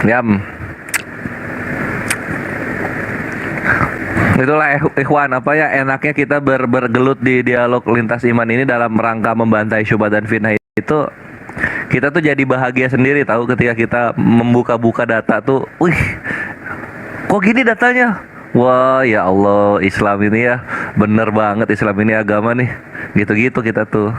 Yam. Itulah ikhwan, apa ya enaknya kita bergelut di dialog lintas iman ini dalam rangka membantai syubhat dan fitnah itu. Kita tuh jadi bahagia sendiri tahu ketika kita membuka-buka data tuh. Wih, kok gini datanya? Wah, ya Allah, Islam ini ya bener banget, Islam ini agama nih. Gitu-gitu kita tuh.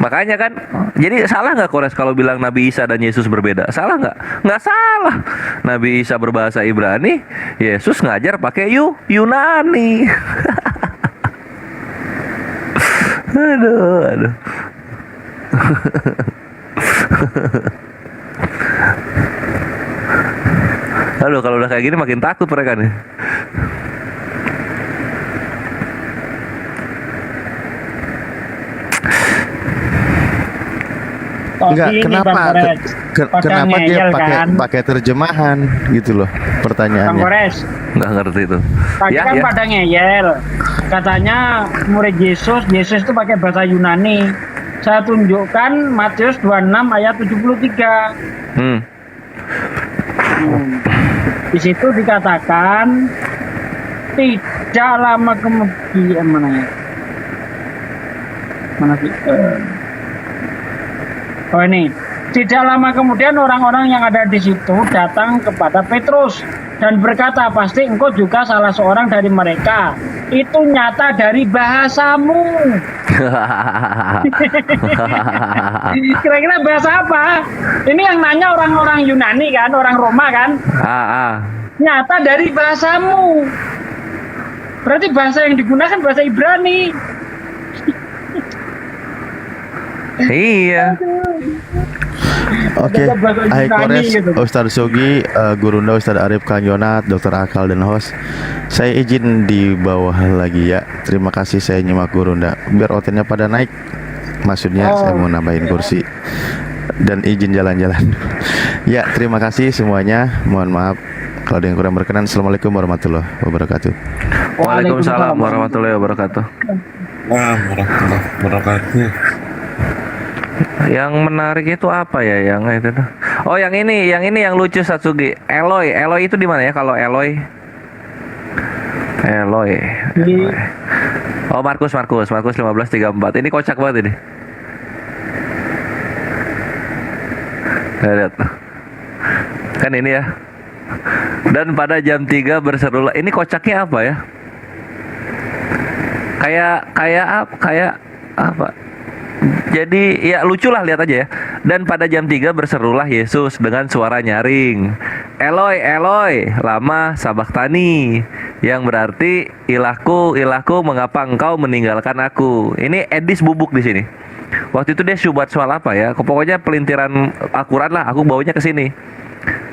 Makanya kan, jadi salah nggak Kores kalau bilang Nabi Isa dan Yesus berbeda? Salah nggak? Nggak salah. Nabi Isa berbahasa Ibrani, Yesus ngajar pakai Yunani. Aduh. Aduh, kalau udah kayak gini makin takut mereka nih. Enggak, kenapa dia pakai terjemahan gitu loh pertanyaannya. Bang Kores. Nggak ngerti itu. Tadi kan pada ngeyel. Katanya murid Yesus itu pakai bahasa Yunani. saya tunjukkan Matius 26 ayat 73. Di situ dikatakan tidak lama kemudian mana ya? Mana sih? Oh ini. Tidak lama kemudian orang-orang yang ada di situ datang kepada Petrus dan berkata, pasti engkau juga salah seorang dari mereka. Itu nyata dari bahasamu. Kira-kira bahasa apa? Ini yang nanya orang-orang Yunani kan, orang Roma kan? Nyata dari bahasamu. Berarti bahasa yang digunakan bahasa Ibrani. Iya. Oke, Hai Kores, Ustadz Sogi, Gurunda, Ustadz Arif, Kang Yonat, Dr. Akal, dan host. Saya izin di bawah lagi ya. Terima kasih saya nyimak Gurunda. Biar ototnya pada naik. Maksudnya saya mau nambahin kursi. Dan izin jalan-jalan. Ya, terima kasih semuanya. Mohon maaf kalau ada yang kurang berkenan. Assalamualaikum warahmatullahi wabarakatuh. Waalaikumsalam warahmatullahi wabarakatuh. Warahmatullahi wabarakatuh. Yang menarik itu apa ya yang itu tuh? Oh, yang ini yang lucu Satsugi. Eloy itu di mana ya kalau Eloy? Oh, Markus 15:34. Ini kocak banget ini. Lihat. Kan ini ya. Dan pada jam 3 berserulah. Ini kocaknya apa ya? Kayak apa? Jadi ya lucu lah, lihat aja ya. Dan pada jam 3 berserulah Yesus dengan suara nyaring, Eloi, Eloi, lama sabachthani, yang berarti ilahku, ilahku, mengapa engkau meninggalkan aku. Ini Edis bubuk di sini. Waktu itu dia syubhat soal apa ya? Pokoknya pelintiran Al-Quran lah. Aku bawanya ke sini.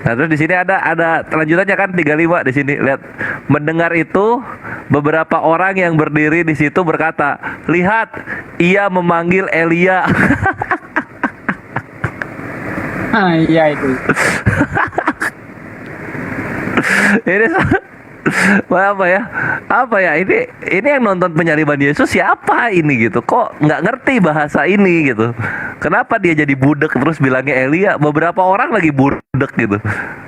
Nah, terus di sini ada lanjutannya kan 35 di sini. Lihat, mendengar itu beberapa orang yang berdiri di situ berkata, lihat, ia memanggil Elia. Iya itu. Ini apa ya ini yang nonton penyaliban Yesus siapa ini gitu, kok nggak ngerti bahasa ini gitu, kenapa dia jadi budak terus bilangnya Elia, beberapa orang lagi budak gitu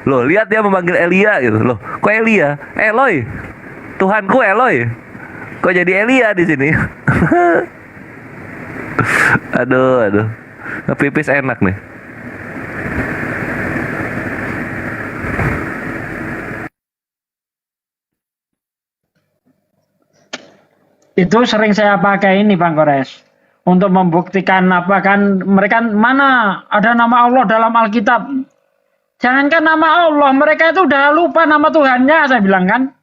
loh, lihat dia memanggil Elia gitu loh, kok Elia, Eloi, Tuhanku Eloi, kok jadi Elia di sini. aduh ngepipis enak nih. Itu sering saya pakai ini Bang Kores untuk membuktikan apa kan, mereka mana ada nama Allah dalam Alkitab. Jangankan nama Allah, mereka itu udah lupa nama Tuhannya, saya bilang kan.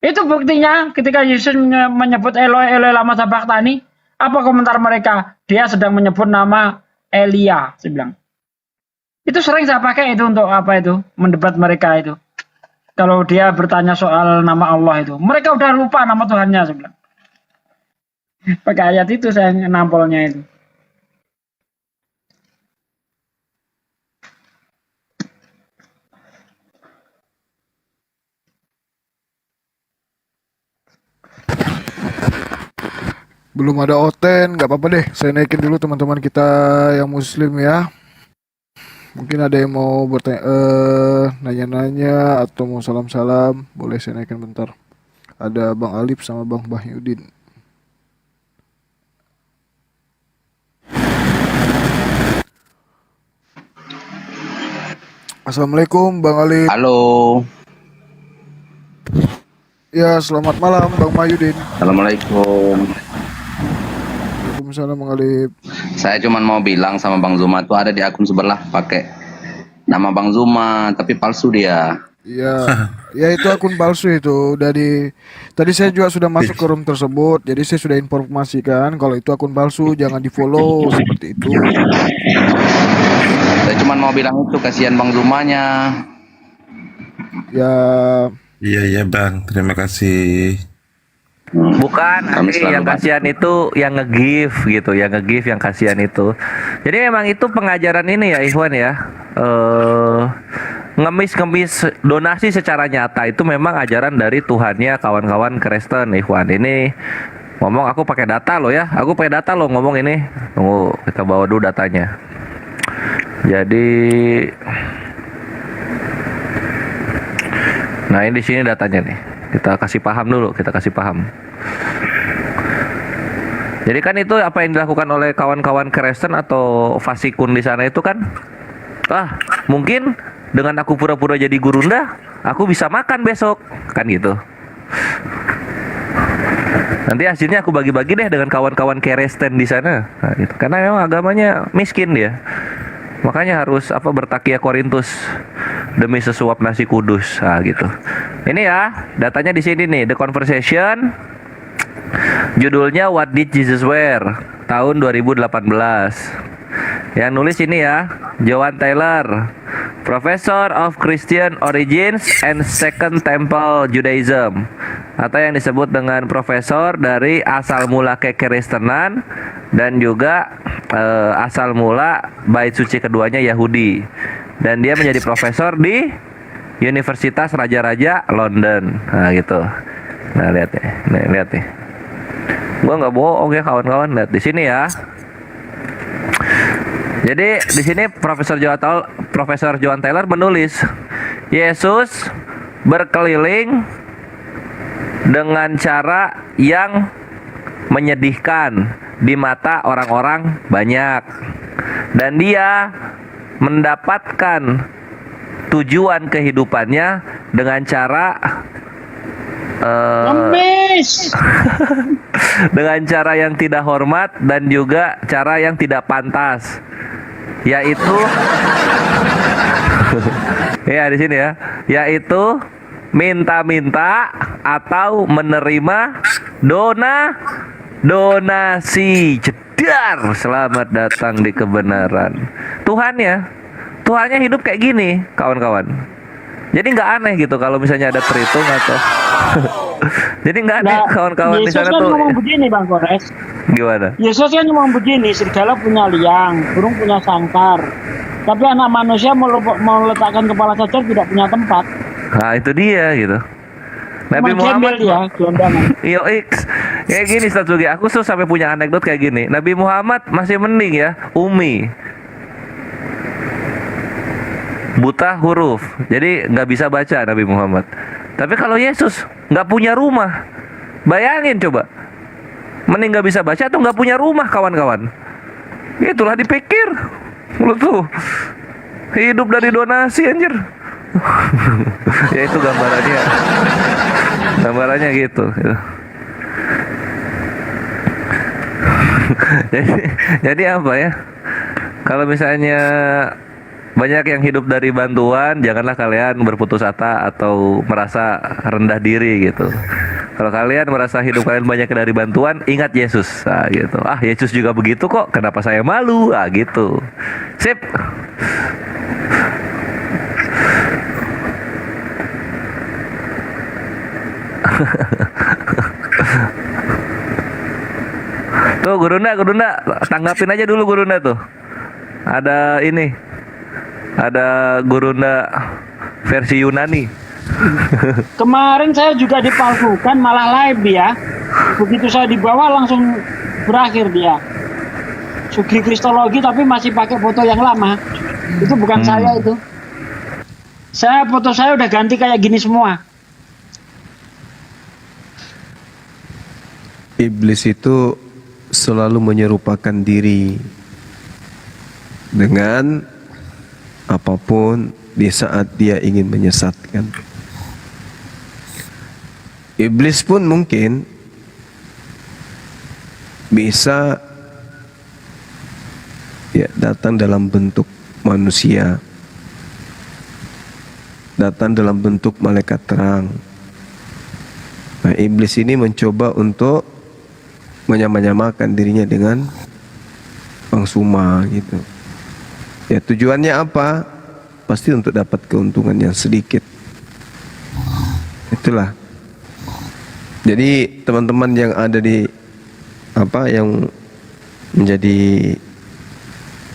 Itu buktinya ketika Yesus menyebut Eloi, Eloi lama sabachthani, apa komentar mereka? Dia sedang menyebut nama Elia, saya bilang. Itu sering saya pakai itu untuk apa itu? Mendebat mereka itu. Kalau dia bertanya soal nama Allah itu, mereka udah lupa nama Tuhannya, saya bilang. Pakai ayat itu saya nampolnya itu. Belum ada Oten, nggak apa-apa deh. Saya naikin dulu teman-teman kita yang muslim ya. Mungkin ada yang mau bertanya, nanya-nanya atau mau salam-salam, boleh saya naikin bentar. Ada Bang Alif sama Bang Bahyudin. Assalamualaikum Bang Ali. Halo. Ya, selamat malam Bang Mayudin. Assalamualaikum. Waalaikumsalam Bang Ali. Saya cuma mau bilang sama Bang Zuma tuh ada di akun sebelah pakai nama Bang Zuma tapi palsu dia. Iya, ya itu akun palsu itu. Tadi saya juga sudah masuk ke room tersebut, jadi saya sudah informasikan kalau itu akun palsu, jangan di-follow seperti itu. Saya cuma mau bilang itu, kasihan Bang Zumanya. Ya. Iya Bang, terima kasih. Bukan, yang kasihan itu yang nge-give gitu, yang nge-give yang kasihan itu. Jadi memang itu pengajaran ini ya Ikhwan ya. Ngemis donasi secara nyata itu memang ajaran dari Tuhannya kawan-kawan Kristen Ikhwan. Ini Ngomong aku pakai data loh ya. Aku pakai data loh ngomong ini. Tunggu, kita bawa dulu datanya. Jadi nah ini di sini datanya nih. Kita kasih paham dulu, kita kasih paham. Jadi kan itu apa yang dilakukan oleh kawan-kawan Kristen atau fasikun di sana itu kan, mungkin dengan aku pura-pura jadi gurunda, aku bisa makan besok, kan gitu. Nanti hasilnya aku bagi-bagi deh dengan kawan-kawan Kristen di sana. Nah, gitu. Karena memang agamanya miskin dia. Makanya harus bertakya Korintus demi sesuap nasi kudus. Nah, gitu. Ini ya, datanya di sini nih, The Conversation. Judulnya What Did Jesus Wear? Tahun 2018. Yang nulis ini ya, Joan Taylor, Professor of Christian Origins and Second Temple Judaism, atau yang disebut dengan profesor dari asal mula kekristenan dan juga asal mula bait suci keduanya Yahudi. Dan dia menjadi profesor di Universitas Raja-Raja London. Nah gitu. Nah lihat nih, lihat nih. Gua nggak bohong ya kawan-kawan, lihat di sini ya. Jadi di sini Profesor Joan Taylor menulis, Yesus berkeliling dengan cara yang menyedihkan di mata orang-orang banyak, dan dia mendapatkan tujuan kehidupannya dengan cara dengan cara yang tidak hormat dan juga cara yang tidak pantas, yaitu ya di sini ya, yaitu minta-minta atau menerima donasi. Jedar, selamat datang di kebenaran. Tuhannya hidup kayak gini, kawan-kawan. Jadi nggak aneh gitu kalau misalnya ada perhitung atau jadi nggak aneh kawan-kawan di sana Yesus kan tuh. ngomong begini Bang Kores. Gimana? Yesus kan ngomong begini, serigala punya liang, burung punya sangkar, tapi anak manusia mau letakkan kepala saja tidak punya tempat. Nah itu dia gitu. Nabi Muhammad ya, Yo X kayak gini Ustaz Sugi. Aku tuh sampai punya anekdot kayak gini. Nabi Muhammad masih mending ya, umi, buta huruf, jadi nggak bisa baca Nabi Muhammad. Tapi kalau Yesus nggak punya rumah, bayangin coba, mending nggak bisa baca atau nggak punya rumah kawan-kawan. Itulah dipikir, lu tuh hidup dari donasi anjir. Ya itu gambarannya gitu. jadi apa ya? Kalau misalnya banyak yang hidup dari bantuan, janganlah kalian berputus asa atau merasa rendah diri gitu. Kalau kalian merasa hidup kalian banyak dari bantuan, ingat Yesus. Nah, gitu. Yesus juga begitu kok. Kenapa saya malu? Gitu. Sip. Tuh Gurunda, tanggapin aja dulu Gurunda tuh. Ada Gurunda versi Yunani. Kemarin saya juga dipalsukan, malah live ya. Begitu saya dibawa langsung berakhir dia. Sugi Kristologi tapi masih pakai foto yang lama. Itu bukan saya itu. Foto saya udah ganti kayak gini semua. Iblis itu selalu menyerupakan diri dengan apapun di saat dia ingin menyesatkan. Iblis pun mungkin bisa datang dalam bentuk manusia, datang dalam bentuk malaikat terang. Nah, iblis ini mencoba untuk menyamakan dirinya dengan Bangsuma gitu. Ya tujuannya apa? Pasti untuk dapat keuntungan yang sedikit. Itulah. Jadi teman-teman yang ada di yang menjadi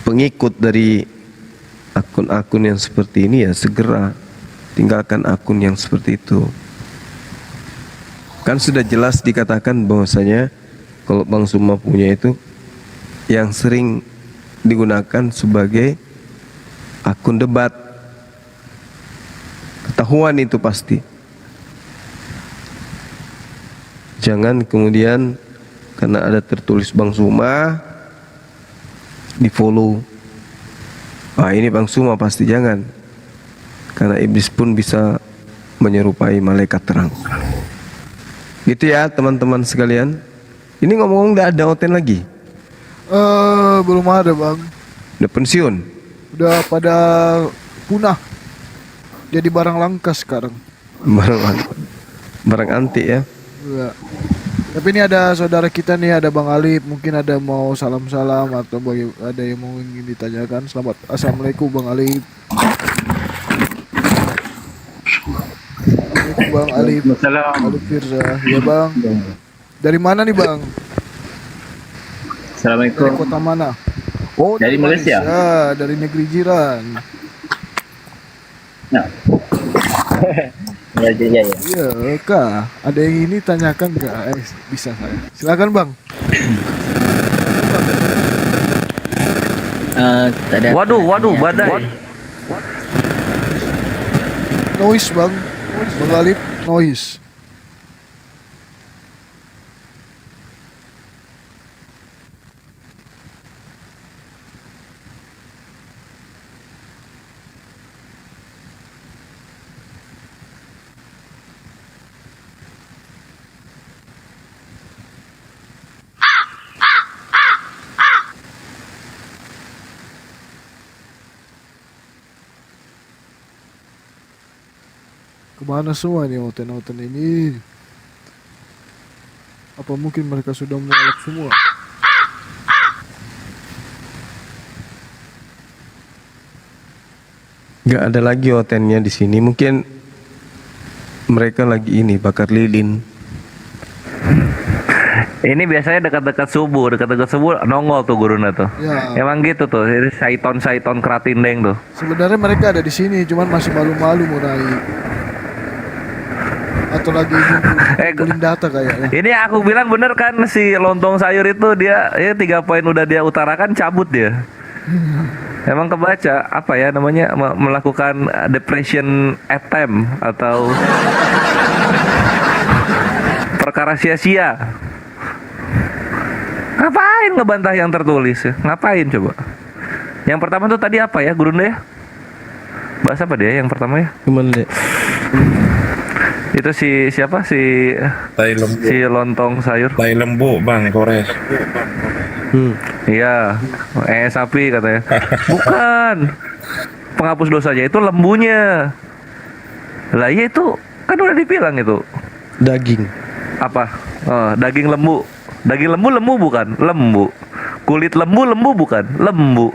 pengikut dari akun-akun yang seperti ini, ya segera tinggalkan akun yang seperti itu. Kan sudah jelas dikatakan bahwasanya Kalau Bang Suma punya itu yang sering digunakan sebagai akun debat. Ketahuan itu pasti. Jangan kemudian karena ada tertulis Bang Suma di follow. Ini Bang Suma, pasti jangan. Karena iblis pun bisa menyerupai malaikat terang. Gitu ya teman-teman sekalian. Ini ngomong-ngomong udah ada Oten lagi? Belum ada bang. Udah pensiun? Udah pada punah. Jadi barang langka sekarang. Barang antik ya. Ya. Tapi ini ada saudara kita nih, ada Bang Alif. Mungkin ada mau salam-salam atau ada yang mau ingin ditanyakan. Selamat Assalamualaikum Bang Alif. Bang Alif. Alif Firza. Ya Bang. Dari mana nih Bang? Assalamualaikum. Dari kota mana? Oh, dari Malaysia. Dari negeri jiran. Nah. Malaysia ya. Iya, Kak. Ada yang ini tanyakan nggak? Bisa saya. Silakan Bang. Waduh, badai. Noise Bang. Bang Alif, noise. Kemana semua nih oten-oten ini? Apa mungkin mereka sudah mualaf semua? Gak ada lagi otennya di sini. Mungkin mereka lagi ini bakar lilin. Ini biasanya dekat-dekat subuh nongol tuh guruna tuh. Ya. Emang gitu tuh, ini Saiton Kratindeng tuh. Sebenarnya mereka ada di sini, cuman masih malu-malu mau naik. Atau lagi ngumpulin data kayaknya. Ini aku bilang bener kan, si lontong sayur itu dia 3 poin udah dia utarakan, cabut dia. Emang kebaca apa ya namanya, melakukan depression attempt atau perkara sia-sia. Ngapain ngebantah yang tertulis ya? Ngapain coba? Yang pertama tuh tadi apa ya gurunda ya? Bahas apa dia yang pertama ya? Gimana deh? Itu siapa si lontong sayur? Tai lembu Bang Kores. Iya, sapi katanya. Bukan. Penghapus dosanya itu lembunya. Lah iya itu kan udah dibilang itu. Daging. Apa? Daging lembu. Daging lembu bukan? Lembu. Kulit lembu bukan? Lembu.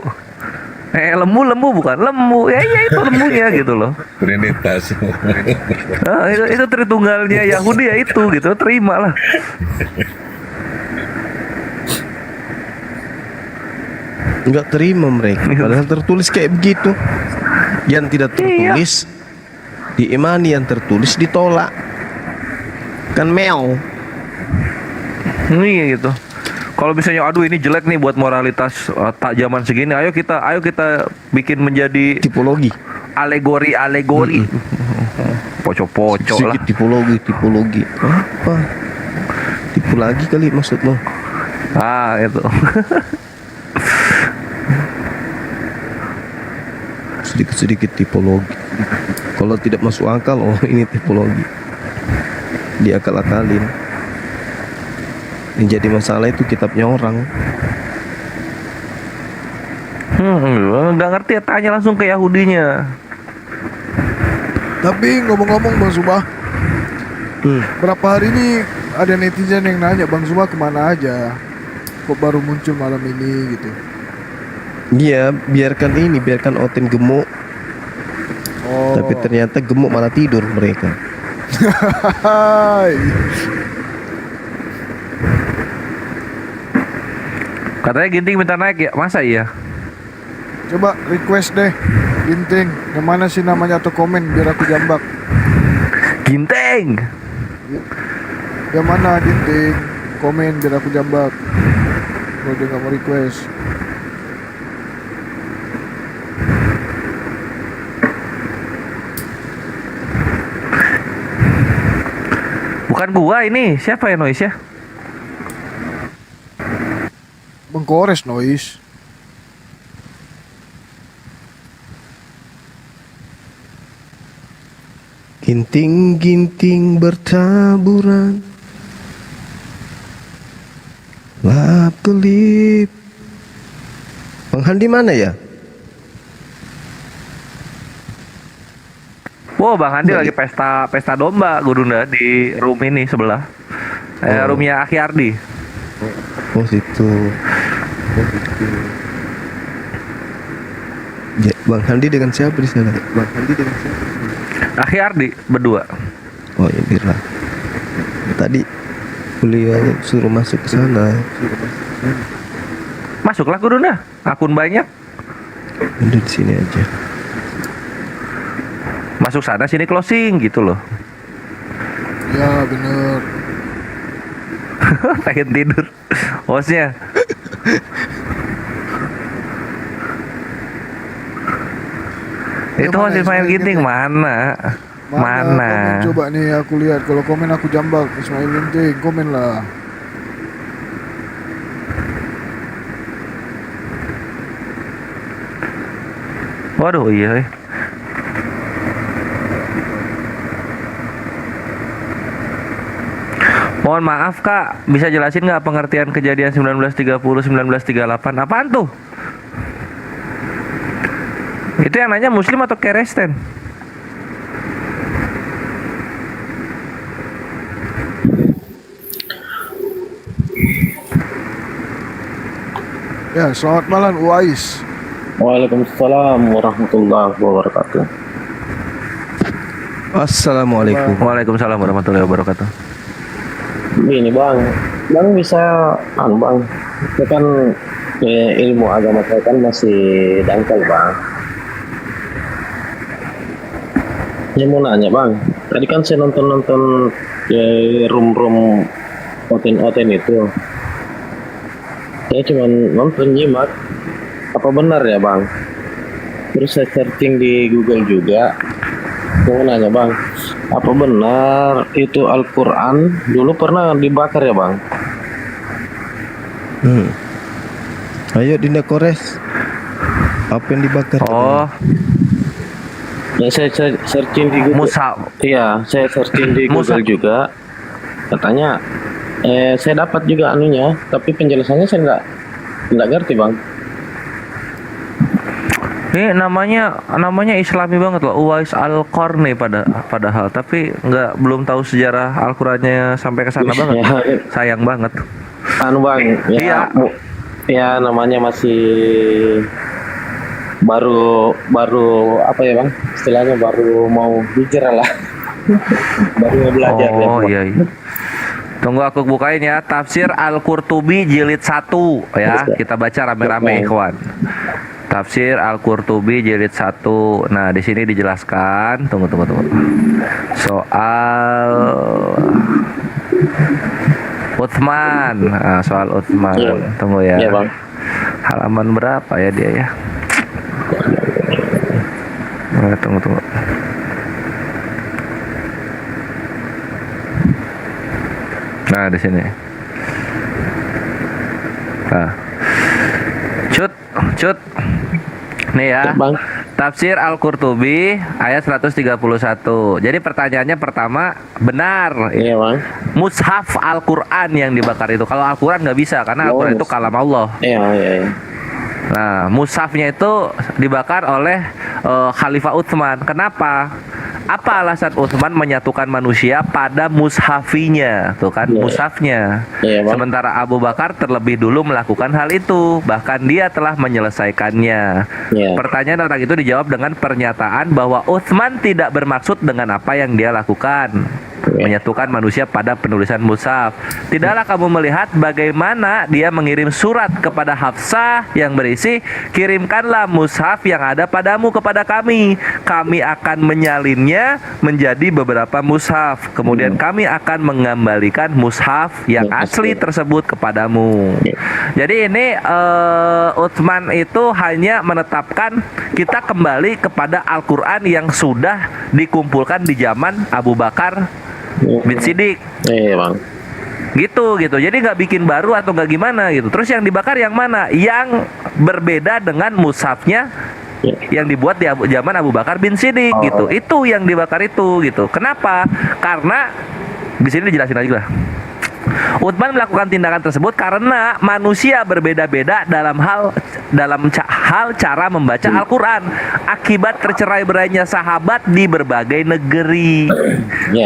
Lembu bukan? Lembu. Ya itu lembunya gitu loh. Trinitas. Itu Tritunggalnya Yahudi ya itu gitu. Terima lah. Enggak terima mereka. Padahal tertulis kayak begitu. Yang tidak tertulis diimani, yang tertulis ditolak. Kan meo. Iya gitu. Kalau misalnya aduh ini jelek nih buat moralitas tak zaman segini, ayo kita bikin menjadi tipologi. Alegori. Poco-poco lah. Tipologi. Apa? Tipu lagi kali maksudmu? Itu. Sedikit tipologi. Kalau tidak masuk akal, ini tipologi. Diakal-akalin. Yang jadi masalah itu kitabnya orang. Nggak ngerti ya, tanya langsung ke Yahudinya. Tapi ngomong-ngomong Bang Zuma, berapa hari ini ada netizen yang nanya Bang Zuma kemana aja? Kok baru muncul malam ini gitu? Iya, biarkan Oten gemuk. Tapi ternyata gemuk malah tidur mereka. Katanya Ginting minta naik ya, masa iya? Coba request deh, Ginting. Yang mana sih namanya atau komen biar aku jambak. Ginting. Yang mana Ginting? komen biar aku jambak. Kalau dia nggak mau request. Bukan gua ini, siapa ya Noise ya? Bang Kores Noise. Ginting-ginting bertaburan, lap kelip. Bang Handi mana ya? Wow, Bang Handi lagi pesta domba Gurunda di room ini sebelah. Roomnya Aki Ardi. Oh situ. Ya, Bang Handi dengan siapa di sana? Bang Handi dengan siapa? Aki Ardi berdua. Oh ya biarlah. Tadi beliau suruh masuk ke sana. Masuklah Gurunda. Akun banyak. Udah di sini aja. Masuk sana sini closing gitu loh. Ya bener. Pengen tidur hostnya. Itu host Ismail Ginting mana? Mana? Komen coba nih aku lihat. Kalau komen aku jambak. Ismail Ginting komen lah. Waduh iya. Mohon maaf Kak, bisa jelasin nggak pengertian kejadian 1930-1938? Apaan tuh? Itu yang nanya Muslim atau Kristen? Ya, selamat malam Uwais. Waalaikumsalam warahmatullahi wabarakatuh. Assalamualaikum. Waalaikumsalam warahmatullahi wabarakatuh. Gini bang bisa bang, itu kan ilmu agama saya kan masih dangkal bang. Saya mau nanya bang, tadi kan saya nonton room oten itu, saya cuma nonton nyimak, apa benar ya bang? Terus saya searching di Google juga. Mau nanya bang, apa benar itu Al-Quran dulu pernah dibakar ya bang? Ayo Dinda Kores, apa yang dibakar? Oh, ya saya searching di Google. Iya, saya searching di Google juga. Katanya, saya dapat juga anunya, tapi penjelasannya saya nggak ngerti bang. ini namanya Islami banget loh, Uwais Al-Qarni padahal, tapi belum tahu sejarah Al-Qurannya sampai ke sana banget. Sayang banget. Anu bang, ya, ya namanya masih baru apa ya bang? Istilahnya baru mau hijrah lah, baru mau belajar. Oh iya. Tunggu aku bukain ya, Tafsir Al-Qurtubi jilid 1 ya. Kita baca rame-rame ikhwan. Tafsir Al-Qurtubi jilid 1. Nah, di sini dijelaskan, tunggu. Soal Utsman. Nah, soal Utsman. Tunggu ya. Iya, Bang. Halaman berapa ya dia ya? Nah, tunggu. Nah, di sini. Nah. Cut. Nih ya. Tafsir Al-Qurtubi ayat 131. Jadi pertanyaannya pertama, benar. Iya, Bang. Mushaf Al-Qur'an yang dibakar itu. Kalau Al-Qur'an nggak bisa karena Al-Qur'an itu kalam Allah. Iya. Nah, mushafnya itu dibakar oleh Khalifah Utsman. Kenapa? Apa alasan Utsman menyatukan manusia pada mushafinya? Tuh kan, mushafnya. Sementara Abu Bakar terlebih dulu melakukan hal itu. Bahkan dia telah menyelesaikannya. Pertanyaan tentang itu dijawab dengan pernyataan bahwa Utsman tidak bermaksud dengan apa yang dia lakukan. menyatukan manusia pada penulisan mushaf. Tidaklah kamu melihat bagaimana dia mengirim surat kepada Hafsah yang berisi, kirimkanlah mushaf yang ada padamu kepada kami. Kami akan menyalinnya menjadi beberapa mushaf. Kemudian kami akan mengembalikan mushaf yang asli tersebut kepadamu. Jadi ini Utsman itu hanya menetapkan kita kembali kepada Al-Quran yang sudah dikumpulkan di zaman Abu Bakar bin Siddiq. Iya bang. Gitu. Jadi nggak bikin baru atau nggak gimana gitu. Terus yang dibakar yang mana? Yang berbeda dengan mushafnya yang dibuat di zaman Abu Bakar bin Siddiq gitu. Itu yang dibakar itu gitu. Kenapa? Karena di sini dijelasin aja lah. Utsman melakukan tindakan tersebut karena manusia berbeda-beda dalam hal cara membaca Al-Quran akibat tercerai-berainya sahabat di berbagai negeri.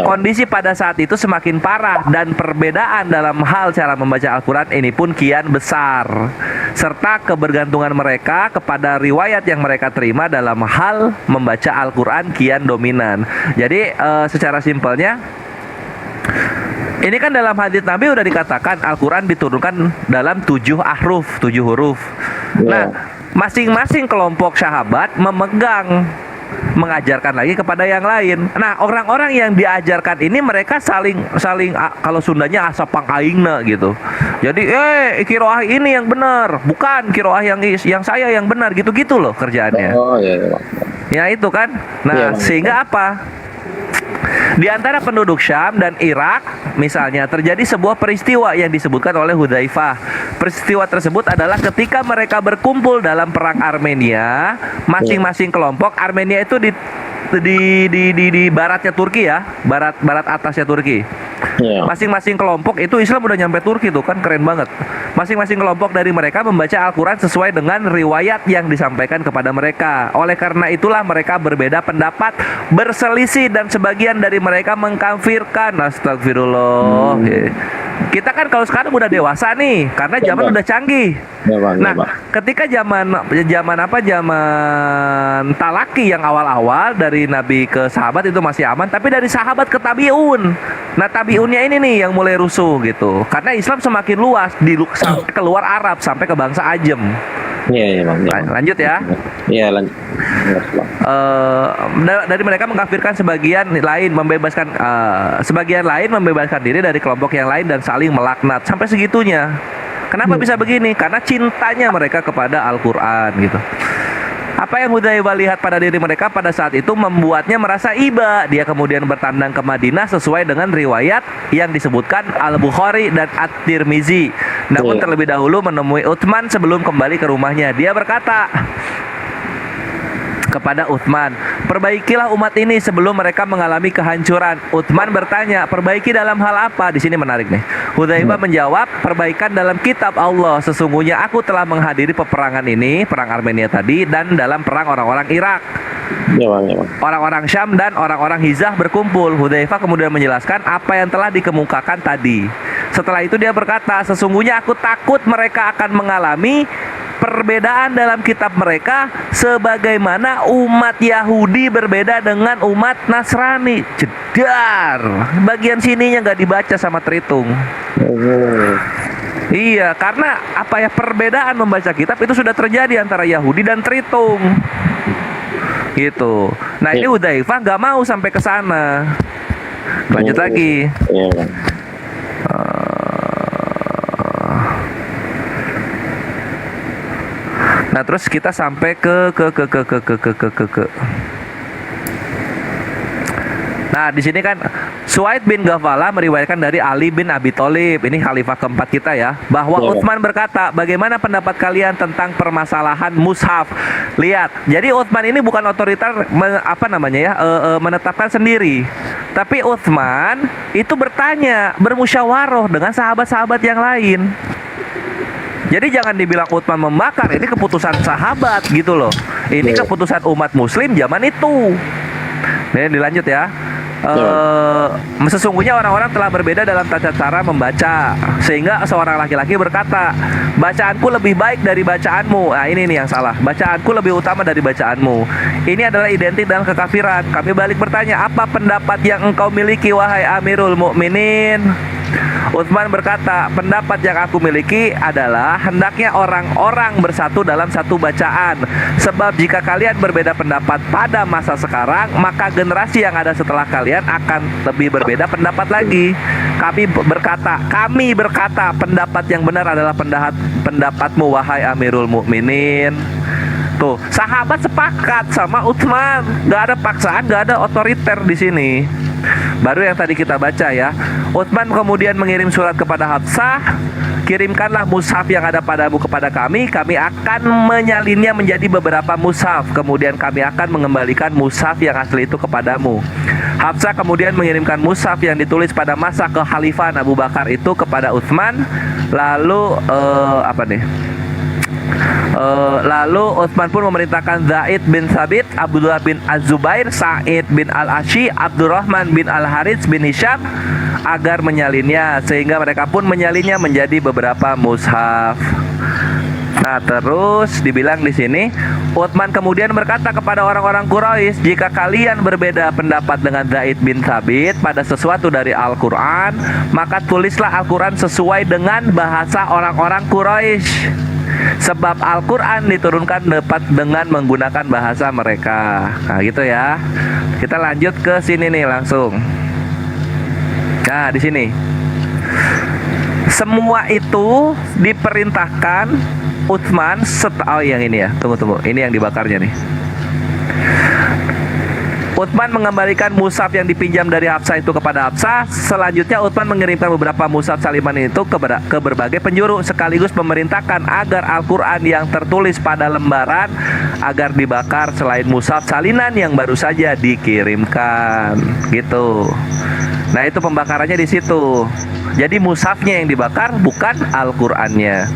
Kondisi pada saat itu semakin parah dan perbedaan dalam hal cara membaca Al-Quran ini pun kian besar, serta kebergantungan mereka kepada riwayat yang mereka terima dalam hal membaca Al-Quran kian dominan. Jadi secara simpelnya, ini kan dalam hadits Nabi udah dikatakan Al-Quran diturunkan dalam 7 huruf. Nah, masing-masing kelompok sahabat mengajarkan lagi kepada yang lain. Nah, orang-orang yang diajarkan ini mereka saling kalau Sundanya asapang aingna gitu. Jadi, kiroah ini yang benar, bukan kiroah yang saya yang benar, gitu-gitu loh kerjaannya. Oh iya. Ya itu kan. Nah, sehingga apa? Di antara penduduk Syam dan Irak misalnya terjadi sebuah peristiwa yang disebutkan oleh Hudzaifah. Peristiwa tersebut adalah ketika mereka berkumpul dalam perang Armenia, masing-masing kelompok Armenia itu di baratnya Turki ya, barat atasnya Turki. Masing-masing kelompok itu Islam udah nyampe Turki tuh kan, keren banget. Masing-masing kelompok dari mereka membaca Al-Quran sesuai dengan riwayat yang disampaikan kepada mereka. Oleh karena itulah mereka berbeda pendapat, berselisih, dan sebagian dari mereka mengkafirkan. Astagfirullah. Kita kan kalau sekarang udah dewasa nih, karena zaman udah canggih. Nah, ketika zaman talaki yang awal-awal dari Nabi ke sahabat itu masih aman, tapi dari sahabat ke tabi'un. Nah, tabi'unnya ini nih yang mulai rusuh gitu. Karena Islam semakin luas sampai keluar Arab, sampai ke bangsa Ajem. Iya bang. Lanjut ya. Iya lanjut. Dari mereka mengkafirkan sebagian lain, membebaskan diri dari kelompok yang lain dan saling melaknat sampai segitunya. Kenapa bisa begini? Karena cintanya mereka kepada Al-Quran gitu. Apa yang Hudzaifah lihat pada diri mereka pada saat itu membuatnya merasa iba. Dia kemudian bertandang ke Madinah sesuai dengan riwayat yang disebutkan Al-Bukhari dan At-Tirmizi. Namun terlebih dahulu menemui Utsman sebelum kembali ke rumahnya. Dia berkata kepada Utsman, perbaikilah umat ini sebelum mereka mengalami kehancuran. Utsman bertanya, perbaiki dalam hal apa? Di sini menarik nih. Hudzaifah menjawab, perbaikan dalam kitab Allah. Sesungguhnya aku telah menghadiri peperangan ini, perang Armenia tadi, dan dalam perang orang-orang Irak. Orang-orang Syam dan orang-orang Hizah berkumpul. Hudzaifah kemudian menjelaskan apa yang telah dikemukakan tadi. Setelah itu dia berkata, sesungguhnya aku takut mereka akan mengalami perbedaan dalam kitab mereka sebagaimana umat Yahudi berbeda dengan umat Nasrani. Jedar. Bagian sininya nggak dibaca sama Tritung. Iya, karena perbedaan membaca kitab itu sudah terjadi antara Yahudi dan Tritung. Gitu. Nah, ini Hudzaifah nggak mau sampai ke sana. Lanjut lagi. Nah, terus kita sampai ke Nah, di sini kan Suaid bin Ghafala meriwayatkan dari Ali bin Abi Thalib, ini khalifah keempat kita ya, bahwa Utsman berkata, bagaimana pendapat kalian tentang permasalahan mushaf? Lihat, jadi Utsman ini bukan otoriter menetapkan sendiri. Tapi Utsman itu bermusyawarah dengan sahabat-sahabat yang lain. Jadi jangan dibilang Utsman membakar, ini keputusan sahabat gitu loh. Ini keputusan umat muslim zaman itu. Nih dilanjut ya. Sesungguhnya orang-orang telah berbeda dalam tata cara membaca, sehingga seorang laki-laki berkata, bacaanku lebih baik dari bacaanmu. Nah ini nih yang salah, bacaanku lebih utama dari bacaanmu. Ini adalah identik dengan kekafiran. Kami balik bertanya, apa pendapat yang engkau miliki wahai Amirul Mukminin? Utsman berkata, pendapat yang aku miliki adalah hendaknya orang-orang bersatu dalam satu bacaan. Sebab jika kalian berbeda pendapat pada masa sekarang, maka generasi yang ada setelah kalian akan lebih berbeda pendapat lagi. Kami berkata, pendapat yang benar adalah pendapatmu wahai Amirul Mukminin. Tuh, sahabat sepakat sama Utsman, nggak ada paksaan, nggak ada otoriter di sini. Baru yang tadi kita baca ya. Utsman kemudian mengirim surat kepada Hafsah, kirimkanlah mushaf yang ada padamu kepada kami akan menyalinnya menjadi beberapa mushaf, kemudian kami akan mengembalikan mushaf yang asli itu kepadamu. Hafsah kemudian mengirimkan mushaf yang ditulis pada masa kekhalifahan Abu Bakar itu kepada Utsman. Lalu Lalu Utsman pun memerintahkan Zaid bin Thabit, Abdullah bin Az-Zubair, Sa'id bin Al-Asyi, Abdurrahman bin Al-Harits bin Hisham agar menyalinnya, sehingga mereka pun menyalinnya menjadi beberapa mushaf. Nah, terus dibilang di sini, Utsman kemudian berkata kepada orang-orang Quraisy, jika kalian berbeda pendapat dengan Zaid bin Thabit pada sesuatu dari Al-Qur'an, maka tulislah Al-Qur'an sesuai dengan bahasa orang-orang Quraisy. Sebab Al-Quran diturunkan dapat dengan menggunakan bahasa mereka. Nah gitu ya. Kita lanjut ke sini nih langsung. Nah di sini semua itu diperintahkan Utsman yang ini ya. Tunggu. Ini yang dibakarnya nih. Utsman mengembalikan mushaf yang dipinjam dari Hafsah itu kepada Hafsah. Selanjutnya Utsman mengirimkan beberapa mushaf saliman itu ke berbagai penjuru, sekaligus memerintahkan agar Al-Quran yang tertulis pada lembaran agar dibakar selain mushaf salinan yang baru saja dikirimkan. Gitu. Nah itu pembakarannya di situ. Jadi mushafnya yang dibakar, bukan Al-Qur'annya.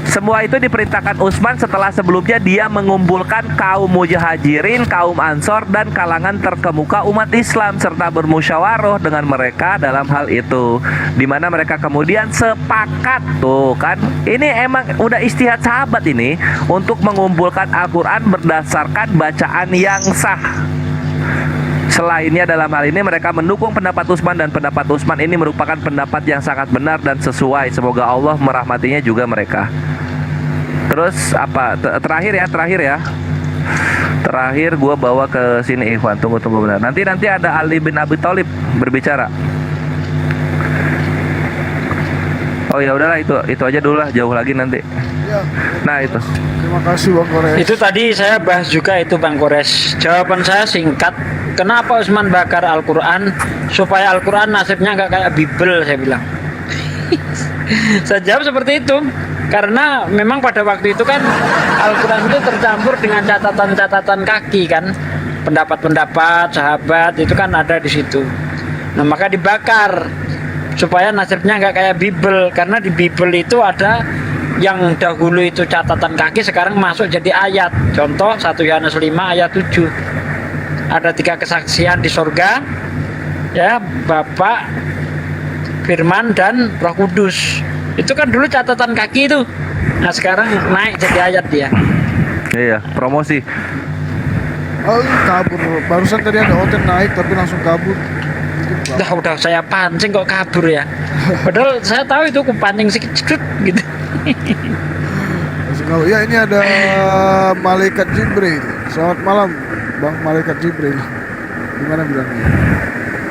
Semua itu diperintahkan Utsman setelah sebelumnya dia mengumpulkan kaum muhajirin, kaum ansor, dan kalangan terkemuka umat Islam serta bermusyawarah dengan mereka dalam hal itu, di mana mereka kemudian sepakat. Tuh kan, ini emang udah istihad sahabat ini untuk mengumpulkan Al-Quran berdasarkan bacaan yang sah. Selainnya dalam hal ini mereka mendukung pendapat Utsman, dan pendapat Utsman ini merupakan pendapat yang sangat benar dan sesuai. Semoga Allah merahmatinya juga mereka. Terus apa? Terakhir ya. Terakhir gue bawa ke sini Ikhwan. Tunggu benar. Nanti ada Ali bin Abi Thalib berbicara. Oh ya udahlah, itu aja dulu lah, jauh lagi nanti. Ya. Nah itu. Terima kasih Bang Kores. Itu tadi saya bahas juga itu Bang Kores. Jawaban saya singkat. Kenapa Utsman bakar Al-Quran? Supaya Al-Quran nasibnya nggak kayak Bible, saya bilang. Saya jawab seperti itu. Karena memang pada waktu itu kan Al-Quran itu tercampur dengan catatan-catatan kaki kan. Pendapat-pendapat sahabat itu kan ada di situ. Nah maka dibakar supaya nasibnya nggak kayak Bible. Karena di Bible itu ada yang dahulu itu catatan kaki, sekarang masuk jadi ayat. Contoh 1 Yohanes 5 ayat 7. Ada 3 kesaksian di surga, ya, Bapa, Firman, dan Roh Kudus. Itu kan dulu catatan kaki itu. Nah sekarang naik jadi ayat dia. Iya, promosi. Oh kabur. Barusan tadi ada Oten naik tapi langsung kabur. Udah saya pancing kok kabur ya. Padahal saya tahu itu aku pancing sedikit gitu. Ya ini ada Malaikat Jibril. Selamat malam Bang Malaikat Jibril. Gimana bilangnya?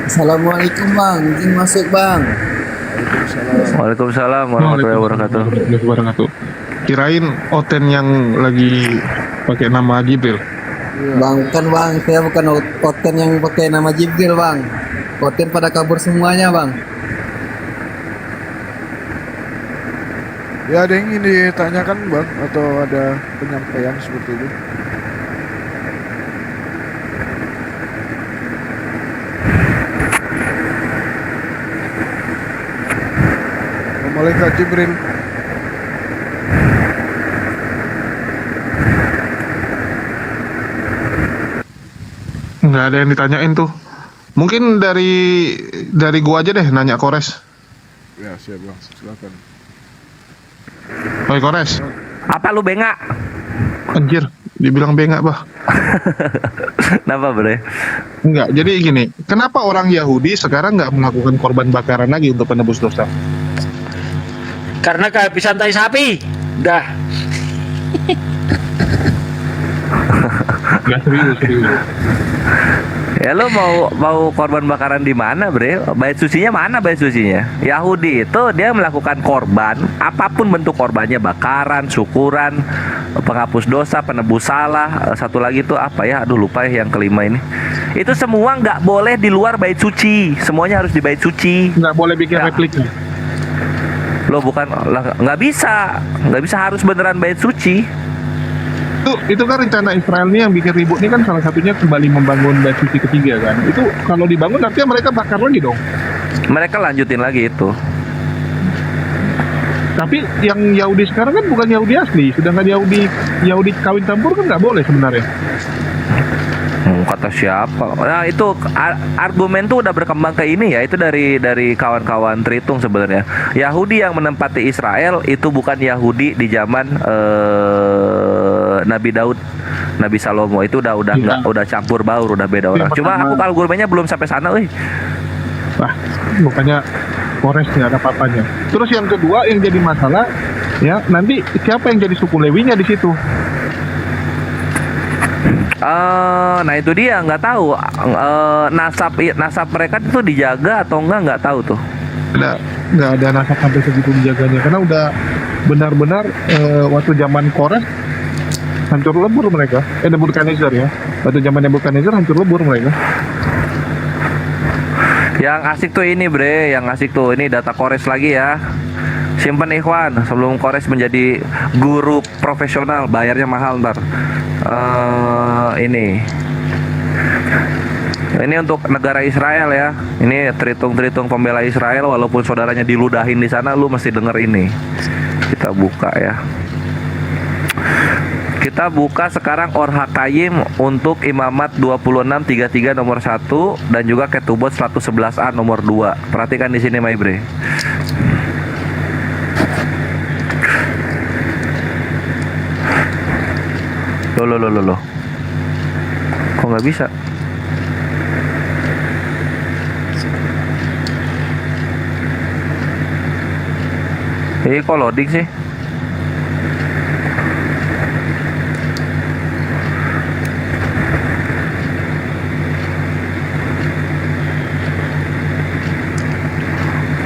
Assalamualaikum Bang, izin masuk Bang. Waalaikumsalam warahmatullahi wabarakatuh. Kirain Oten yang lagi pakai nama Jibril. Bang, kan Bang, saya bukan Oten yang pakai nama Jibril Bang. Oten pada kabur semuanya Bang. Ya ada yang ingin ditanyakan Bang, atau ada penyampaian seperti itu? Malaikat Jibril. Nggak ada yang ditanyain tuh. Mungkin dari gua aja deh nanya Kores. Ya siap bang, silakan. Oi Kores. Apa lu bengak? Anjir, dibilang bengak bah. Kenapa bre? Enggak, jadi gini, kenapa orang Yahudi sekarang nggak melakukan korban bakaran lagi untuk penebus dosa? Karena kehabisan tai sapi. Dah. Nggak serius. Ya lu mau korban bakaran di mana, bre? Bait sucinya mana bait sucinya? Yahudi itu dia melakukan korban, apapun bentuk korbannya, bakaran, syukuran, penghapus dosa, penebus salah, satu lagi itu apa ya? Aduh lupa ya yang kelima ini. Itu semua nggak boleh di luar bait suci, semuanya harus di bait suci. Nggak boleh bikin replika. Lo bukan nggak bisa harus beneran bait suci. Itu kan rencana Israel nih yang bikin ribut nih kan salah satunya kembali membangun bait suci ketiga kan. Itu kalau dibangun artinya mereka bakar lagi dong. Mereka lanjutin lagi itu. Tapi yang Yahudi sekarang kan bukan Yahudi asli, sedangkan Yahudi kawin campur kan nggak boleh sebenarnya. Kata siapa? Nah itu argumen tuh udah berkembang ke ini ya. Itu dari kawan-kawan Tritung sebenarnya. Yahudi yang menempati Israel itu bukan Yahudi di zaman Nabi Daud, Nabi Salomo. Itu udah campur baur, udah beda orang. Cuma aku argumennya belum sampai sana, Wah, bukannya Kores nggak ada apa-apanya. Terus yang kedua yang jadi masalah ya nanti siapa yang jadi suku Lewinya di situ? Nah itu dia nggak tahu nasab mereka itu dijaga atau nggak tahu tuh. Nggak ada nasab sampai segitu dijaganya karena udah benar-benar waktu zaman Kores hancur lebur mereka. Nebukadnezar ya. Waktu zaman Nebukadnezar hancur lebur mereka. Yang asik tuh ini bre, yang asik tuh ini data Kores lagi ya. Simpen Ikhwan sebelum Kores menjadi guru profesional, bayarnya mahal ntar. Ini untuk negara Israel ya. Ini Tritung pembela Israel, walaupun saudaranya diludahin di sana, lu mesti denger ini. Kita buka ya. Kita buka sekarang Or Hakayim untuk Imamat 2633 nomor 1 dan juga Ketubot 111A nomor 2. Perhatikan di sini My Bre. Loh. Kok nggak bisa? Kok loading sih?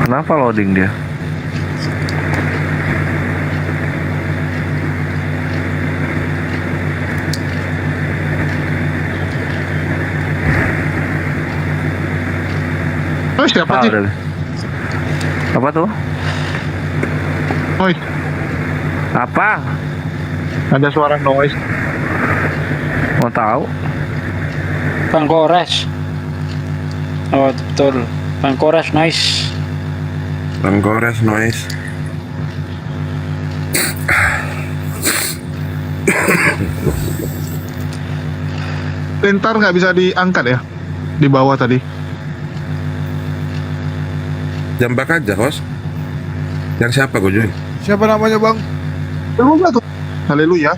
Kenapa loading dia? Siapa sih? Apa tuh? Noise. Apa? Ada suara noise. Mau tahu? Bang Kores. Oh betul. Bang Kores noise. Bang Kores noise. Ntar nggak bisa diangkat ya di bawah tadi. Jambak aja, host. Yang siapa gue Joy? Siapa namanya bang? Haleluya tuh. Haleluya.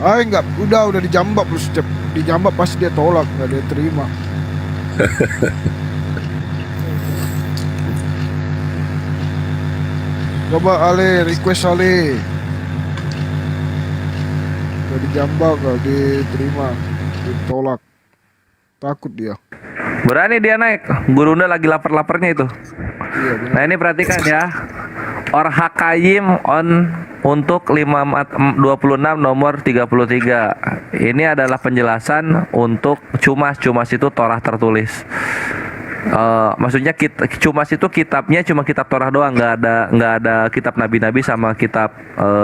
Enggak, udah dijambak terus dijambak pasti dia tolak, nggak dia terima. Coba Ale, request Ale. Udah dijambak, nggak diterima, ditolak. Takut dia. Berani dia naik. Gurunda lagi lapar-laparnya itu. Iya, nah ini perhatikan ya. Or Hakayim untuk 26 nomor 33. Ini adalah penjelasan untuk cumas itu Torah tertulis. Maksudnya cumas itu kitabnya cuma kitab Torah doang, nggak ada kitab nabi-nabi sama kitab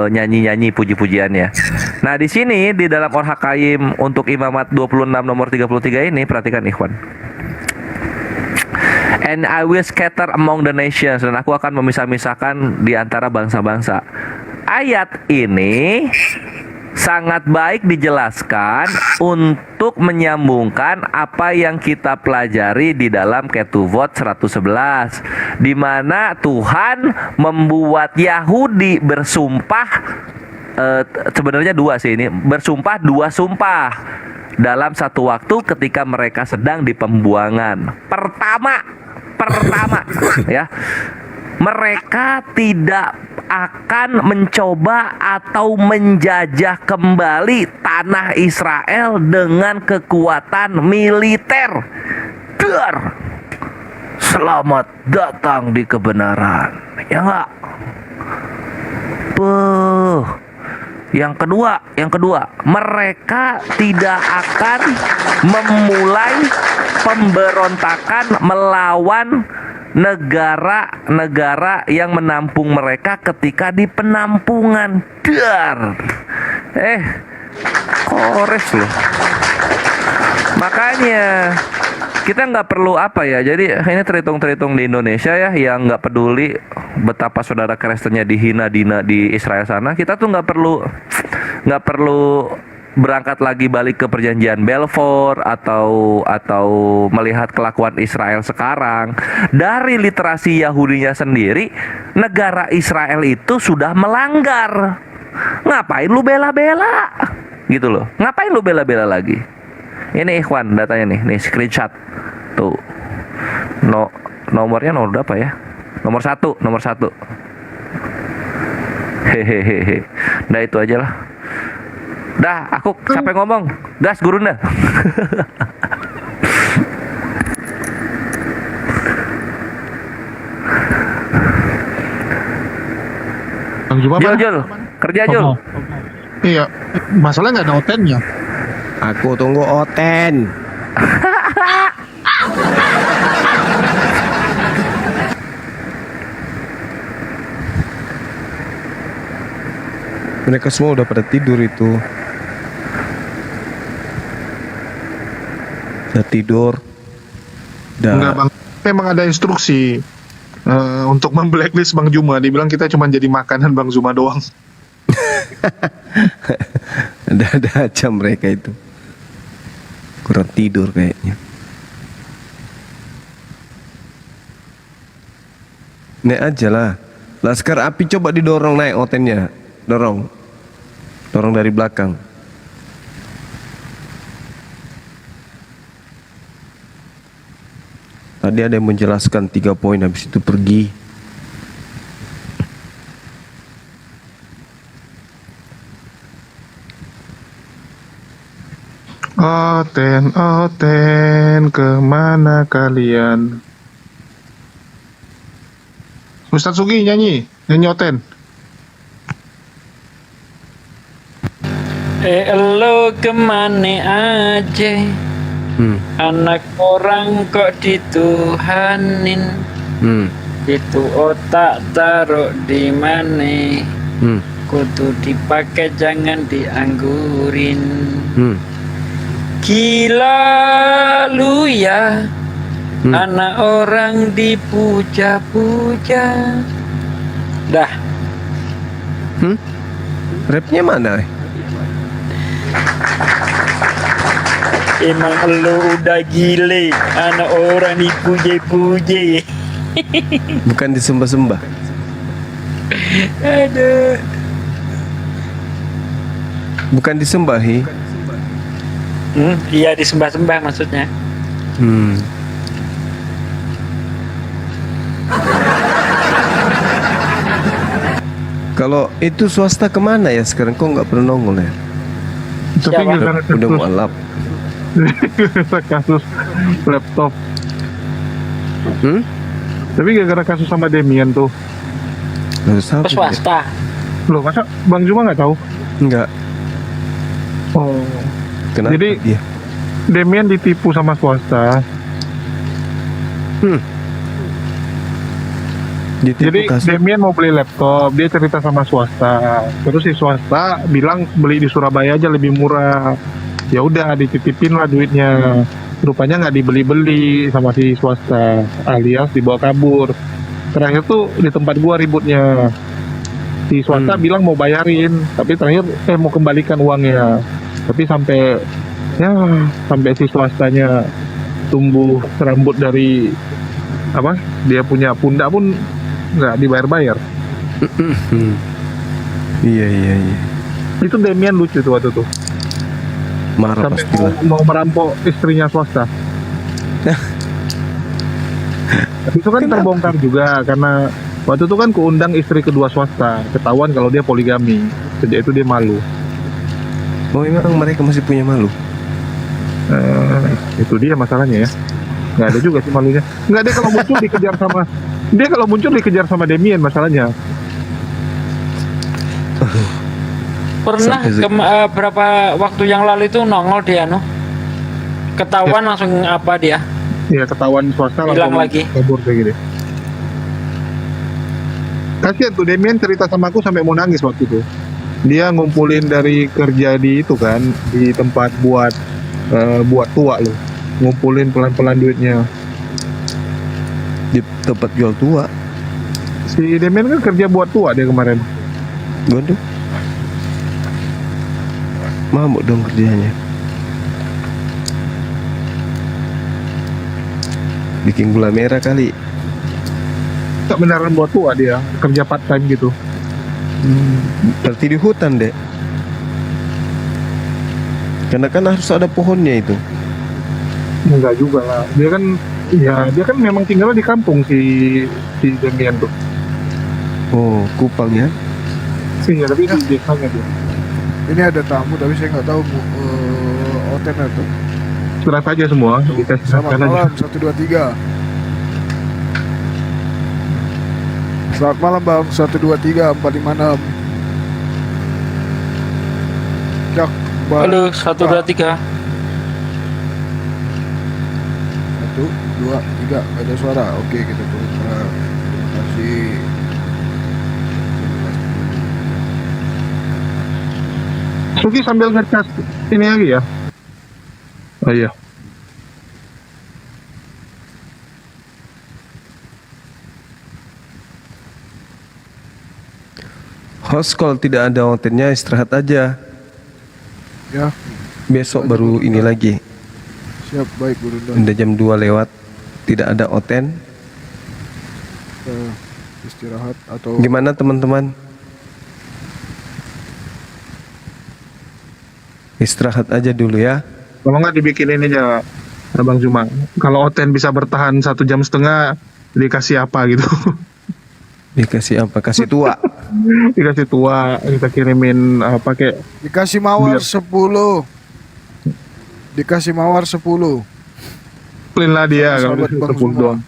nyanyi-nyanyi puji-pujiannya. Nah di sini di dalam Or Hakayim untuk Imamat 26 nomor 33 ini perhatikan Ikhwan. And I will scatter among the nations, dan aku akan memisah-misahkan di antara bangsa-bangsa. ayat ini sangat baik dijelaskan untuk menyambungkan apa yang kita pelajari di dalam Ketuvot 111, di mana Tuhan membuat Yahudi bersumpah, sebenarnya dua sih ini, bersumpah dua sumpah dalam satu waktu ketika mereka sedang di pembuangan. Pertama ya, mereka tidak akan mencoba atau menjajah kembali tanah Israel dengan kekuatan militer. Dar, selamat datang di kebenaran, ya enggak? Yang kedua, mereka tidak akan memulai pemberontakan melawan negara-negara yang menampung mereka ketika di penampungan. Dar, kores loh. Makanya kita nggak perlu apa ya. Jadi ini terhitung di Indonesia ya, yang nggak peduli betapa saudara Kristennya dihina di Israel sana. Kita tuh nggak perlu berangkat lagi balik ke perjanjian Balfour atau melihat kelakuan Israel sekarang. Dari literasi Yahudinya sendiri, negara Israel itu sudah melanggar. Ngapain lu bela-bela? Gitu loh. Ngapain lu bela-bela lagi? Ini ikhwan datanya nih screenshot. Tuh. Nomornya nomor berapa ya? Nomor satu. Hehehe. Nah itu aja lah. Dah, aku capek ngomong. Gas gurunda. Jul, kerja Jul. Iya, masalahnya nggak ada otennya. Aku tunggu oten. Mereka semua udah pada tidur itu. Udah tidur. Enggak bang, memang ada instruksi untuk memblacklist Bang Juma. Dibilang kita cuma jadi makanan Bang Zuma doang. Ada aja mereka itu. Kurang tidur kayaknya. Naik aja lah. Laskar Api coba didorong naik otennya. Dorong dari belakang. Tadi ada yang menjelaskan 3 poin, habis itu pergi. Oten, kemana kalian? Ustadz Sugi nyanyi Oten. Elo kemana aja? Anak orang kok dituhanin? Itu otak taruh di mana? Kudu dipakai jangan dianggurin. Gila lu ya, anak orang dipuja-puja. Dah. Rapnya mana? Emang lu udah gile, anak orang dipuja-puja. Bukan disembah-sembah. Aduh. Bukan disembahi. Iya disembah-sembah maksudnya. Kalau itu swasta kemana ya sekarang? Kok nggak pernah nongol ya? Tapi udah mualaf. Kasus laptop. Tapi gara-gara kasus sama Demian tuh. Swasta. Loh, masa Bang Juma nggak tahu? Enggak. Oh. Kenapa Jadi dia? Demian ditipu sama swasta. Jadi Demian mau beli laptop, dia cerita sama swasta. Terus si swasta bilang beli di Surabaya aja lebih murah. Ya udah dititipin lah duitnya. Rupanya nggak dibeli-beli sama si swasta, alias dibawa kabur. Terakhir tuh di tempat gua ributnya. Si swasta bilang mau bayarin, tapi terakhir mau kembalikan uangnya. Tapi sampai si swastanya tumbuh rambut dari apa? Dia punya pundak pun nggak dibayar-bayar. Iya. Itu Demian lucu tuh waktu tuh. Marah Sampai pastilah. mau merampok istrinya swasta. Tapi itu kan terbongkar juga karena waktu itu kan keundang istri kedua swasta, ketahuan kalau dia poligami. Sejak itu dia malu. Oh, memang mereka masih punya malu. Itu dia masalahnya ya. Nggak ada juga sih malunya. Nggak, dia kalau muncul dikejar sama Demian masalahnya. Pernah berapa waktu yang lalu itu nongol dia ketahuan langsung apa dia? Iya, ketahuan swasta Hilang langsung lagi. kabur kayak gini. Kasian tuh Demian cerita sama aku sampai mau nangis waktu itu. Dia ngumpulin dari kerja di itu kan, di tempat buat tua loh. Ngumpulin pelan-pelan duitnya. Di tempat jual tua. Si Demian kan kerja buat tua dia kemarin. Waduh. Mabuk dong kerjanya. Bikin gula merah kali. Tak beneran buat tua dia, kerja part time gitu. Berarti di hutan deh. Karena kan harus ada pohonnya itu. Enggak juga lah. Dia kan memang tinggalnya di kampung si Demian tuh. Oh, Kupang ya? Iya, tapi di desanya dia. Ini ada tamu tapi saya nggak tahu Oten atau. Surat aja semua. Dikasih Selamat malam 123. Selamat malam Bang 123 456. Cak. Halo 123. 1 2 3 ada suara. Oke, kita turunkan. Terima kasih. Suki sambil ngecas ini lagi ya. Oh iya. Host kalau tidak ada hotelnya istirahat aja. Ya. Besok baru ini lagi. Siap, baik Bu Runda. Udah jam 2 lewat. Tidak ada oten. Istirahat atau Gimana teman-teman? Istirahat aja dulu ya. Kalau nggak dibikin ini aja, Abang Zuma. Kalau Oten bisa bertahan 1,5 jam, dikasih apa gitu? Dikasih apa? Kasih tua. Dikasih tua, kita kirimin pakai. dikasih mawar 10. Dikasih mawar 10. Clean lah dia kalau Sahabat Bang 10 Zuma. doang.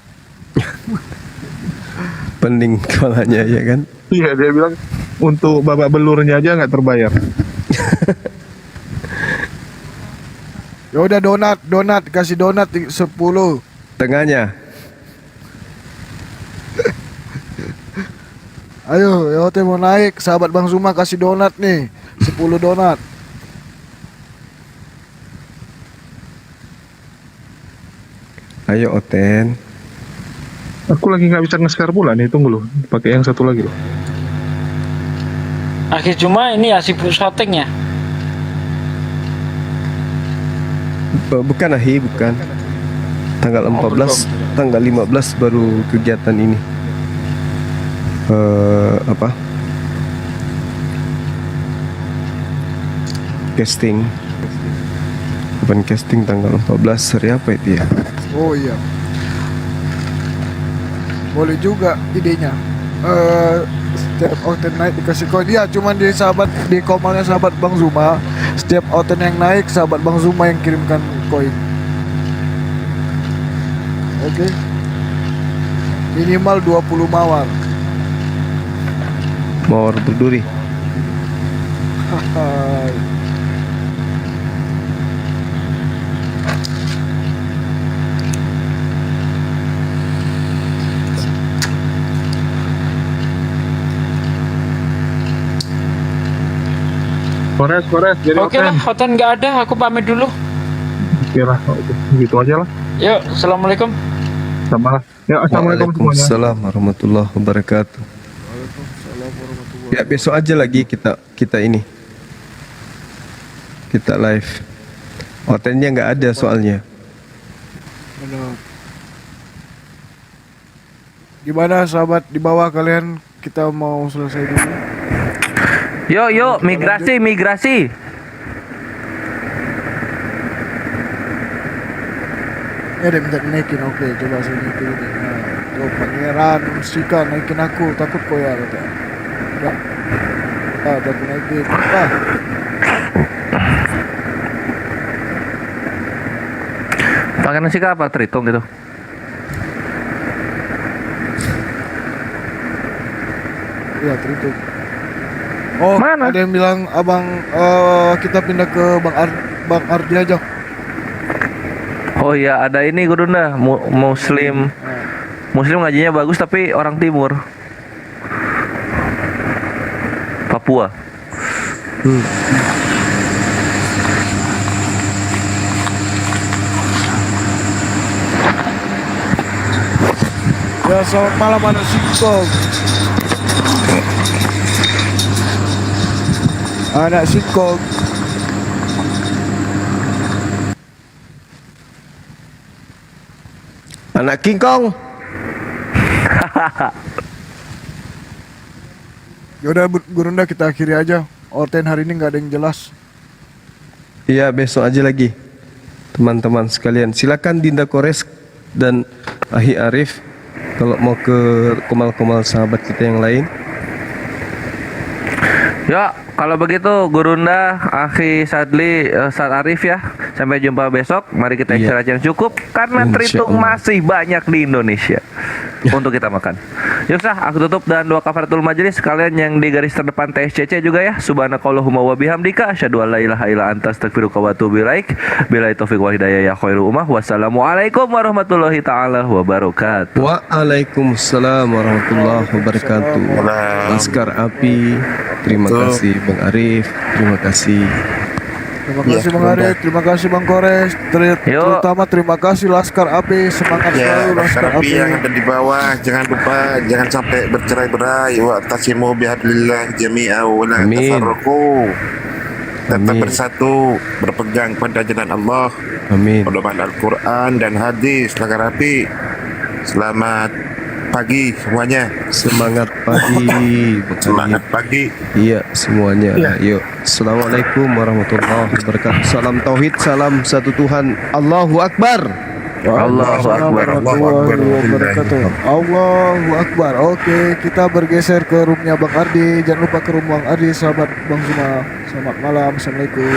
Pening kepalanya ya kan? Iya, dia bilang untuk babak belurnya aja nggak terbayar. Ya udah donat kasih donat 10. Tengahnya. Ayo, Yote mau naik, sahabat Bang Zuma kasih donat nih, 10 donat. Ayo Oten. Aku lagi nggak bisa nge-share pula nih, tunggu loh, pakai yang satu lagi loh. Akhir Juma ini ya sibuk syuting ya. Bukan Ahi, bukan. Tanggal 14, tanggal 15 baru kegiatan ini. Apa? Casting. Open casting tanggal 14 hari apa itu ya? Oh iya. Boleh juga idenya. Setiap Oten naik dikasih koin. Iya, cuman di komalnya sahabat Bang Zuma. Setiap Oten yang naik, sahabat Bang Zuma yang kirimkan koin. Oke. Minimal 20 mawar. Mawar berduri. Kores, jadi Oke lah, Oten nggak ada, aku pamit dulu. Kira gitu aja lah. Yuk, assalamualaikum. Sama lah. Ya, assalamualaikum semuanya. Waalaikumsalam warahmatullahi wabarakatuh. Ya besok aja lagi kita ini. Kita live. Hotelnya nggak ada soalnya. Benar. Gimana sahabat di bawah kalian? Kita mau selesai dulu. Yuk, migrasi. Ya dia minta naikin, oke, coba saya naikin. Nah, tuh pangeran Sika naikin aku, takut kok ya kata. Udah, aku naikin. Pangeran Sika apa Tritung gitu? Iya, Tritung. Oh, mana? Ada yang bilang abang kita pindah ke Bang Ardi aja. Oh iya, ada ini Gurunda, Muslim ngajinya bagus tapi orang timur. Papua. Ya, selamat malam anak singkong. Anak singkong. Anak King Kong. Yaudah Gurunda kita akhiri aja. Orten hari ini nggak ada yang jelas. Iya besok aja lagi. Teman-teman sekalian, silakan Dinda Kores dan Ahi Arif kalau mau ke komal-komal sahabat kita yang lain. Ya, kalau begitu Gurunda, Akhi Sadli, Ustaz Arif ya. Sampai jumpa besok. Mari kita istirahat yang cukup karena Tritung masih banyak di Indonesia untuk kita makan. Yuk aku tutup dan doa kafaratul majelis sekalian yang di garis terdepan TSCC juga ya. Subhanakallahumma wa bihamdika asyhadu an la ilaha illa anta astaghfiruka wa atubu ilaik. Billahi taufiq wal hidayah ya khairu ummah. Wassalamualaikum warahmatullahi taala wabarakatuh. Waalaikumsalam warahmatullahi wabarakatuh. Laskar Api, terima kasih Bang Arif, terima kasih. Terima kasih Bang Arif, terima kasih Bang Kores, terutama terima kasih Laskar Api, semangat selalu Laskar Api yang ada di bawah, jangan lupa jangan sampai bercerai-berai. Wa tasimu bihablillah jami'a wa la tafarraqu. Tetap bersatu, berpegang pada jalan Allah. Amin. Pedoman Al-Quran dan hadis. Laskar Api, selamat pagi semuanya. Semangat pagi. Semangat pagi. Iya semuanya. Yuk. Assalamualaikum warahmatullahi wabarakatuh. Salam tauhid, salam satu Tuhan. Allahu Akbar. Allahu Akbar. Allahu Akbar. Oke, kita bergeser ke roomnya Bang Ardi. Jangan lupa ke room Bang Ardi, sahabat Bang Zuma. Selamat malam. Assalamualaikum.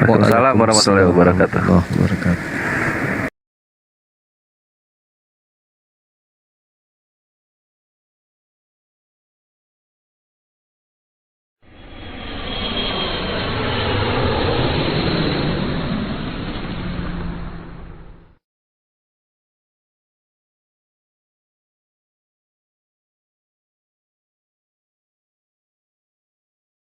Waalaikumsalam warahmatullahi wabarakatuh.